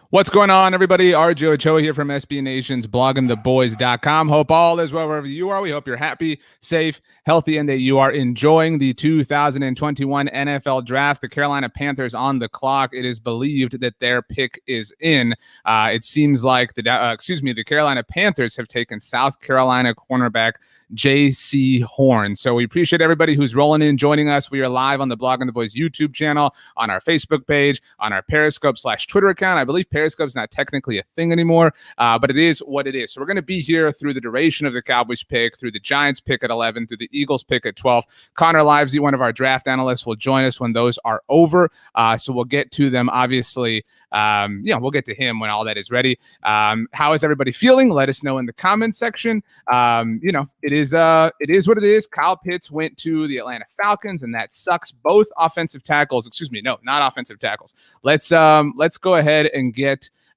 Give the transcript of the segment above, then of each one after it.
What's going on, everybody? RJ Ochoa here from SB Nation's bloggingtheboys.com. Hope all is well wherever you are. We hope you're happy, safe, healthy, and that you are enjoying the 2021 NFL Draft. The Carolina Panthers on the clock. It is believed that their pick is in. It seems like the Carolina Panthers have taken South Carolina cornerback J.C. Horn. So we appreciate everybody who's rolling in, joining us. We are live on the Blogging the Boys YouTube channel, on our Facebook page, on our Periscope/Twitter account. I believe Periscope's not technically a thing anymore, but it is what it is. So we're going to be here through the duration of the Cowboys pick, through the Giants pick at 11, through the Eagles pick at 12. Connor Livesay, one of our draft analysts, will join us when those are over. So we'll get to them, obviously. We'll get to him when all that is ready. How is everybody feeling? Let us know in the comments section. It is what it is. Kyle Pitts went to the Atlanta Falcons, and that sucks. Both offensive tackles, not offensive tackles. Let's go ahead and get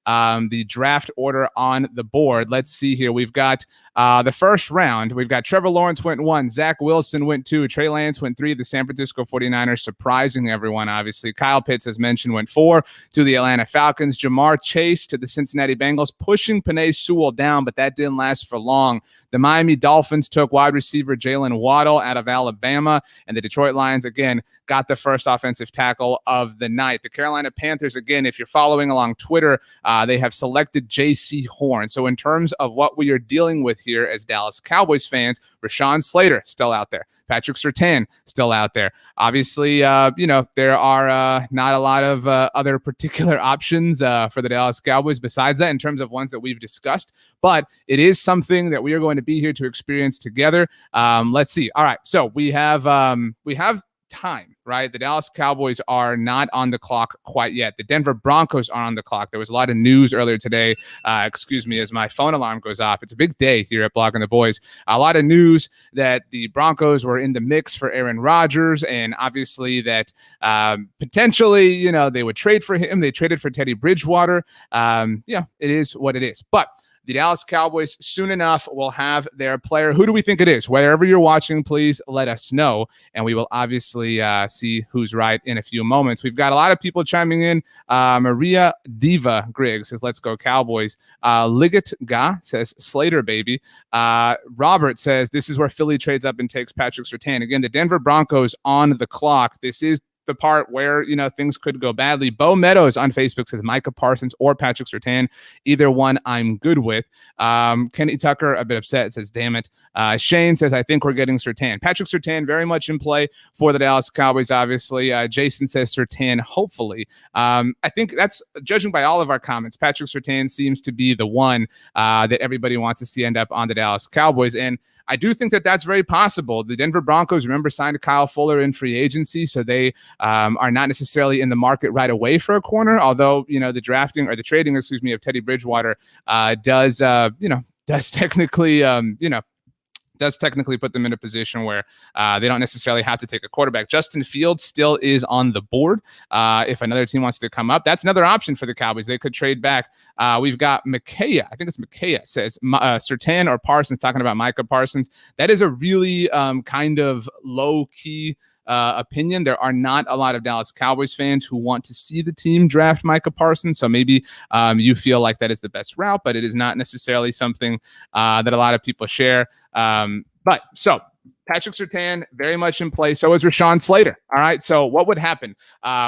the draft order on the board. Let's see here. We've got the first round. We've got Trevor Lawrence went 1, Zach Wilson went 2, Trey Lance went 3, the San Francisco 49ers, surprising everyone, obviously. Kyle Pitts, as mentioned, went 4 to the Atlanta Falcons. Jamar Chase to the Cincinnati Bengals, pushing Penei Sewell down, but that didn't last for long. The Miami Dolphins took wide receiver Jalen Waddle out of Alabama, and the Detroit Lions, again, got the first offensive tackle of the night. The Carolina Panthers, again, if you're following along Twitter, they have selected J.C. Horn. So in terms of what we are dealing with here as Dallas Cowboys fans, Rashawn Slater still out there. Patrick Surtain still out there. Obviously, there are not a lot of other particular options for the Dallas Cowboys besides that in terms of ones that we've discussed. But it is something that we are going to be here to experience together. Let's see. All right. So we have time, right? The Dallas Cowboys are not on the clock quite yet. The Denver Broncos are on the clock. There was a lot of news earlier today. As my phone alarm goes off. It's a big day here at Blogging the Boys. A lot of news that the Broncos were in the mix for Aaron Rodgers, and obviously that potentially, they would trade for him. They traded for Teddy Bridgewater. It is what it is. But the Dallas Cowboys soon enough will have their player. Who do we think it is? Wherever you're watching, please let us know, and we will obviously see who's right in a few moments. We've got a lot of people chiming in. Maria Diva Griggs says, "Let's go Cowboys." Liggett Ga says, "Slater, baby." Robert says, "This is where Philly trades up and takes Patrick Surtain." Again, the Denver Broncos on the clock. This is the part where things could go badly. Bo Meadows on Facebook says Micah Parsons or Patrick Surtain. Either one I'm good with. Kenny Tucker, a bit upset, says damn it. Shane says I think we're getting Surtain. Patrick Surtain very much in play for the Dallas Cowboys, obviously. Jason says Surtain, hopefully. I think that's, judging by all of our comments, Patrick Surtain seems to be the one that everybody wants to see end up on the Dallas Cowboys, and I do think that that's very possible. The Denver Broncos, remember, signed Kyle Fuller in free agency, so they are not necessarily in the market right away for a corner, although, the trading of Teddy Bridgewater does technically put them in a position where they don't necessarily have to take a quarterback. Justin Fields still is on the board. If another team wants to come up, that's another option for the Cowboys. They could trade back. We've got Micaiah. I think it's Micaiah says Surtain or Parsons, talking about Micah Parsons. That is a really kind of low-key opinion. There are not a lot of Dallas Cowboys fans who want to see the team draft Micah Parsons. So maybe you feel like that is the best route, but it is not necessarily something that a lot of people share. So Patrick Surtain very much in play. So is Rashawn Slater. All right. So what would happen?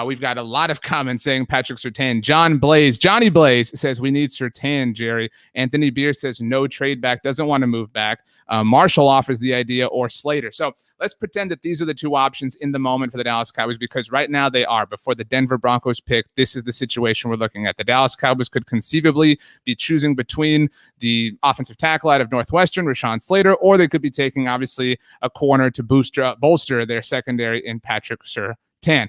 We've got a lot of comments saying Patrick Surtain. Johnny Blaze says we need Surtain, Jerry. Anthony Beer says no trade back, doesn't want to move back. Marshall offers the idea, or Slater. So let's pretend that these are the two options in the moment for the Dallas Cowboys, because right now they are. Before the Denver Broncos pick, this is the situation we're looking at. The Dallas Cowboys could conceivably be choosing between the offensive tackle out of Northwestern, Rashawn Slater, or they could be taking, obviously, a corner to bolster their secondary in Patrick Surtain.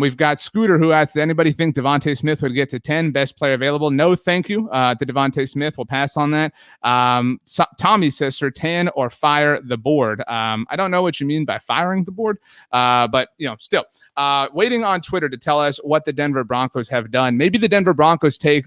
We've got Scooter, who asks, does anybody think Devontae Smith would get to 10? Best player available? No, thank you to Devontae Smith. We'll pass on that. Tommy says Surtain or fire the board. I don't know what you mean by firing the board, but still. Waiting on Twitter to tell us what the Denver Broncos have done. Maybe the Denver Broncos take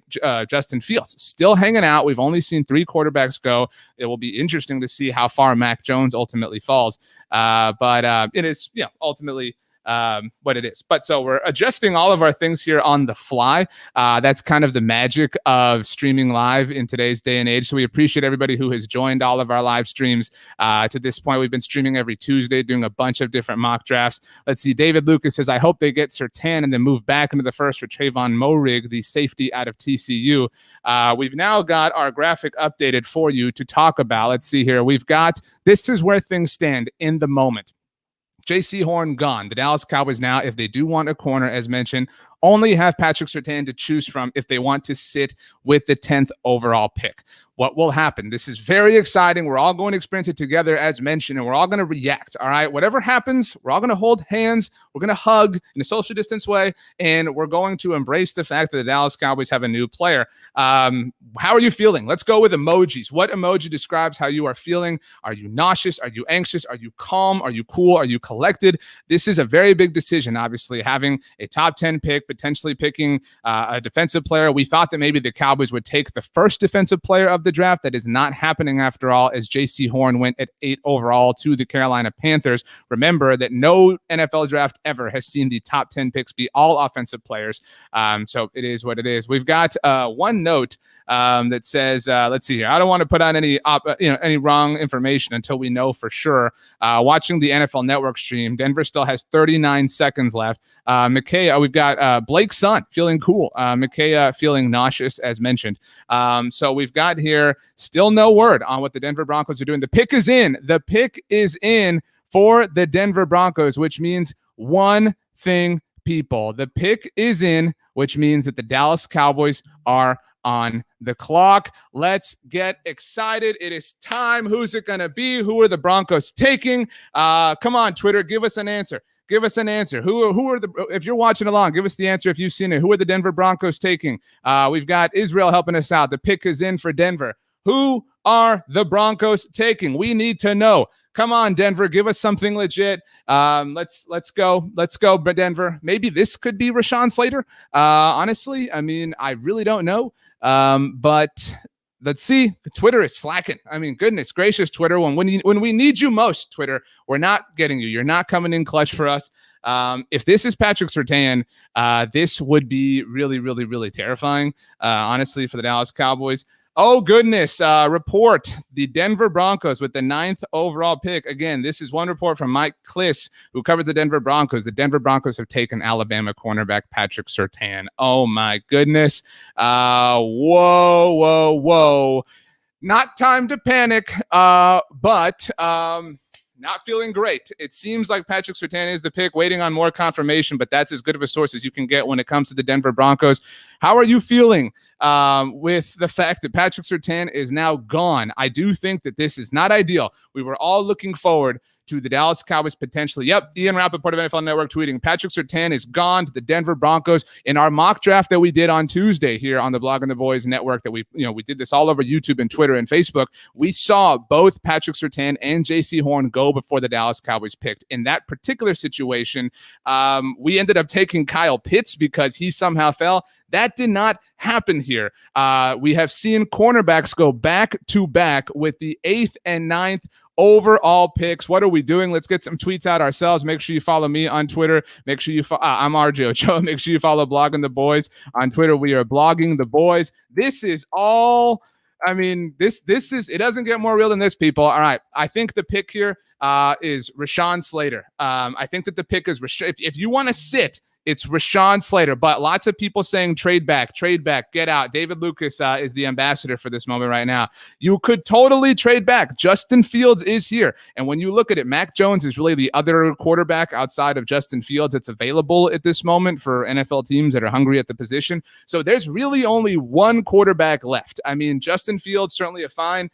Justin Fields. Still hanging out. We've only seen 3 quarterbacks go. It will be interesting to see how far Mac Jones ultimately falls. But it is, ultimately what it is. But so we're adjusting all of our things here on the fly. That's kind of the magic of streaming live in today's day and age. So we appreciate everybody who has joined all of our live streams. To this point, we've been streaming every Tuesday, doing a bunch of different mock drafts. Let's see. David Lucas says, I hope they get Surtain and then move back into the first for Trayvon Moehrig, the safety out of TCU. We've now got our graphic updated for you to talk about. Let's see here. This is where things stand in the moment. J.C. Horn gone. The Dallas Cowboys now, if they do want a corner, as mentioned, only have Patrick Surtain to choose from if they want to sit with the 10th overall pick. What will happen? This is very exciting. We're all going to experience it together, as mentioned, and we're all going to react. All right. Whatever happens, we're all going to hold hands. We're going to hug in a social distance way, and we're going to embrace the fact that the Dallas Cowboys have a new player. How are you feeling? Let's go with emojis. What emoji describes how you are feeling? Are you nauseous? Are you anxious? Are you calm? Are you cool? Are you collected? This is a very big decision, obviously, having a top 10 pick, potentially picking a defensive player. We thought that maybe the Cowboys would take the first defensive player of the draft. That is not happening after all, as J.C. Horn went at 8 overall to the Carolina Panthers. Remember that no NFL draft ever has seen the top 10 picks be all offensive players. So it is what it is. We've got one note that says, let's see here. I don't want to put on any wrong information until we know for sure. Watching the NFL Network stream, Denver still has 39 seconds left. Micah, we've got Blake's son feeling cool. Micah feeling nauseous, as mentioned. So we've got here still no word on what the Denver Broncos are doing. The pick is in. The pick is in for the Denver Broncos, which means one thing, people. The pick is in, which means that the Dallas Cowboys are on the clock. Let's get excited. It is time. Who's it going to be? Who are the Broncos taking? Come on, Twitter. Give us an answer. Give us an answer. Who are the, if you're watching along, give us the answer if you've seen it. Who are the Denver Broncos taking? We've got Israel helping us out. The pick is in for Denver. Who are the Broncos taking? We need to know. Come on, Denver. Give us something legit. Let's go. Let's go, Denver. Maybe this could be Rashawn Slater. Honestly, I mean, I really don't know. But let's see. The Twitter is slacking. I mean, goodness gracious, Twitter. When we need you most, Twitter, we're not getting you. You're not coming in clutch for us. If this is Patrick Surtain, this would be really, really, really terrifying, honestly, for the Dallas Cowboys. Oh, goodness. Report the Denver Broncos with the 9th overall pick. Again, this is one report from Mike Kliss, who covers the Denver Broncos. The Denver Broncos have taken Alabama cornerback Patrick Surtain. Oh, my goodness. Whoa. Not time to panic, but not feeling great. It seems like Patrick Surtain is the pick, waiting on more confirmation, but that's as good of a source as you can get when it comes to the Denver Broncos. How are you feeling with the fact that Patrick Surtain is now gone? I do think that this is not ideal. We were all looking forward to the Dallas Cowboys potentially. Yep, Ian Rappaport of NFL Network tweeting, Patrick Surtain is gone to the Denver Broncos. In our mock draft that we did on Tuesday here on the Blog and the Boys Network, that we did this all over YouTube and Twitter and Facebook, we saw both Patrick Surtain and J.C. Horn go before the Dallas Cowboys picked. In that particular situation, we ended up taking Kyle Pitts because he somehow fell. That did not happen here. We have seen cornerbacks go back to back with the 8th and 9th overall picks. What are we doing? Let's get some tweets out ourselves. Make sure you follow me on Twitter. Make sure you I'm RJ Ochoa. Make sure you follow Blogging the Boys on Twitter. We are Blogging the Boys. This is all, I mean, this is, it doesn't get more real than this, people. All right. I think the pick here is Rashawn Slater. I think that the pick is, if you want to sit, it's Rashawn Slater, but lots of people saying trade back, get out. David Lucas is the ambassador for this moment right now. You could totally trade back. Justin Fields is here. And when you look at it, Mac Jones is really the other quarterback outside of Justin Fields that's available at this moment for NFL teams that are hungry at the position. So there's really only one quarterback left. I mean, Justin Fields, certainly a fine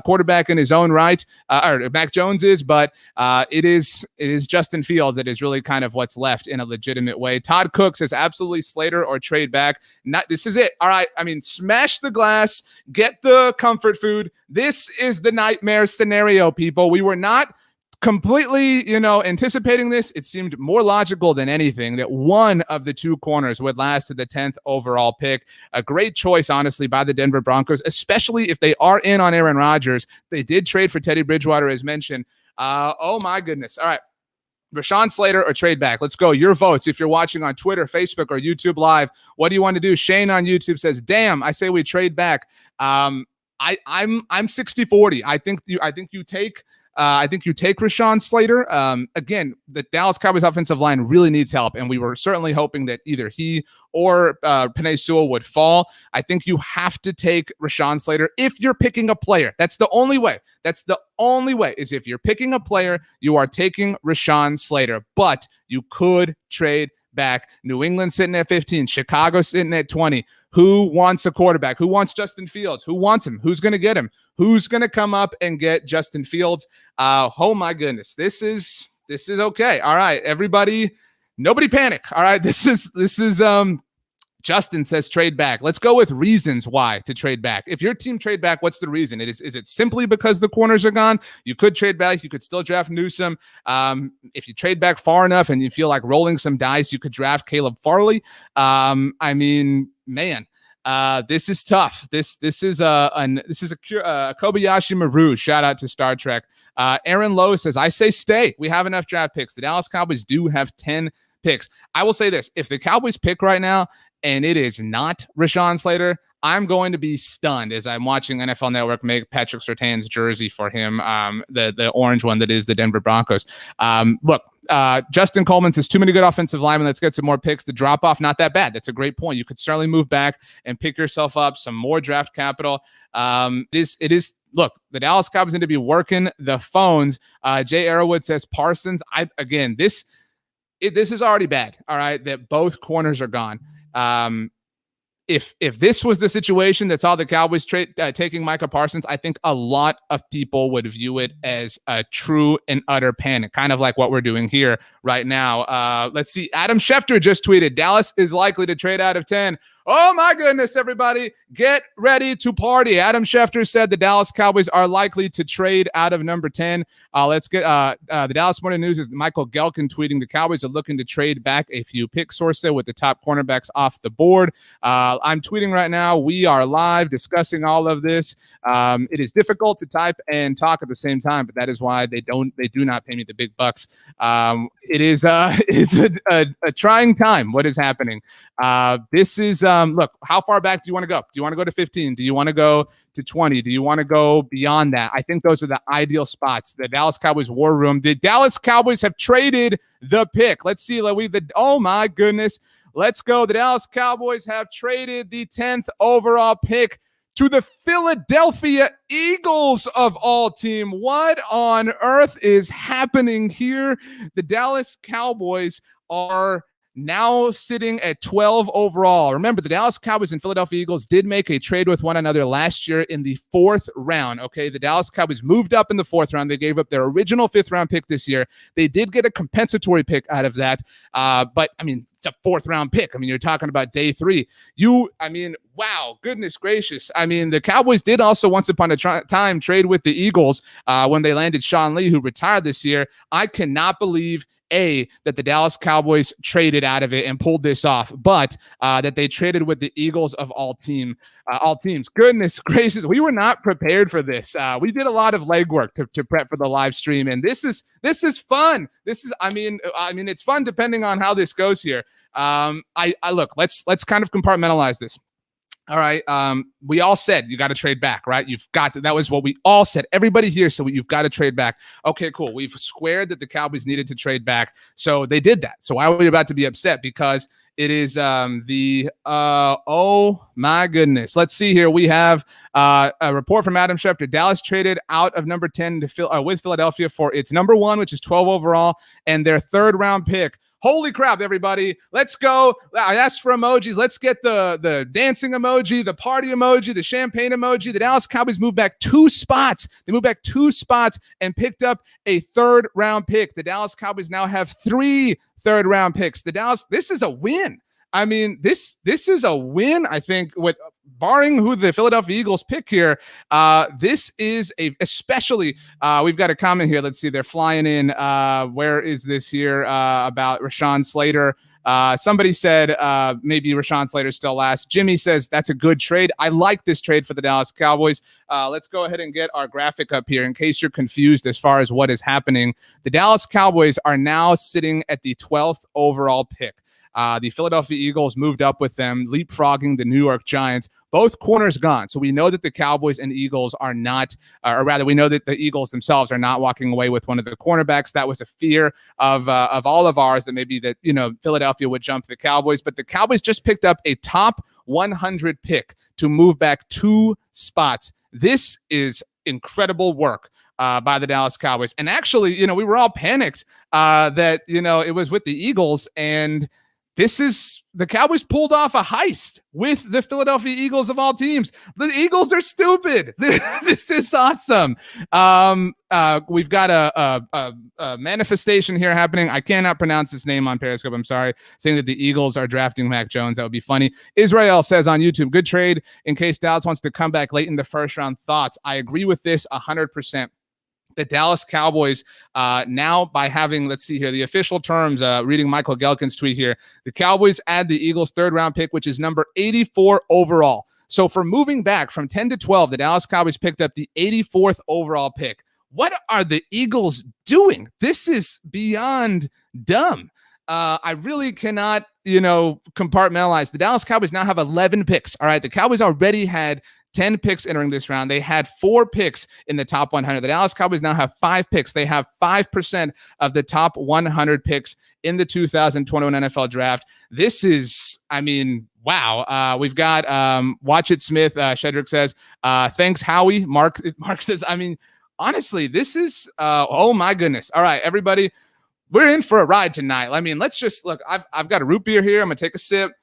quarterback in his own right, or Mac Jones is, but it is Justin Fields that is really kind of what's left in a legitimate way. Todd Cook says absolutely Slater or trade back. This is it. All right. I mean, smash the glass, get the comfort food. This is the nightmare scenario, people. We were not completely, anticipating this. It seemed more logical than anything that one of the two corners would last to the 10th overall pick. A great choice, honestly, by the Denver Broncos, especially if they are in on Aaron Rodgers. They did trade for Teddy Bridgewater, as mentioned. Oh, my goodness. All right. Rashawn Slater or trade back? Let's go. Your votes. If you're watching on Twitter, Facebook, or YouTube Live, what do you want to do? Shane on YouTube says, "Damn, I say we trade back." I'm 60-40. I think you take Rashawn Slater. Again, the Dallas Cowboys offensive line really needs help, and we were certainly hoping that either he or Penei Sewell would fall. I think you have to take Rashawn Slater if you're picking a player. That's the only way. Is if you're picking a player, you are taking Rashawn Slater. But you could trade back. New England sitting at 15, Chicago sitting at 20. Who wants a quarterback? Who wants Justin Fields? Who wants him? Who's going to get him? Who's going to come up and get Justin Fields? Oh my goodness. This is okay. All right, everybody, nobody panic. All right. This is Justin says trade back. Let's go with reasons why to trade back. If your team trade back, what's the reason? Is it simply because the corners are gone? You could trade back. You could still draft Newsome. If you trade back far enough and you feel like rolling some dice, you could draft Caleb Farley. I mean, man, this is tough. This is a Kobayashi Maru. Shout out to Star Trek. Aaron Lowe says, I say stay. We have enough draft picks. The Dallas Cowboys do have 10 picks. I will say this. If the Cowboys pick right now and it is not Rashawn Slater, I'm going to be stunned as I'm watching NFL Network make Patrick Surtain's jersey for him, the orange one that is the Denver Broncos. Look, Justin Coleman says, too many good offensive linemen. Let's get some more picks. The drop-off, not that bad. That's a great point. You could certainly move back and pick yourself up some more draft capital. It is. Look, the Dallas Cowboys need to be working the phones. Jay Arrowwood says, Parsons. This is already bad, all right, that both corners are gone. If this was the situation that saw the Cowboys taking Micah Parsons, I think a lot of people would view it as a true and utter panic, kind of like what we're doing here right now. Let's see. Adam Schefter just tweeted, Dallas is likely to trade out of 10. Oh my goodness, everybody, get ready to party. Adam Schefter said the Dallas Cowboys are likely to trade out of number 10. Let's get the Dallas Morning News is Michael Gelkin tweeting the Cowboys are looking to trade back a few picks. Source said with the top cornerbacks off the board. I'm tweeting right now. We are live discussing all of this. It is difficult to type and talk at the same time, but that is why they do not pay me the big bucks. It's a trying time. What is happening? This is look, how far back do you want to go? Do you want to go to 15? Do you want to go to 20? Do you want to go beyond that? I think those are the ideal spots. The Dallas Cowboys war room. The Dallas Cowboys have traded the pick. Let's see. Oh my goodness. Let's go. The Dallas Cowboys have traded the 10th overall pick to the Philadelphia Eagles of all team. What on earth is happening here? The Dallas Cowboys are now sitting at 12 overall. Remember, the Dallas Cowboys and Philadelphia Eagles did make a trade with one another last year in the 4th round. Okay, the Dallas Cowboys moved up in the 4th round. They gave up their original 5th round pick this year. They did get a compensatory pick out of that. But I mean, it's a 4th round pick. I mean, you're talking about day 3. Wow, goodness gracious. I mean, the Cowboys did also once upon a time trade with the Eagles when they landed Sean Lee, who retired this year. I cannot believe that the Dallas Cowboys traded out of it and pulled this off, but that they traded with the Eagles of all teams. Goodness gracious, we were not prepared for this. We did a lot of legwork to prep for the live stream, and this is fun. I mean, it's fun depending on how this goes here. Look, let's kind of compartmentalize this. All right. We all said you got to trade back, right? That was what we all said. Everybody here said you've got to trade back. Okay, cool. We've squared that the Cowboys needed to trade back. So they did that. So why are we about to be upset? Because it is oh my goodness. Let's see here. We have a report from Adam Schefter. Dallas traded out of number 10 with Philadelphia for its number 1, which is 12 overall, and their 3rd round pick. Holy crap, everybody. Let's go. I asked for emojis. Let's get the dancing emoji, the party emoji, the champagne emoji. The Dallas Cowboys moved back 2 spots. They moved back 2 spots and picked up a 3rd round pick. The Dallas Cowboys now have 3 3rd round picks. This is a win. I mean, this is a win, I think, with barring who the Philadelphia Eagles pick here. This is especially we've got a comment here. Let's see. They're flying in. Where is this here about Rashawn Slater? Somebody said maybe Rashawn Slater's still last. Jimmy says that's a good trade. I like this trade for the Dallas Cowboys. Let's go ahead and get our graphic up here in case you're confused as far as what is happening. The Dallas Cowboys are now sitting at the 12th overall pick. The Philadelphia Eagles moved up with them, leapfrogging the New York Giants. Both corners gone. So we know that the Cowboys and Eagles are not, or rather, we know that the Eagles themselves are not walking away with one of the cornerbacks. That was a fear of all of ours, that maybe that, Philadelphia would jump the Cowboys. But the Cowboys just picked up a top 100 pick to move back 2 spots. This is incredible work by the Dallas Cowboys. And actually, we were all panicked that, it was with the Eagles, and the Cowboys pulled off a heist with the Philadelphia Eagles of all teams. The Eagles are stupid. This is awesome. We've got a manifestation here happening. I cannot pronounce his name on Periscope. I'm sorry. Saying that the Eagles are drafting Mac Jones. That would be funny. Israel says on YouTube, good trade in case Dallas wants to come back late in the first round. Thoughts? I agree with this 100%. The Dallas Cowboys now, by having, let's see here, the official terms, reading Michael Gelkin's tweet here, the Cowboys add the Eagles' 3rd round pick, which is number 84 overall. So for moving back from 10 to 12, the Dallas Cowboys picked up the 84th overall pick. What are the Eagles doing? This is beyond dumb. I really cannot, compartmentalize. The Dallas Cowboys now have 11 picks. All right. The Cowboys already had 10 picks entering this round. They had 4 picks in the top 100. The Dallas Cowboys now have 5 picks. They have 5% of the top 100 picks in the 2021 NFL draft. This is, wow. We've got Watch It Smith. Shedrick says, thanks, Howie. Mark says, honestly, this is, oh my goodness. All right, everybody, we're in for a ride tonight. Let's just look. I've got a root beer here. I'm going to take a sip.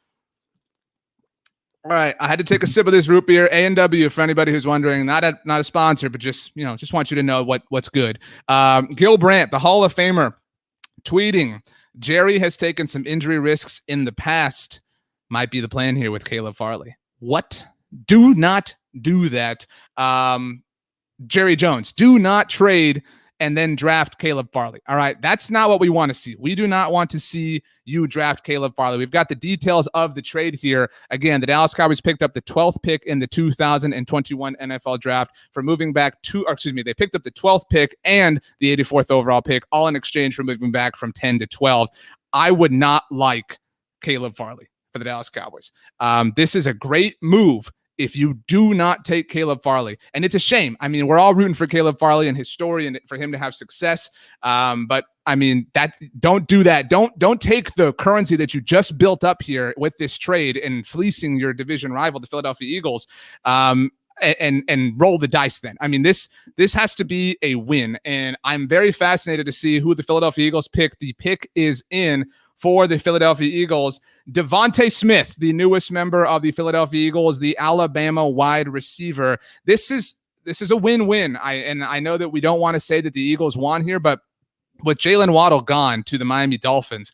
All right, I had to take a sip of this root beer. A&W, for anybody who's wondering, not a sponsor, but just want you to know what's good. Gil Brandt, the Hall of Famer, tweeting, Jerry has taken some injury risks in the past. Might be the plan here with Caleb Farley. What? Do not do that. Jerry Jones, do not trade and then draft Caleb Farley. All right, that's not what we want to see. We do not want to see you draft Caleb Farley. We've got the details of the trade here. Again, the Dallas Cowboys picked up the 12th pick in the 2021 NFL draft for moving back they picked up the 12th pick and the 84th overall pick, all in exchange for moving back from 10 to 12. I would not like Caleb Farley for the Dallas Cowboys. This is a great move if you do not take Caleb Farley. And it's a shame. We're all rooting for Caleb Farley and his story and for him to have success. But don't do that. Don't take the currency that you just built up here with this trade and fleecing your division rival, the Philadelphia Eagles, and roll the dice then. This has to be a win. And I'm very fascinated to see who the Philadelphia Eagles pick. The pick is in for the Philadelphia Eagles, Devontae Smith, the newest member of the Philadelphia Eagles, the Alabama wide receiver. This is a win-win. I know that we don't want to say that the Eagles won here, but with Jalen Waddle gone to the Miami Dolphins,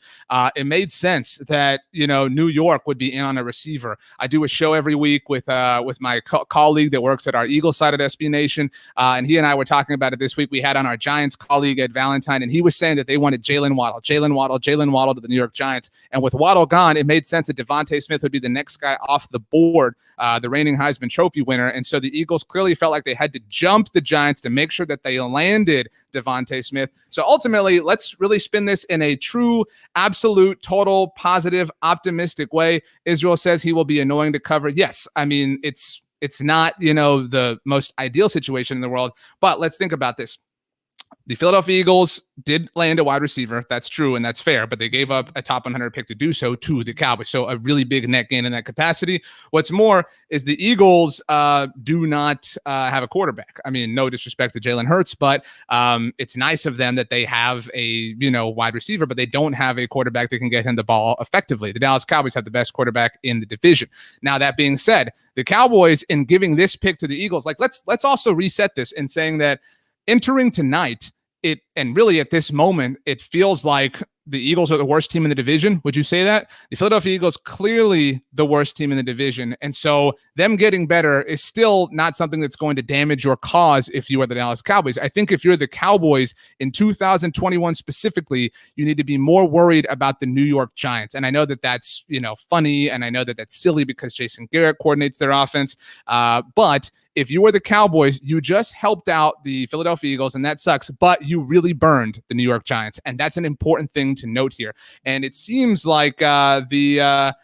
it made sense that, New York would be in on a receiver. I do a show every week with my colleague that works at our Eagles side of SB Nation, and he and I were talking about it this week. We had on our Giants colleague at Valentine, and he was saying that they wanted Jalen Waddle to the New York Giants. And with Waddle gone, it made sense that Devontae Smith would be the next guy off the board, the reigning Heisman Trophy winner. And so the Eagles clearly felt like they had to jump the Giants to make sure that they landed Devontae Smith. So ultimately, let's really spin this in a true, absolute, total, positive, optimistic way. Israel says he will be annoying to cover. Yes, it's not, the most ideal situation in the world, but let's think about this. The Philadelphia Eagles did land a wide receiver. That's true, and that's fair, but they gave up a top 100 pick to do so to the Cowboys. So a really big net gain in that capacity. What's more is the Eagles do not have a quarterback. No disrespect to Jalen Hurts, but it's nice of them that they have a wide receiver, but they don't have a quarterback that can get him the ball effectively. The Dallas Cowboys have the best quarterback in the division. Now, that being said, the Cowboys, in giving this pick to the Eagles, let's also reset this in saying that entering tonight, and really at this moment, it feels like the Eagles are the worst team in the division. Would you say that? The Philadelphia Eagles clearly the worst team in the division. And so them getting better is still not something that's going to damage your cause if you are the Dallas Cowboys. I think if you're the Cowboys in 2021 specifically, you need to be more worried about the New York Giants. And I know that that's, funny, and I know that that's silly because Jason Garrett coordinates their offense. But if you were the Cowboys, you just helped out the Philadelphia Eagles, and that sucks, but you really burned the New York Giants. And that's an important thing to note here. And it seems like the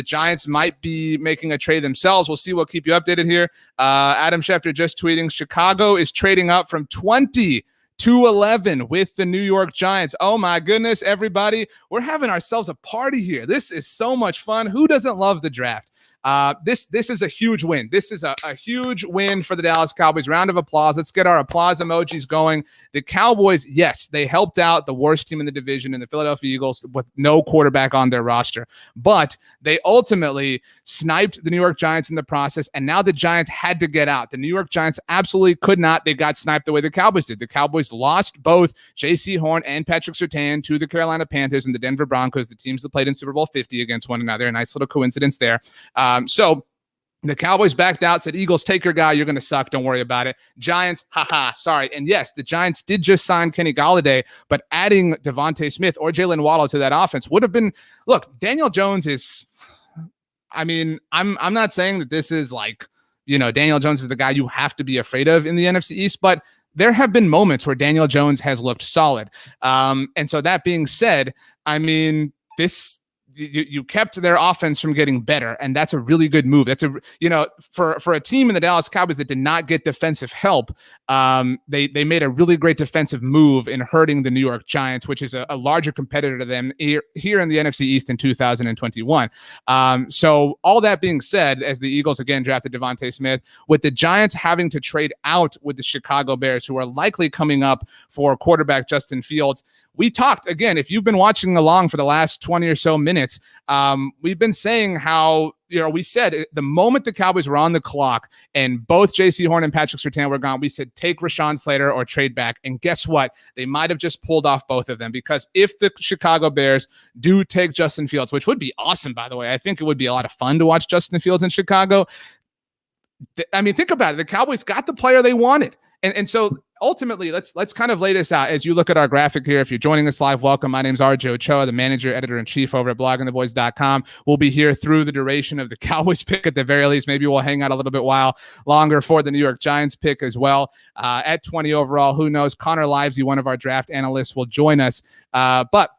Giants might be making a trade themselves. We'll see. We'll keep you updated here. Adam Schefter just tweeting, Chicago is trading up from 20 to 11 with the New York Giants. Oh my goodness, everybody. We're having ourselves a party here. This is so much fun. Who doesn't love the draft? This is a huge win. This is a huge win for the Dallas Cowboys. Round of applause. Let's get our applause emojis going. The Cowboys, yes, they helped out the worst team in the division in the Philadelphia Eagles with no quarterback on their roster. But they ultimately sniped the New York Giants in the process, and now the Giants had to get out. The New York Giants absolutely could not. They got sniped the way the Cowboys did. The Cowboys lost both J.C. Horn and Patrick Surtain to the Carolina Panthers and the Denver Broncos, the teams that played in Super Bowl 50 against one another. A nice little coincidence there. So the Cowboys backed out, said, Eagles, take your guy. You're going to suck. Don't worry about it. Giants, sorry. And yes, the Giants did just sign Kenny Golladay, but adding Devontae Smith or Jalen Waddle to that offense would have been, look, Daniel Jones is, I'm not saying that this is like, Daniel Jones is the guy you have to be afraid of in the NFC East, but there have been moments where Daniel Jones has looked solid. And so that being said, you kept their offense from getting better, and that's a really good move. That's for a team in the Dallas Cowboys that did not get defensive help, they made a really great defensive move in hurting the New York Giants, which is a larger competitor to them here in the NFC East in 2021. So all that being said, as the Eagles again drafted Devontae Smith, with the Giants having to trade out with the Chicago Bears, who are likely coming up for quarterback Justin Fields, we talked, again, if you've been watching along for the last 20 or so minutes, we've been saying how, we said the moment the Cowboys were on the clock and both J.C. Horn and Patrick Surtain were gone, we said, take Rashawn Slater or trade back. And guess what? They might have just pulled off both of them, because if the Chicago Bears do take Justin Fields, which would be awesome, by the way, I think it would be a lot of fun to watch Justin Fields in Chicago. Think about it. The Cowboys got the player they wanted. And so ultimately, let's kind of lay this out as you look at our graphic here. If you're joining us live, welcome. My name's RJ Ochoa, the manager, editor-in-chief over at bloggingtheboys.com. We'll be here through the duration of the Cowboys pick at the very least. Maybe we'll hang out a little bit while longer for the New York Giants pick as well. At 20 overall, who knows? Connor Livesay, one of our draft analysts, will join us. But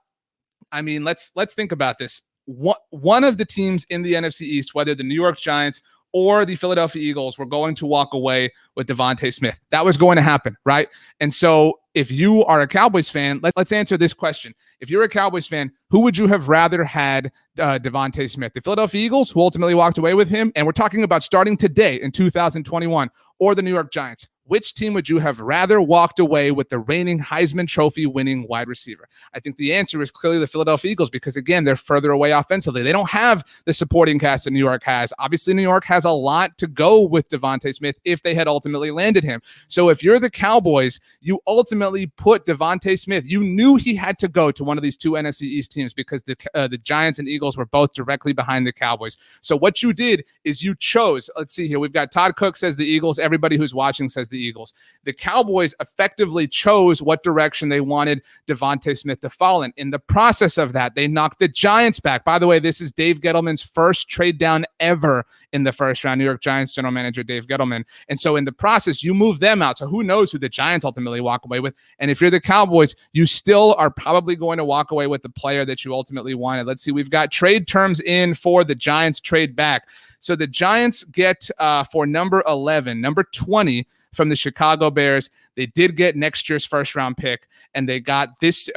let's think about this. One of the teams in the NFC East, whether the New York Giants or the Philadelphia Eagles, were going to walk away with Devontae Smith. That was going to happen, right? And so if you are a Cowboys fan, let's answer this question. If you're a Cowboys fan, who would you have rather had Devontae Smith? The Philadelphia Eagles, who ultimately walked away with him, and we're talking about starting today in 2021, or the New York Giants? Which team would you have rather walked away with the reigning Heisman Trophy winning wide receiver? I think the answer is clearly the Philadelphia Eagles, because, again, they're further away offensively. They don't have the supporting cast that New York has. Obviously, New York has a lot to go with Devontae Smith if they had ultimately landed him. So if you're the Cowboys, you ultimately put Devontae Smith. You knew he had to go to one of these two NFC East teams because the Giants and Eagles were both directly behind the Cowboys. So what you did is you chose, let's see here, we've got Todd Cook says the Eagles. Everybody who's watching says the Eagles. The Cowboys effectively chose what direction they wanted Devontae Smith to fall in. In the process of that, they knocked the Giants back. By the way, this is Dave Gettleman's first trade down ever in the first round, New York Giants general manager Dave Gettleman. And so in the process, you move them out. So who knows who the Giants ultimately walk away with. And if you're the Cowboys, you still are probably going to walk away with the player that you ultimately wanted. Let's see. We've got trade terms in for the Giants trade back. So the Giants get for number 11, number 20 from the Chicago Bears. They did get next year's first round pick, and they got this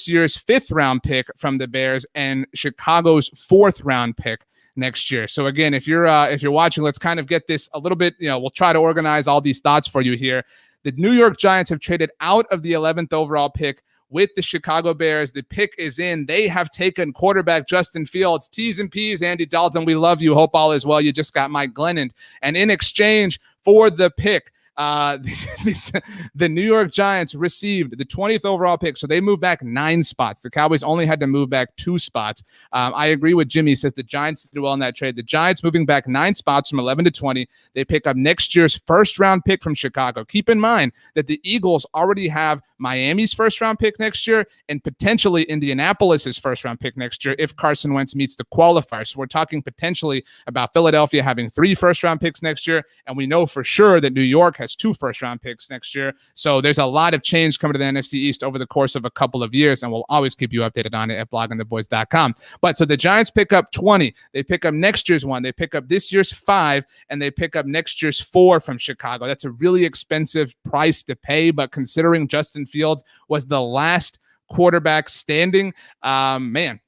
year's fifth round pick from the Bears and Chicago's fourth round pick next year. So again, if you're watching, let's kind of get this a little bit, we'll try to organize all these thoughts for you here. The New York Giants have traded out of the 11th overall pick with the Chicago Bears. The pick is in. They have taken quarterback Justin Fields. T's and P's, Andy Dalton, we love you. Hope all is well. You just got Mike Glennon. And in exchange for the pick, The New York Giants received the 20th overall pick, so they moved back 9 spots. The Cowboys only had to move back 2 spots. I agree with Jimmy. He says the Giants did well in that trade. The Giants moving back 9 spots from 11 to 20. They pick up next year's first-round pick from Chicago. Keep in mind that the Eagles already have Miami's first-round pick next year and potentially Indianapolis's first-round pick next year if Carson Wentz meets the qualifiers. So we're talking potentially about Philadelphia having 3 first-round picks next year, and we know for sure that New York has 2 first-round picks next year. So there's a lot of change coming to the NFC East over the course of a couple of years, and we'll always keep you updated on it at bloggingtheboys.com. But so the Giants pick up 20. They pick up next year's 1. They pick up this year's 5, and they pick up next year's 4 from Chicago. That's a really expensive price to pay, but considering Justin Fields was the last quarterback standing, man,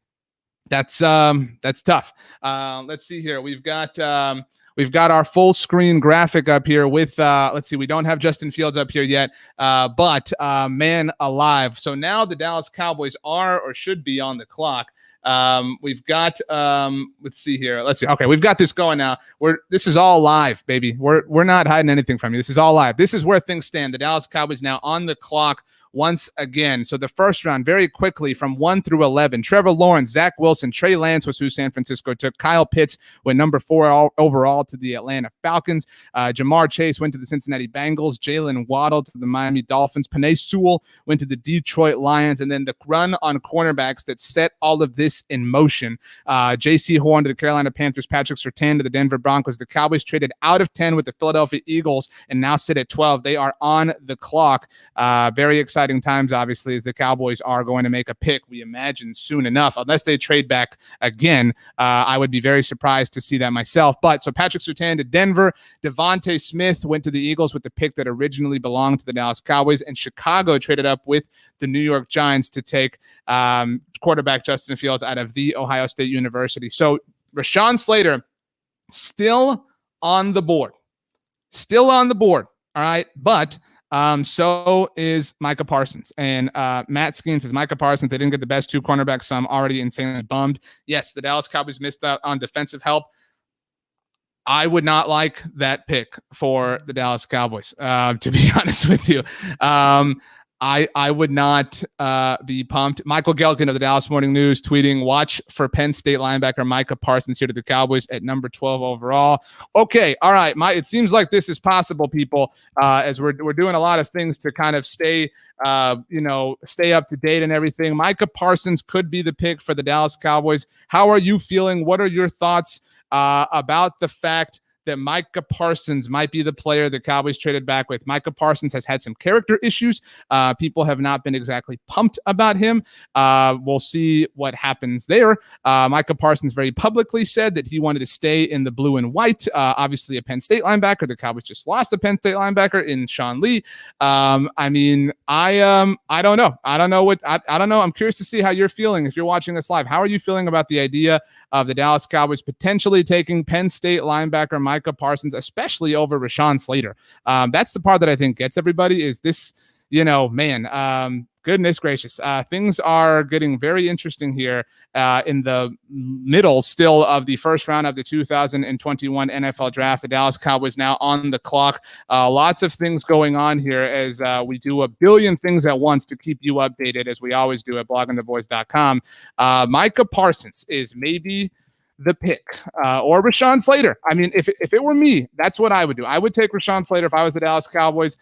that's tough. Let's see here. We've got our full screen graphic up here with, let's see, we don't have Justin Fields up here yet, but man alive. So now the Dallas Cowboys are or should be on the clock. We've got, let's see here. Let's see. Okay. We've got this going now. This is all live, baby. We're not hiding anything from you. This is all live. This is where things stand. The Dallas Cowboys now on the clock once again. So the first round, very quickly from 1 through 11, Trevor Lawrence, Zach Wilson, Trey Lance was who San Francisco took. Kyle Pitts went number 4 overall to the Atlanta Falcons. Jamar Chase went to the Cincinnati Bengals. Jalen Waddle to the Miami Dolphins. Penei Sewell went to the Detroit Lions. And then the run on cornerbacks that set all of this in motion. J.C. Horn to the Carolina Panthers. Patrick Surtain to the Denver Broncos. The Cowboys traded out of 10 with the Philadelphia Eagles and now sit at 12. They are on the clock. Very exciting times, obviously, as the Cowboys are going to make a pick, we imagine, soon enough. Unless they trade back again, I would be very surprised to see that myself. But so Patrick Surtain to Denver. Devontae Smith went to the Eagles with the pick that originally belonged to the Dallas Cowboys, and Chicago traded up with the New York Giants to take quarterback Justin Fields out of The Ohio State University. So Rashawn Slater still on the board. Still on the board. All right. But so is Micah Parsons. And Matt Skeen says, Micah Parsons, they didn't get the best 2 cornerbacks, so I'm already insanely bummed. Yes, the Dallas Cowboys missed out on defensive help. I would not like that pick for the Dallas Cowboys, to be honest with you. I would not be pumped. Michael Gelkin of the Dallas Morning News tweeting, watch for Penn State linebacker Micah Parsons here to the Cowboys at number 12 overall. Okay, all right. It seems like this is possible, people, as we're doing a lot of things to kind of stay up to date and everything. Micah Parsons could be the pick for the Dallas Cowboys. How are you feeling? What are your thoughts about the fact that Micah Parsons might be the player the Cowboys traded back with? Micah Parsons has had some character issues. People have not been exactly pumped about him. We'll see what happens there. Micah Parsons very publicly said that he wanted to stay in the blue and white. Obviously a Penn State linebacker. The Cowboys just lost a Penn State linebacker in Sean Lee. I don't know. I don't know. I'm curious to see how you're feeling if you're watching this live. How are you feeling about the idea of the Dallas Cowboys potentially taking Penn State linebacker Micah Parsons, especially over Rashawn Slater? That's the part that I think gets everybody is this, goodness gracious. Things are getting very interesting here in the middle still of the first round of the 2021 NFL Draft. The Dallas Cowboys now on the clock. Lots of things going on here as we do a billion things at once to keep you updated, as we always do at bloggingtheboys.com. Micah Parsons is maybe the pick, or Rashawn Slater. I mean, if it were me, that's what I would do. I would take Rashawn Slater if I was the Dallas Cowboys.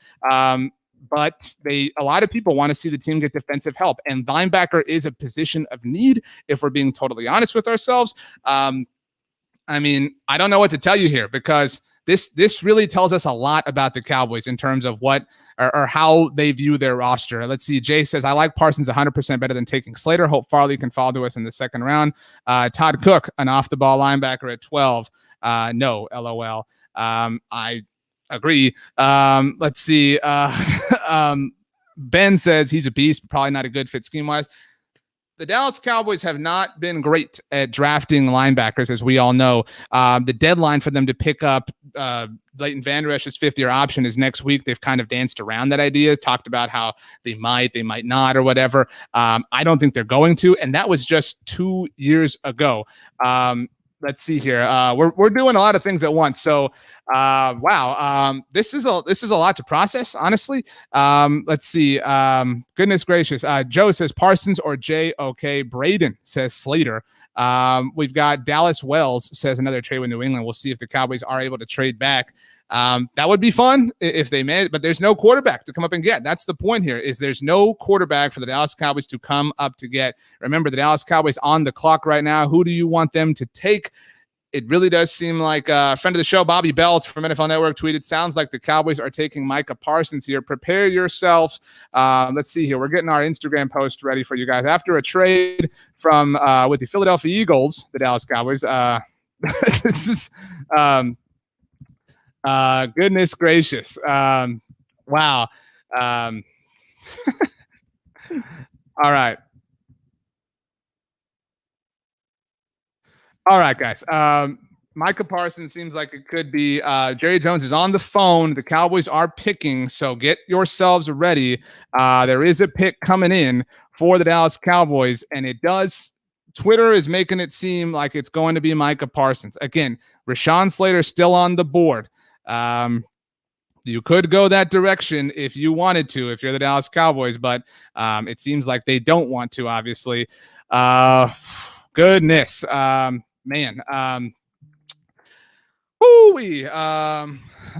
But a lot of people want to see the team get defensive help, and linebacker is a position of need if we're being totally honest with ourselves. I don't know what to tell you here, because this really tells us a lot about the Cowboys in terms of what or how they view their roster. Let's see. Jay says, I like Parsons 100% better than taking Slater. Hope Farley can fall to us in the second round. Todd Cook, an off-the-ball linebacker at 12. No, LOL. I agree. Let's see. Ben says he's a beast, but probably not a good fit scheme-wise. The Dallas Cowboys have not been great at drafting linebackers, as we all know. The deadline for them to pick up Leighton Vander Esch's 5th-year option is next week. They've kind of danced around that idea, talked about how they might not, or whatever. I don't think they're going to, and that was just 2 years ago. let's see here. We're doing a lot of things at once. So wow. This is a lot to process, honestly. Let's see. Goodness gracious. Joe says Parsons or J.O.K. Braden says Slater. We've got Dallas Wells says another trade with New England. We'll see if the Cowboys are able to trade back. That would be fun if they made it, but there's no quarterback to come up and get. That's the point here, is there's no quarterback for the Dallas Cowboys to come up to get. Remember, the Dallas Cowboys on the clock right now. Who do you want them to take? It really does seem like a friend of the show, Bobby Belt from NFL Network, tweeted, sounds like the Cowboys are taking Micah Parsons here. Prepare yourselves. Let's see here. We're getting our Instagram post ready for you guys. After a trade from with the Philadelphia Eagles, the Dallas Cowboys, this is goodness gracious. Wow. All right. All right, guys. Micah Parsons seems like it could be. Jerry Jones is on the phone. The Cowboys are picking, so get yourselves ready. There is a pick coming in for the Dallas Cowboys, and it does. Twitter is making it seem like it's going to be Micah Parsons. Again, Rashawn Slater still on the board. You could go that direction if you wanted to, if you're the Dallas Cowboys, but it seems like they don't want to, obviously. Goodness. Man.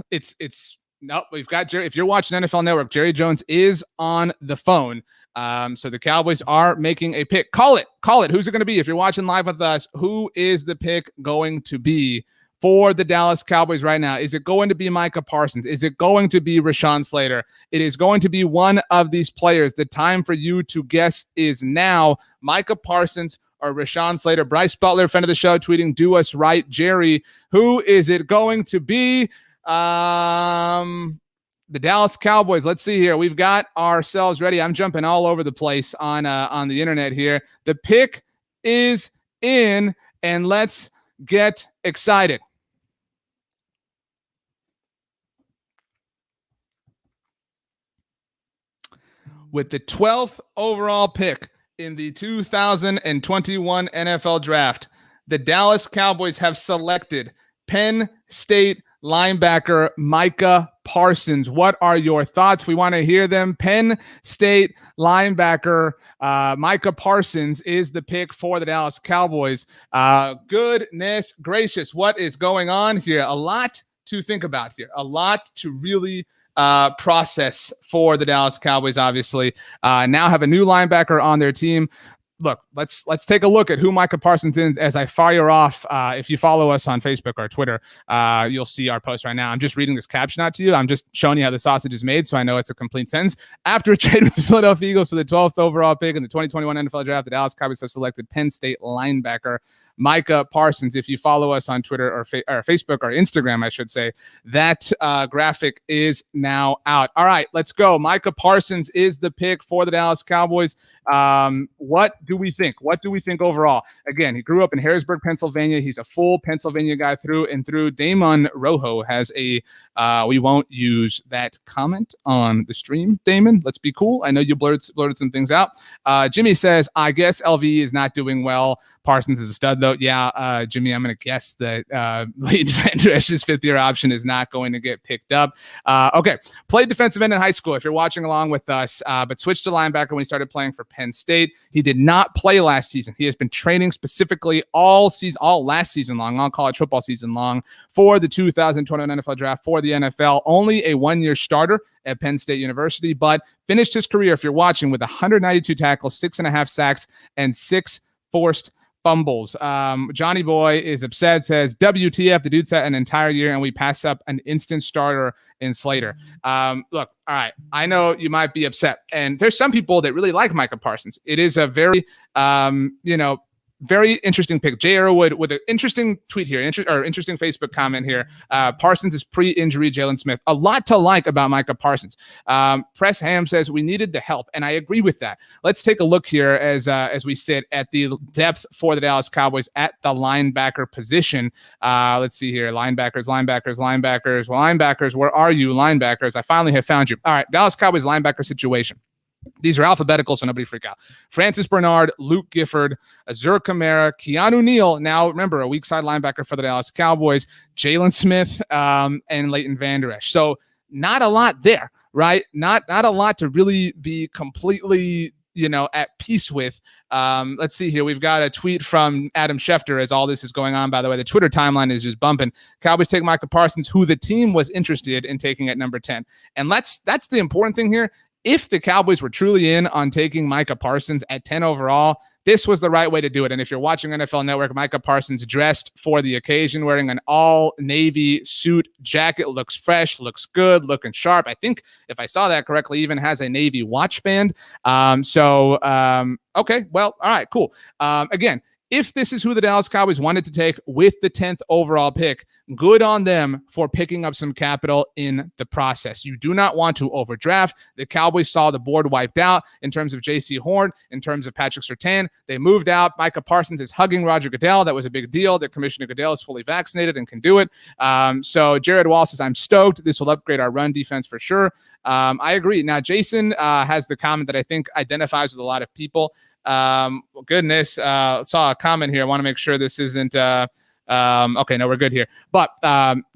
It's nope. We've got Jerry. If you're watching NFL Network, Jerry Jones is on the phone. So the Cowboys are making a pick. Call it. Who's it going to be? If you're watching live with us, who is the pick going to be for the Dallas Cowboys right now? Is it going to be Micah Parsons? Is it going to be Rashawn Slater? It is going to be one of these players. The time for you to guess is now. Micah Parsons or Rashawn Slater. Bryce Butler, friend of the show, tweeting, do us right. Jerry, who is it going to be? The Dallas Cowboys. Let's see here. We've got ourselves ready. I'm jumping all over the place on the internet here. The pick is in, and let's get excited. With the 12th overall pick in the 2021 NFL Draft, the Dallas Cowboys have selected Penn State linebacker Micah Parsons. What are your thoughts? We want to hear them. Penn State linebacker Micah Parsons is the pick for the Dallas Cowboys. Goodness gracious, what is going on here? A lot to think about here. A lot to really process for the Dallas Cowboys, obviously. Now have a new linebacker on their team. Look, let's take a look at who Micah Parsons is as I fire off. If you follow us on Facebook or Twitter, you'll see our post right now. I'm just reading this caption out to you. I'm just showing you how the sausage is made, so I know it's a complete sentence. After a trade with the Philadelphia Eagles for the 12th overall pick in the 2021 NFL Draft, the Dallas Cowboys have selected Penn State linebacker Micah Parsons. If you follow us on Twitter or Facebook or Instagram, I should say, that graphic is now out. All right, let's go. Micah Parsons is the pick for the Dallas Cowboys. What do we think? What do we think overall? Again, he grew up in Harrisburg, Pennsylvania. He's a full Pennsylvania guy through and through. Damon Rojo has a, we won't use that comment on the stream, Damon. Let's be cool. I know you blurted some things out. Jimmy says, I guess LV is not doing well. Parsons is a stud, though. Yeah, Jimmy, I'm going to guess that Leighton Vander Esch's fifth-year option is not going to get picked up. Okay, played defensive end in high school, if you're watching along with us, but switched to linebacker when he started playing for Penn State. He did not play last season. He has been training specifically all last season long, all college football season long, for the 2021 NFL Draft for the NFL. Only a one-year starter at Penn State University, but finished his career, if you're watching, with 192 tackles, 6.5 sacks, and 6 forced fumbles. Johnny Boy is upset, says, WTF, the dude sat an entire year and we pass up an instant starter in Slater. Look, all right, I know you might be upset, and there's some people that really like Micah Parsons. It is a very, very interesting pick. Jay Erwood with an interesting tweet here, interesting Facebook comment here. Parsons is pre-injury Jalen Smith. A lot to like about Micah Parsons. Press Ham says we needed the help, and I agree with that. Let's take a look here as we sit at the depth for the Dallas Cowboys at the linebacker position. Let's see here. Linebackers. Well, linebackers, where are you, linebackers? I finally have found you. All right, Dallas Cowboys linebacker situation. These are alphabetical, so nobody freak out. Francis Bernard, Luke Gifford, Azur Kamara, Keanu Neal. Now, remember, a weak side linebacker for the Dallas Cowboys, Jalen Smith, and Leighton Vander Esch. So not a lot there, right? Not a lot to really be completely, at peace with. Let's see here. We've got a tweet from Adam Schefter as all this is going on. By the way, the Twitter timeline is just bumping. Cowboys take Micah Parsons, who the team was interested in taking at number 10. And that's the important thing here. If the Cowboys were truly in on taking Micah Parsons at 10 overall, this was the right way to do it. And if you're watching NFL Network, Micah Parsons dressed for the occasion, wearing an all-navy suit jacket, looks fresh, looks good, looking sharp. I think, if I saw that correctly, even has a Navy watch band. Okay, well, all right, cool. Again, if this is who the Dallas Cowboys wanted to take with the 10th overall pick, good on them for picking up some capital in the process. You do not want to overdraft. The Cowboys saw the board wiped out in terms of J.C. Horn, in terms of Patrick Surtain. They moved out. Micah Parsons is hugging Roger Goodell. That was a big deal that Commissioner Goodell is fully vaccinated and can do it. So Jared Wall says, I'm stoked. This will upgrade our run defense for sure. I agree. Now, Jason has the comment that I think identifies with a lot of people. Goodness, saw a comment here. I want to make sure this isn't okay, no, we're good here. But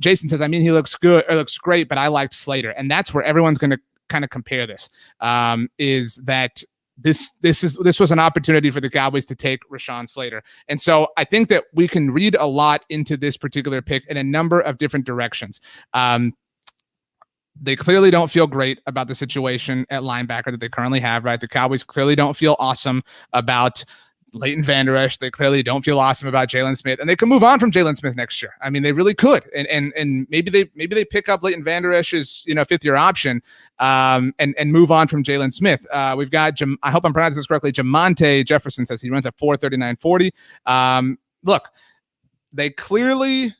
Jason says, I mean, he looks good, or looks great, but I liked Slater. And that's where everyone's going to kind of compare this. Is that this was an opportunity for the Cowboys to take Rashawn Slater. And so I think that we can read a lot into this particular pick in a number of different directions. They clearly don't feel great about the situation at linebacker that they currently have, right? The Cowboys clearly don't feel awesome about Leighton Vander Esch. They clearly don't feel awesome about Jalen Smith, and they can move on from Jalen Smith next year. I mean, they really could, and maybe they pick up Leighton Vander Esch's fifth year option, and move on from Jalen Smith. We've got I hope I'm pronouncing this correctly. Jamonte Jefferson says he runs at 4.3940. Look, they clearly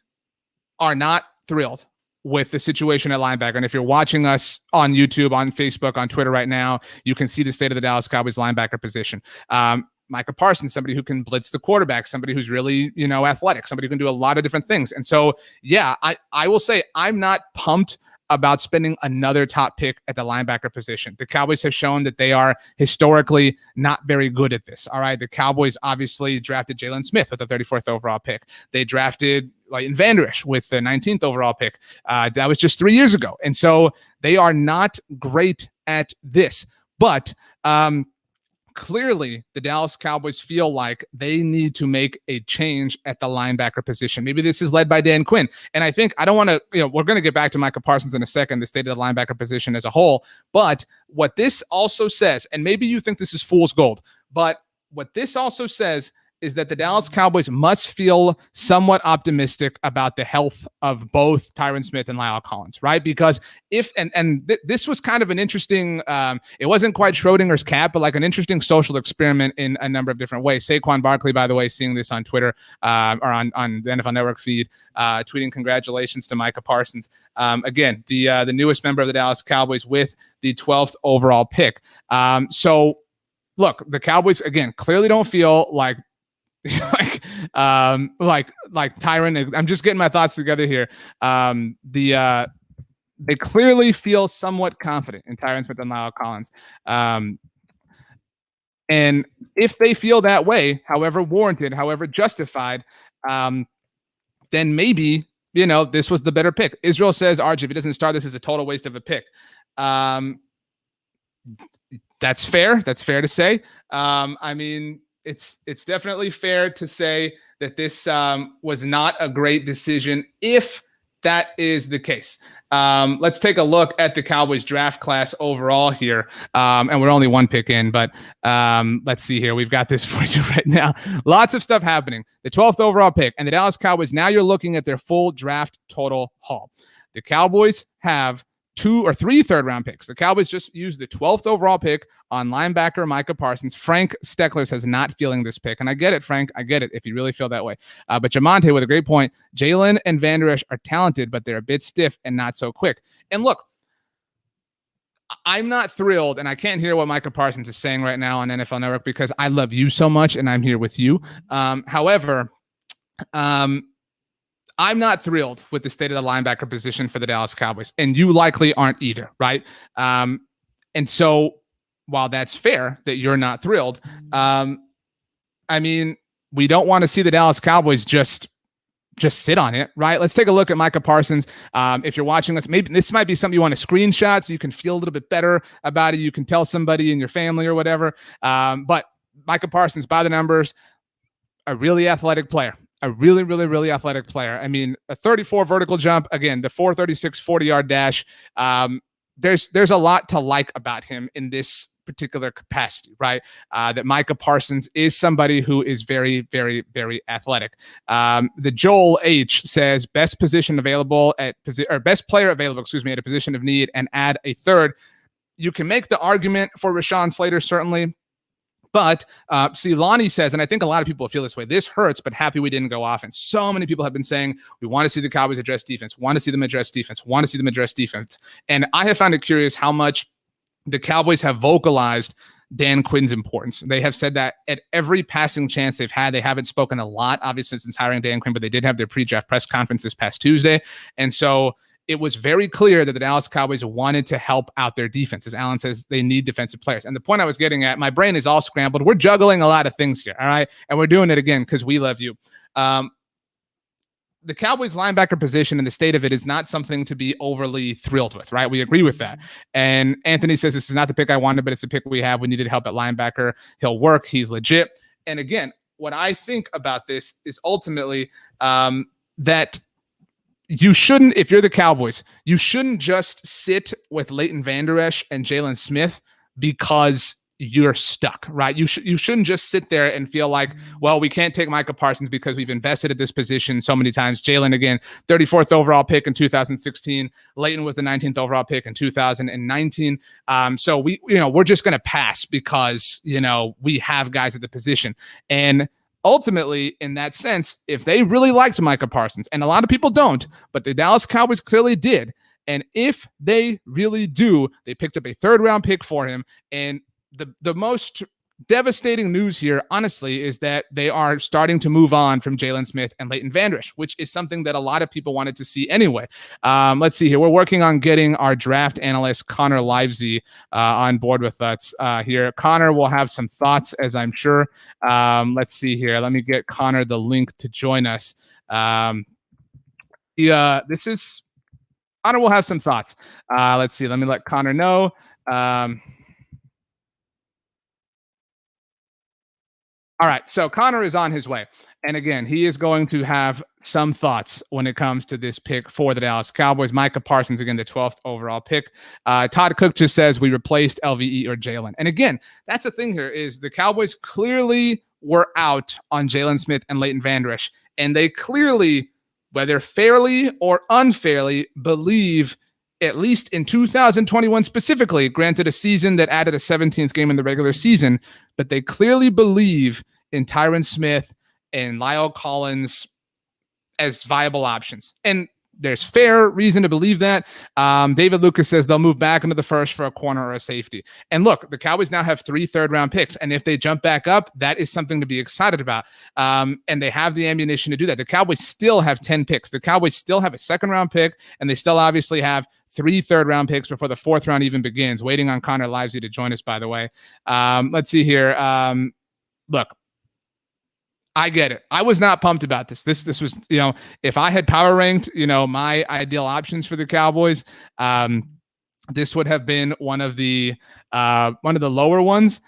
are not thrilled with the situation at linebacker. And if you're watching us on YouTube, on Facebook, on Twitter right now, you can see the state of the Dallas Cowboys linebacker position. Micah Parsons, somebody who can blitz the quarterback, somebody who's really, athletic, somebody who can do a lot of different things. And so, yeah, I will say I'm not pumped about spending another top pick at the linebacker position. The Cowboys have shown that they are historically not very good at this. All right. The Cowboys obviously drafted Jalen Smith with the 34th overall pick. They drafted Leighton Vander Esch with the 19th overall pick. That was just 3 years ago. And so they are not great at this. But clearly, the Dallas Cowboys feel like they need to make a change at the linebacker position. Maybe this is led by Dan Quinn. And I think I don't want to, we're going to get back to Micah Parsons in a second, the state of the linebacker position as a whole. But what this also says, and maybe you think this is fool's gold, but what this also says is that the Dallas Cowboys must feel somewhat optimistic about the health of both Tyron Smith and La'el Collins, right? Because this was kind of an interesting, it wasn't quite Schrodinger's cat, but like an interesting social experiment in a number of different ways. Saquon Barkley, by the way, seeing this on Twitter or on the NFL Network feed, tweeting congratulations to Micah Parsons. Again, the newest member of the Dallas Cowboys with the 12th overall pick. So look, the Cowboys, again, clearly don't feel like like Tyron. I'm just getting my thoughts together here. They clearly feel somewhat confident in Tyron Smith and La'el Collins. And if they feel that way, however warranted, however justified, then maybe, this was the better pick. Israel says, RJ, if he doesn't start, this is a total waste of a pick. That's fair. That's fair to say. I mean, it's definitely fair to say that this was not a great decision if that is the case. Let's take a look at the Cowboys draft class overall here. And we're only one pick in, but let's see here. We've got this for you right now. Lots of stuff happening. The 12th overall pick and the Dallas Cowboys. Now you're looking at their full draft total haul. The Cowboys have 2 or 3 third-round picks. The Cowboys just used the 12th overall pick on linebacker Micah Parsons. Frank Steckler says not feeling this pick. And I get it, Frank. I get it if you really feel that way. But Jamonte with a great point. Jalen and Vander Esch are talented, but they're a bit stiff and not so quick. And look, I'm not thrilled, and I can't hear what Micah Parsons is saying right now on NFL Network because I love you so much, and I'm here with you. However, I'm not thrilled with the state of the linebacker position for the Dallas Cowboys, and you likely aren't either, right? And so while that's fair that you're not thrilled, I mean, we don't want to see the Dallas Cowboys just sit on it, right? Let's take a look at Micah Parsons. If you're watching this, maybe this might be something you want to screenshot so you can feel a little bit better about it. You can tell somebody in your family or whatever. But Micah Parsons, by the numbers, a really athletic player. A really, really, really athletic player. I mean, a 34 vertical jump. Again, the 4.36 40-yard dash. There's a lot to like about him in this particular capacity, right? That Micah Parsons is somebody who is very, very, very athletic. The Joel H says best position available best player available, at a position of need, and add a third. You can make the argument for Rashawn Slater, certainly. But see, Lonnie says, and I think a lot of people feel this way, this hurts, but happy we didn't go offense. So many people have been saying, we want to see the Cowboys address defense, want to see them address defense, want to see them address defense. And I have found it curious how much the Cowboys have vocalized Dan Quinn's importance. They have said that at every passing chance they've had. They haven't spoken a lot, obviously, since hiring Dan Quinn, but they did have their pre-draft press conference this past Tuesday. And so it was very clear that the Dallas Cowboys wanted to help out their defense. As Alan says, they need defensive players. And the point I was getting at, my brain is all scrambled. We're juggling a lot of things here, all right? And we're doing it again because we love you. The Cowboys linebacker position and the state of it is not something to be overly thrilled with, right? We agree with that. And Anthony says, this is not the pick I wanted, but it's the pick we have. We needed help at linebacker. He'll work. He's legit. And again, what I think about this is ultimately that you shouldn't, if you're the Cowboys, you shouldn't just sit with Leighton Vander Esch and Jalen Smith because you're stuck, right? You shouldn't just sit there and feel like, well, we can't take Micah Parsons because we've invested at this position so many times. Jalen, again, 34th overall pick in 2016. Leighton was the 19th overall pick in 2019. So we're just going to pass because, we have guys at the position. And ultimately, in that sense, if they really liked Micah Parsons, and a lot of people don't, but the Dallas Cowboys clearly did. And if they really do, they picked up a 3rd-round pick for him. And the most devastating news here, honestly, is that they are starting to move on from Jalen Smith and Leighton Vander Esch, which is something that a lot of people wanted to see anyway. Let's see here. We're working on getting our draft analyst, Connor Livesay, on board with us here. Connor will have some thoughts, as I'm sure. Let's see here. Let me get Connor the link to join us. Connor will have some thoughts. Let's see. Let me let Connor know. All right, so Connor is on his way. And again, he is going to have some thoughts when it comes to this pick for the Dallas Cowboys. Micah Parsons, again, the 12th overall pick. Todd Cook just says we replaced LVE or Jalen. And again, that's the thing here is the Cowboys clearly were out on Jalen Smith and Leighton Vander Esch. And they clearly, whether fairly or unfairly, believe, at least in 2021 specifically, granted a season that added a 17th game in the regular season, but they clearly believe in Tyron Smith and Lyle Collins as viable options. And there's fair reason to believe that. David Lucas says they'll move back into the first for a corner or a safety. And look, the Cowboys now have 3 third-round picks. And if they jump back up, that is something to be excited about. And they have the ammunition to do that. The Cowboys still have 10 picks. The Cowboys still have a 2nd-round pick, and they still obviously have 3 third-round picks before the 4th round even begins. Waiting on Connor Livesay to join us, by the way. Let's see here. Look, I get it. I was not pumped about this. This was, if I had power ranked, my ideal options for the Cowboys, this would have been one of the lower ones.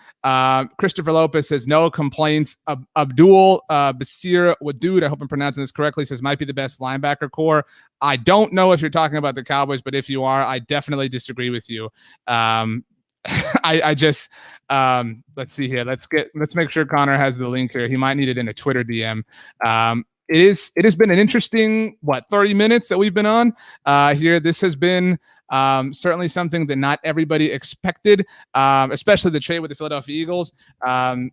Christopher Lopez says no complaints. Abdul Basir Wadud, I hope I'm pronouncing this correctly, says might be the best linebacker core. I don't know if you're talking about the Cowboys, but if you are, I definitely disagree with you. I just let's see here. Let's make sure Connor has the link here. He might need it in a Twitter DM. It has been an interesting 30 minutes that we've been on here. This has been certainly something that not everybody expected, especially the trade with the Philadelphia Eagles. We're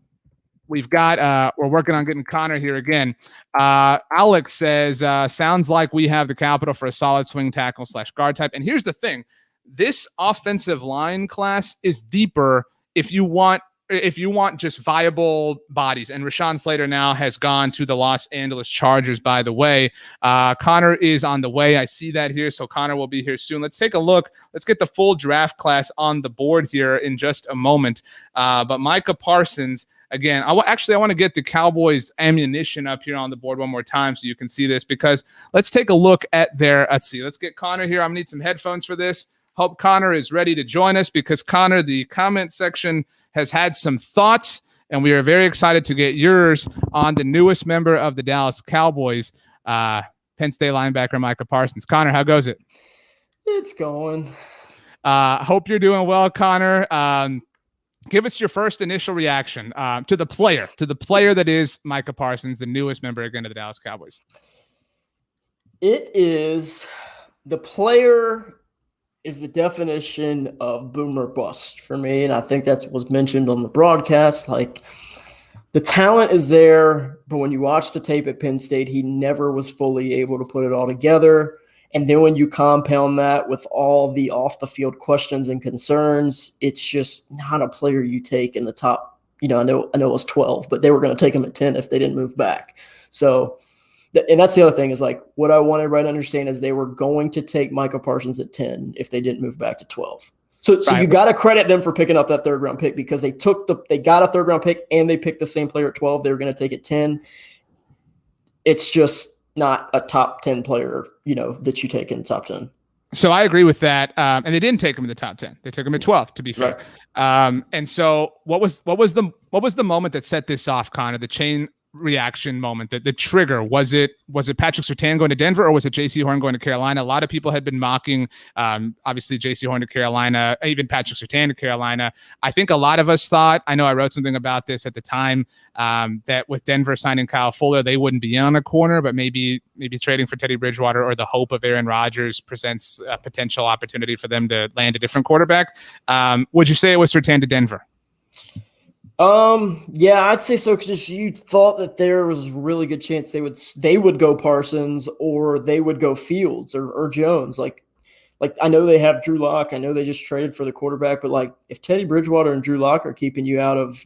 working on getting Connor here again. Alex says, sounds like we have the capital for a solid swing tackle / guard type. And here's the thing. This offensive line class is deeper if you want if you want just viable bodies, and Rashawn Slater now has gone to the Los Angeles Chargers, by the way. Connor is on the way. I see that here. So Connor will be here soon. Let's take a look. Let's get the full draft class on the board here in just a moment. But Micah Parsons, again, I want to get the Cowboys ammunition up here on the board one more time so you can see this, because let's take a look at let's get Connor here. I'm going to need some headphones for this. Hope Connor is ready to join us, because Connor, the comment section has had some thoughts, and we are very excited to get yours on the newest member of the Dallas Cowboys, Penn State linebacker Micah Parsons. Connor, how goes it? It's going. Hope you're doing well, Connor. Give us your first initial reaction to the player that is Micah Parsons, the newest member again of the Dallas Cowboys. It is the player is the definition of boomer bust for me. And I think that was mentioned on the broadcast. Like, the talent is there, but when you watch the tape at Penn State, he never was fully able to put it all together. And then when you compound that with all the off the field questions and concerns, it's just not a player you take in the top. I know it was 12, but they were going to take him at 10 if they didn't move back. So, and that's the other thing is, like, what I want everybody to understand is they were going to take Micah Parsons at 10 if they didn't move back to 12. So you got to credit them for picking up that third round pick, because they got a third round pick and they picked the same player at 12. They were going to take it 10. It's just not a top 10 player, that you take in the top 10. So I agree with that. And they didn't take him in the top 10. They took him at 12, to be fair. Right. And so what was the moment that set this off, Connor? The chain reaction moment, the trigger? Was it Patrick Surtain going to Denver, or was it JC Horn going to Carolina? A lot of people had been mocking obviously JC Horn to Carolina, even Patrick Surtain to Carolina. I think a lot of us thought, I know I wrote something about this at the time, that with Denver signing Kyle Fuller, they wouldn't be on a corner, but maybe trading for Teddy Bridgewater or the hope of Aaron Rodgers presents a potential opportunity for them to land a different quarterback. Would you say it was Surtain to Denver? Yeah, I'd say so, because you thought that there was a really good chance they would go Parsons, or they would go Fields or Jones. Like I know they have Drew Lock. I know they just traded for the quarterback, but like, if Teddy Bridgewater and Drew Lock are keeping you out of,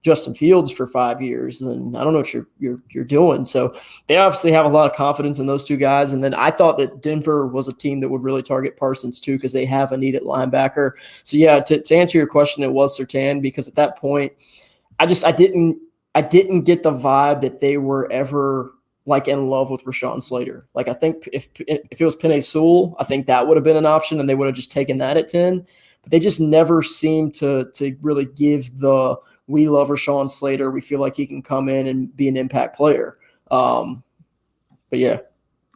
Justin Fields for 5 years, then I don't know what you're doing. So they obviously have a lot of confidence in those two guys. And then I thought that Denver was a team that would really target Parsons too, because they have a need at linebacker. So yeah, to answer your question, it was Surtain, because at that point, I didn't get the vibe that they were ever like in love with Rashawn Slater. Like, I think if it was Penei Sewell, I think that would have been an option, and they would have just taken that at 10. But they just never seemed to really give the, we love Rashawn Slater, we feel like he can come in and be an impact player. But yeah.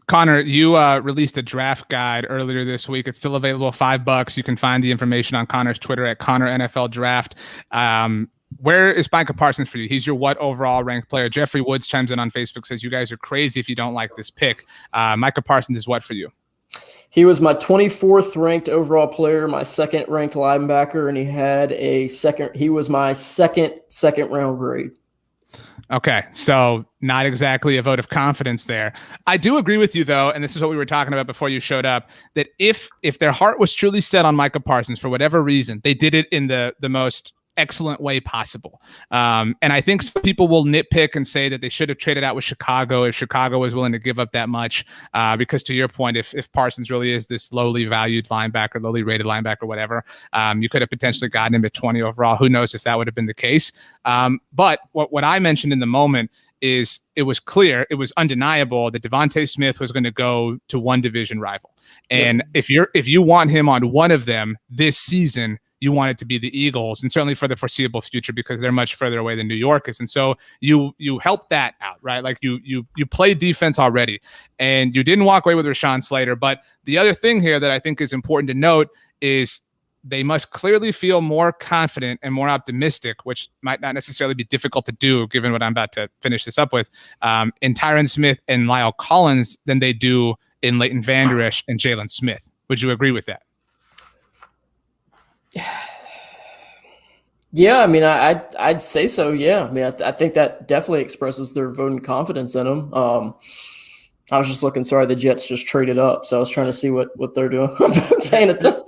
Connor, you released a draft guide earlier this week. It's still available, $5. You can find the information on Connor's Twitter at Connor NFL Draft. Where is Micah Parsons for you? He's your what overall ranked player? Jeffrey Woods chimes in on Facebook, says you guys are crazy if you don't like this pick. Micah Parsons is what for you? He was my 24th ranked overall player, my second ranked linebacker, and he was my second round grade. Okay, so not exactly a vote of confidence there. I do agree with you, though, and this is what we were talking about before you showed up, that if their heart was truly set on Micah Parsons for whatever reason, they did it in the most excellent way possible. And I think some people will nitpick and say that they should have traded out with Chicago if Chicago was willing to give up that much. Because to your point, if Parsons really is this lowly valued linebacker, lowly rated linebacker, whatever, you could have potentially gotten him at 20 overall. Who knows if that would have been the case. But what I mentioned in the moment is it was clear, it was undeniable that Devontae Smith was going to go to one division rival. And if you want him on one of them this season, you want it to be the Eagles, and certainly for the foreseeable future, because they're much further away than New York is. And so you help that out, right? Like you play defense already, and you didn't walk away with Rashawn Slater. But the other thing here that I think is important to note is they must clearly feel more confident and more optimistic, which might not necessarily be difficult to do given what I'm about to finish this up with, in Tyron Smith and Lyle Collins than they do in Leighton Vander Esch and Jalen Smith. Would you agree with that? Yeah, I mean, I'd say so. Yeah, I mean, I think that definitely expresses their voting confidence in him. I was just looking. Sorry, the Jets just traded up, so I was trying to see what they're doing. Paying attention.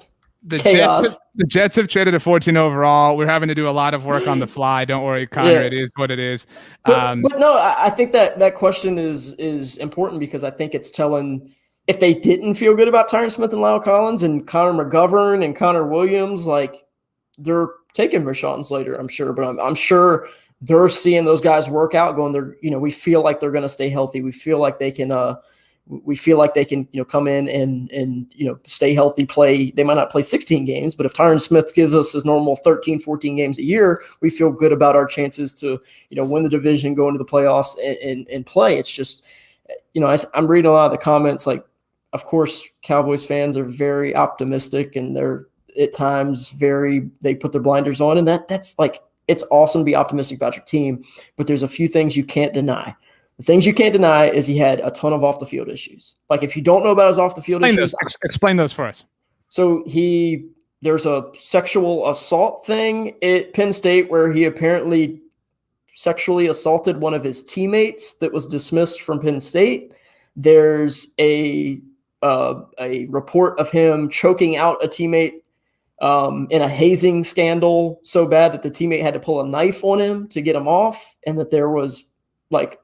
chaos. The Jets have traded a 14 overall. We're having to do a lot of work on the fly. Don't worry, Connor. Yeah. It is what it is. But no, I think that question is important because I think it's telling if they didn't feel good about Tyron Smith and Lyle Collins and Connor McGovern and Connor Williams, like they're taking Rashawn Slater, I'm sure. But I'm sure they're seeing those guys work out, going, we feel like they're going to stay healthy. We feel like they can come in and stay healthy, play. They might not play 16 games, but if Tyron Smith gives us his normal 13, 14 games a year, we feel good about our chances to, win the division, go into the playoffs and play. It's just, I'm reading a lot of the comments. Like, of course, Cowboys fans are very optimistic and they're at times they put their blinders on, and that's like, it's awesome to be optimistic about your team, but there's a few things you can't deny. The things you can't deny is he had a ton of off the field issues. Like if you don't know about his off the field issues, explain those for us. So there's a sexual assault thing at Penn State where he apparently sexually assaulted one of his teammates that was dismissed from Penn State. There's a report of him choking out a teammate in a hazing scandal so bad that the teammate had to pull a knife on him to get him off, and that there was like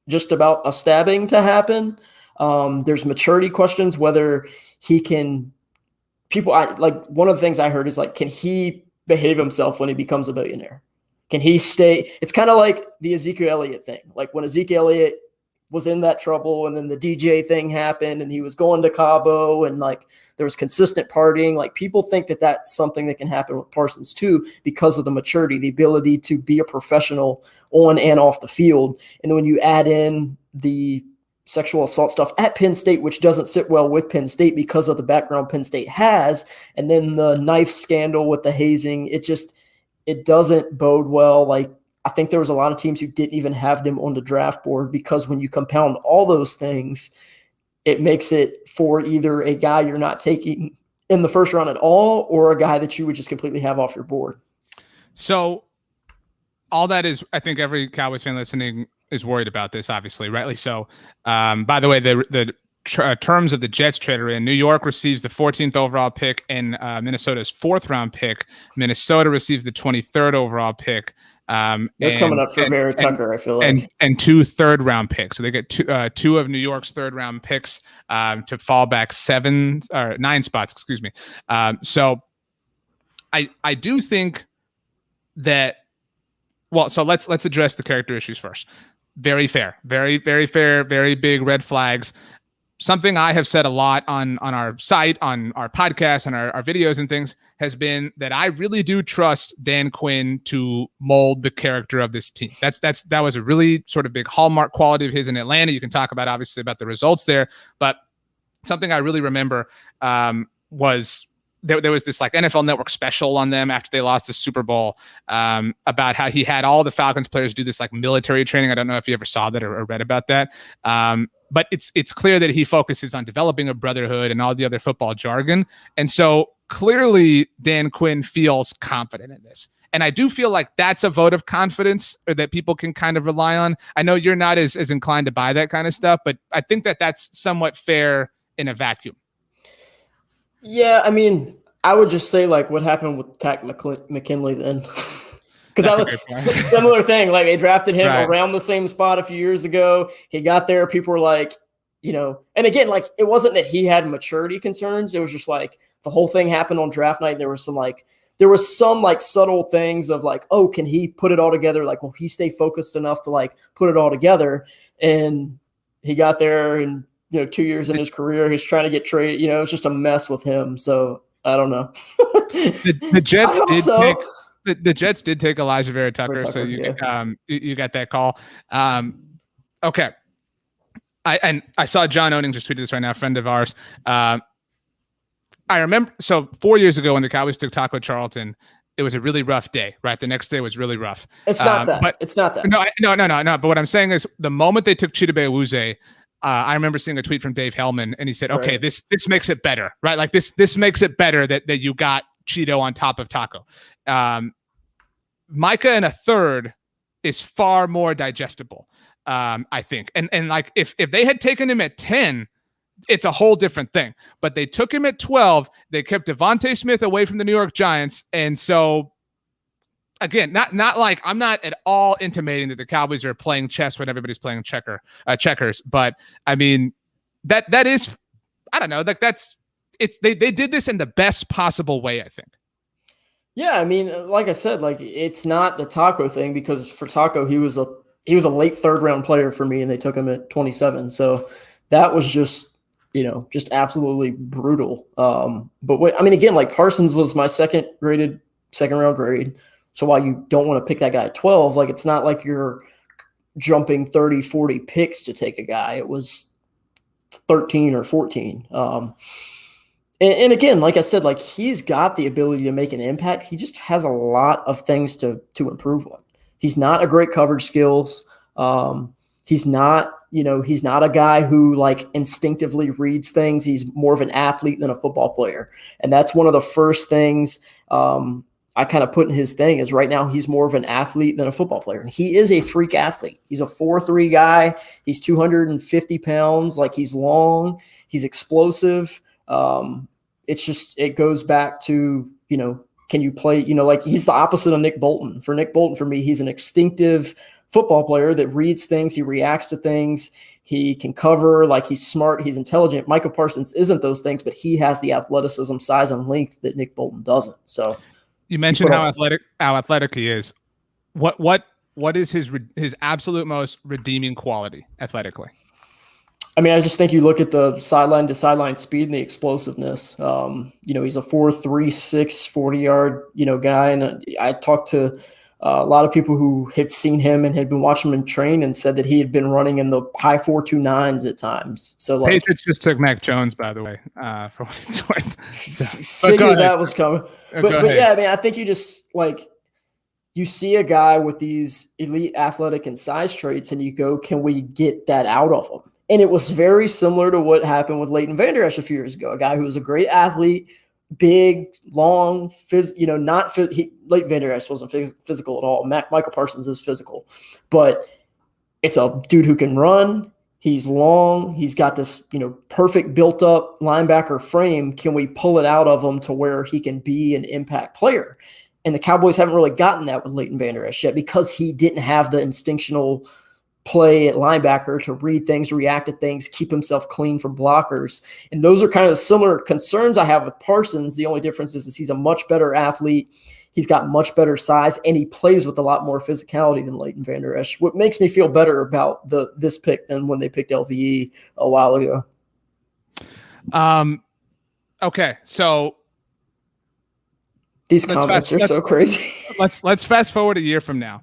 just about a stabbing to happen. There's maturity questions, whether he can one of the things I heard is like, can he behave himself when he becomes a billionaire? Can he stay? It's kind of like the Ezekiel Elliott thing. Like when Ezekiel Elliott was in that trouble and then the DJ thing happened and he was going to Cabo and like there was consistent partying. Like people think that that's something that can happen with Parsons too, because of the maturity, the ability to be a professional on and off the field. And then when you add in the sexual assault stuff at Penn State, which doesn't sit well with Penn State because of the background Penn State has, and then the knife scandal with the hazing, it doesn't bode well. Like I think there was a lot of teams who didn't even have them on the draft board because when you compound all those things, it makes it for either a guy you're not taking in the first round at all or a guy that you would just completely have off your board. So all that is, I think every Cowboys fan listening is worried about this, obviously, rightly so. By the way, the terms of the Jets trade are in. New York receives the 14th overall pick and Minnesota's 4th round pick. Minnesota receives the 23rd overall pick. They're coming up for Vera Tucker, I feel like. And 2 3rd round picks. So they get two of New York's 3rd round picks to fall back 9 spots, excuse me. So I do think that, well, so let's address the character issues first. Very fair, very, very fair, very big red flags. Something I have said a lot on our site, on our podcast, on our videos and things has been that I really do trust Dan Quinn to mold the character of this team. That was a really sort of big hallmark quality of his in Atlanta. You can talk about obviously about the results there, but something I really remember was there was this like NFL Network special on them after they lost the Super Bowl about how he had all the Falcons players do this like military training. I don't know if you ever saw that or read about that. But it's clear that he focuses on developing a brotherhood and all the other football jargon. And so clearly Dan Quinn feels confident in this. And I do feel like that's a vote of confidence or that people can kind of rely on. I know you're not as inclined to buy that kind of stuff, but I think that that's somewhat fair in a vacuum. Yeah, I mean, I would just say like what happened with Tack McKinley then. Because that was a similar thing. Like they drafted him around the same spot a few years ago. He got there. People were like, and again, like it wasn't that he had maturity concerns. It was just like the whole thing happened on draft night. There was some subtle things of like, oh, can he put it all together? Like, will he stay focused enough to like put it all together? And he got there and, 2 years in his career, he's trying to get traded. It was just a mess with him. So I don't know. The Jets The Jets did take Elijah Vera Tucker, so you got that call. Okay. I saw John Owning just tweeted this right now, a friend of ours. I remember, so 4 years ago when the Cowboys took Taco Charlton, it was a really rough day, right? The next day was really rough. It's not that. But it's not that. No. But what I'm saying is the moment they took Chidobe Awuzie, I remember seeing a tweet from Dave Hellman, and he said, okay, this makes it better, right? Like this makes it better that you got Cheeto on top of Taco. Micah in a third is far more digestible, I think. And like if they had taken him at 10, it's a whole different thing. But they took him at 12. They kept Devontae Smith away from the New York Giants. And so, again, not like I'm not at all intimating that the Cowboys are playing chess when everybody's playing checkers. But, I mean, that is, I don't know, like they did this in the best possible way, I think. Yeah, I mean, like I said, like it's not the Taco thing, because for Taco, he was a late third round player for me, and they took him at 27. So that was just absolutely brutal. But I mean, again, like Parsons was my second round grade. So while you don't want to pick that guy at 12, like it's not like you're jumping 30, 40 picks to take a guy. It was 13 or 14. And again, like I said, like he's got the ability to make an impact. He just has a lot of things to improve on. He's not a great coverage skills. He's not a guy who like instinctively reads things. He's more of an athlete than a football player. And that's one of the first things I kind of put in his thing is right now he's more of an athlete than a football player. And he is a freak athlete. He's a 4'3" guy. He's 250 pounds. Like he's long. He's explosive. It goes back to, can you play, like he's the opposite of Nick Bolton. For Nick Bolton, for me, he's an instinctive football player that reads things. He reacts to things. He can cover, like he's smart. He's intelligent. Micah Parsons isn't those things, but he has the athleticism, size, and length that Nick Bolton doesn't. So you mentioned how athletic he is. What is his absolute most redeeming quality athletically? I mean, I just think you look at the sideline to sideline speed and the explosiveness. He's a 4'3", 40-yard, guy. And I talked to a lot of people who had seen him and had been watching him train and said that he had been running in the high 4.29s at times. So like, Patriots just took Mac Jones, by the way, for what it's worth. Figured that was coming. But yeah, I mean, I think you just like, you see a guy with these elite athletic and size traits and you go, can we get that out of him? And it was very similar to what happened with Leighton Vander Esch a few years ago, a guy who was a great athlete, big, long, Leighton Vander Esch wasn't physical at all. Micah Parsons is physical, but it's a dude who can run. He's long. He's got this, perfect built up linebacker frame. Can we pull it out of him to where he can be an impact player? And the Cowboys haven't really gotten that with Leighton Vander Esch yet because he didn't have the instinctual play at linebacker to read things, react to things, keep himself clean from blockers. And those are kind of the similar concerns I have with Parsons. The only difference is he's a much better athlete. He's got much better size, and he plays with a lot more physicality than Leighton Vander Esch, what makes me feel better about this pick than when they picked LVE a while ago. Okay, so these comments are so crazy. Let's fast forward a year from now.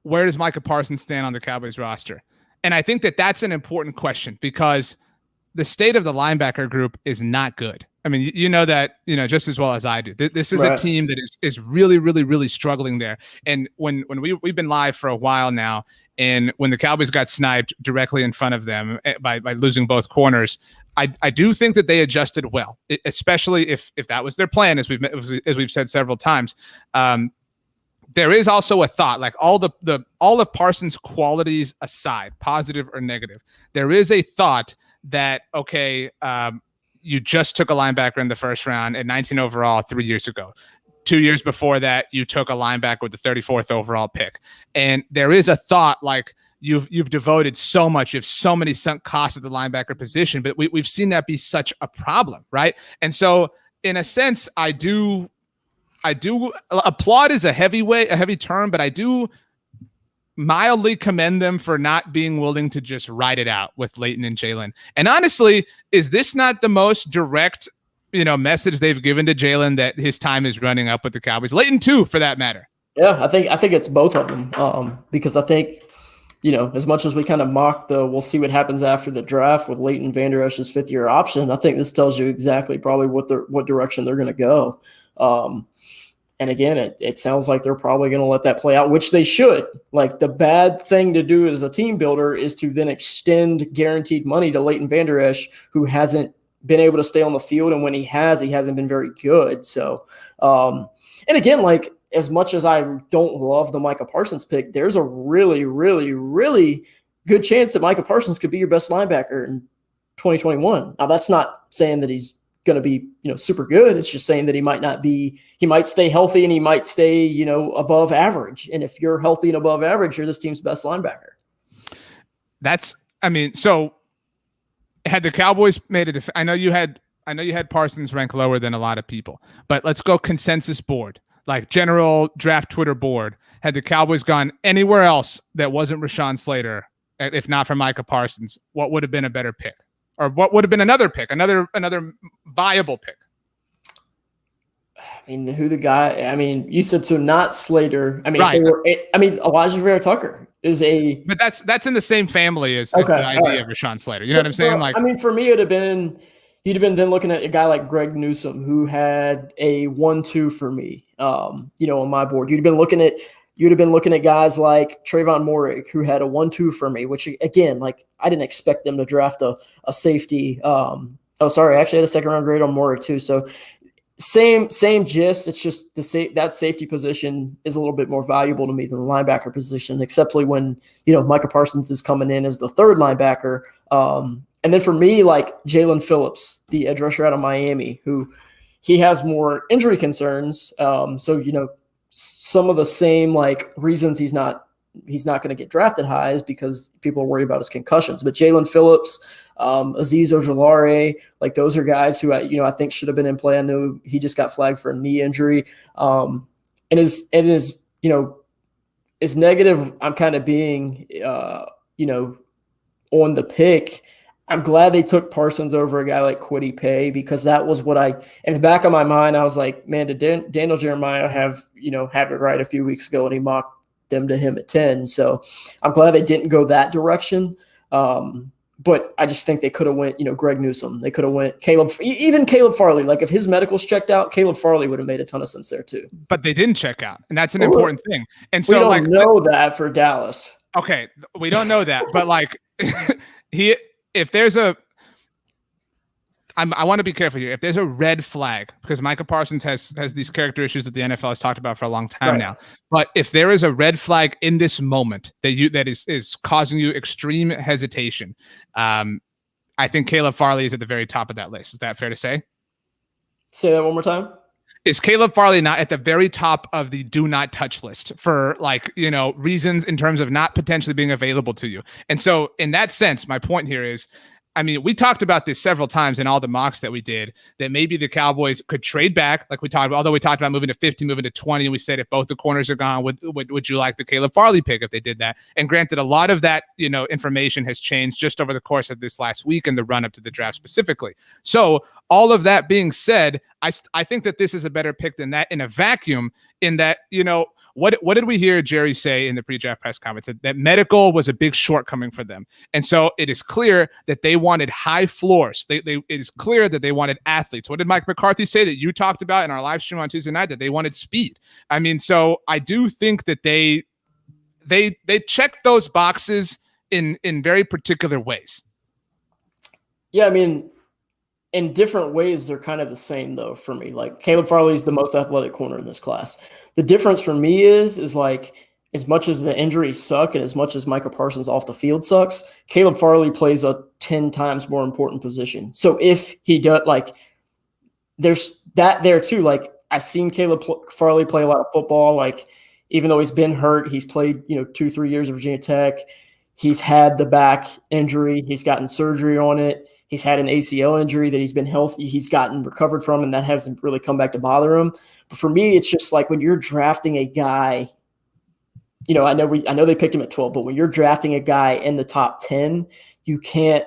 Where does Micah Parsons stand on the Cowboys roster? And I think that that's an important question because the state of the linebacker group is not good. I mean, you know that, just as well as I do. This is a team that is really, really, really struggling there. And when we've been live for a while now, and when the Cowboys got sniped directly in front of them by losing both corners, I do think that they adjusted well, especially if that was their plan, as we've said several times. There is also a thought, like all of Parsons' qualities aside, positive or negative, there is a thought that, okay, you just took a linebacker in the first round at 19 overall 3 years ago. 2 years before that, you took a linebacker with the 34th overall pick. And there is a thought like you've devoted so much, you have so many sunk costs at the linebacker position, but we've seen that be such a problem, right? And so in a sense, I do applaud is a heavy term, but I do mildly commend them for not being willing to just ride it out with Leighton and Jalen. And honestly, is this not the most direct, message they've given to Jalen that his time is running up with the Cowboys? Leighton too, for that matter. Yeah, I think it's both of them. Because I think, as much as we kind of mock we'll see what happens after the draft with Leighton Vander Esch's fifth-year option, I think this tells you exactly probably what direction they're going to go. And again, it sounds like they're probably going to let that play out, which they should. Like the bad thing to do as a team builder is to then extend guaranteed money to Leighton Vander Esch, who hasn't been able to stay on the field. And when he hasn't been very good. So, and again, like as much as I don't love the Micah Parsons pick, there's a really, really, really good chance that Micah Parsons could be your best linebacker in 2021. Now, that's not saying that he's going to be, super good. It's just saying that he might stay healthy and he might stay, above average. And if you're healthy and above average, you're this team's best linebacker. So had the Cowboys made a I know you had Parsons ranked lower than a lot of people, but let's go consensus board, like general draft Twitter board. Had the Cowboys gone anywhere else that wasn't Rashawn Slater, if not for Micah Parsons, what would have been a better pick? Or what would have been another pick, another viable pick? You said so, not Slater. Right. Elijah Vera-Tucker is but that's in the same family as the idea of Rashawn Slater. You know what I'm saying? For me, you'd have been then looking at a guy like Greg Newsome, who had a 1-2 for me, on my board. You'd have been looking at guys like Trayvon Moehrig, who had a 1-2 for me, which again, I didn't expect them to draft a safety. I actually had a second round grade on Moehrig too. So same gist. It's just that safety position is a little bit more valuable to me than the linebacker position, exceptly when, Micah Parsons is coming in as the third linebacker. And then for me, Jalen Phillips, the edge rusher out of Miami, who he has more injury concerns. Some of the same reasons he's not going to get drafted high is because people are worried about his concussions. But Jalen Phillips, Azeez Ojulari, those are guys who I think should have been in play. I know he just got flagged for a knee injury. And is negative I'm kind of being on the pick. I'm glad they took Parsons over a guy like Kwity Paye, because that was what in the back of my mind, I was like, man, did Daniel Jeremiah have it right a few weeks ago, and he mocked them to him at 10. So I'm glad they didn't go that direction. But I just think they could have went, Greg Newsome. They could have went Caleb Farley. If his medical's checked out, Caleb Farley would have made a ton of sense there too. But they didn't check out, and that's an important thing. And so we don't know that for Dallas. Okay, we don't know that, but if there's I want to be careful here. If there's a red flag, because Micah Parsons has these character issues that the NFL has talked about for a long time now. But if there is a red flag in this moment that is causing you extreme hesitation, I think Caleb Farley is at the very top of that list. Is that fair to say? Say that one more time. Is Caleb Farley not at the very top of the do not touch list for reasons in terms of not potentially being available to you? And so in that sense, my point here is, we talked about this several times in all the mocks that we did, that maybe the Cowboys could trade back. Although we talked about moving to 50, moving to 20, and we said if both the corners are gone, would you like the Caleb Farley pick if they did that? And granted, a lot of that, information has changed just over the course of this last week and the run up to the draft specifically. So all of that being said, I think that this is a better pick than that in a vacuum, in that, what did we hear Jerry say in the pre-draft press conference? That medical was a big shortcoming for them. And so it is clear that they wanted high floors. It is clear that they wanted athletes. What did Mike McCarthy say that you talked about in our live stream on Tuesday night? That they wanted speed. So I do think that they checked those boxes in very particular ways. Yeah, in different ways, they're kind of the same, though, for me. Caleb Farley is the most athletic corner in this class. The difference for me is as much as the injuries suck and as much as Micah Parsons off the field sucks, Caleb Farley plays a 10 times more important position. So if he does, there's that there too. I've seen Caleb Farley play a lot of football. Even though he's been hurt, he's played, 2-3 years of Virginia Tech. He's had the back injury. He's gotten surgery on it. He's had an ACL injury that he's been healthy. He's gotten recovered from, and that hasn't really come back to bother him. But for me, it's just when you're drafting a guy, I know they picked him at 12, but when you're drafting a guy in the top 10, you can't.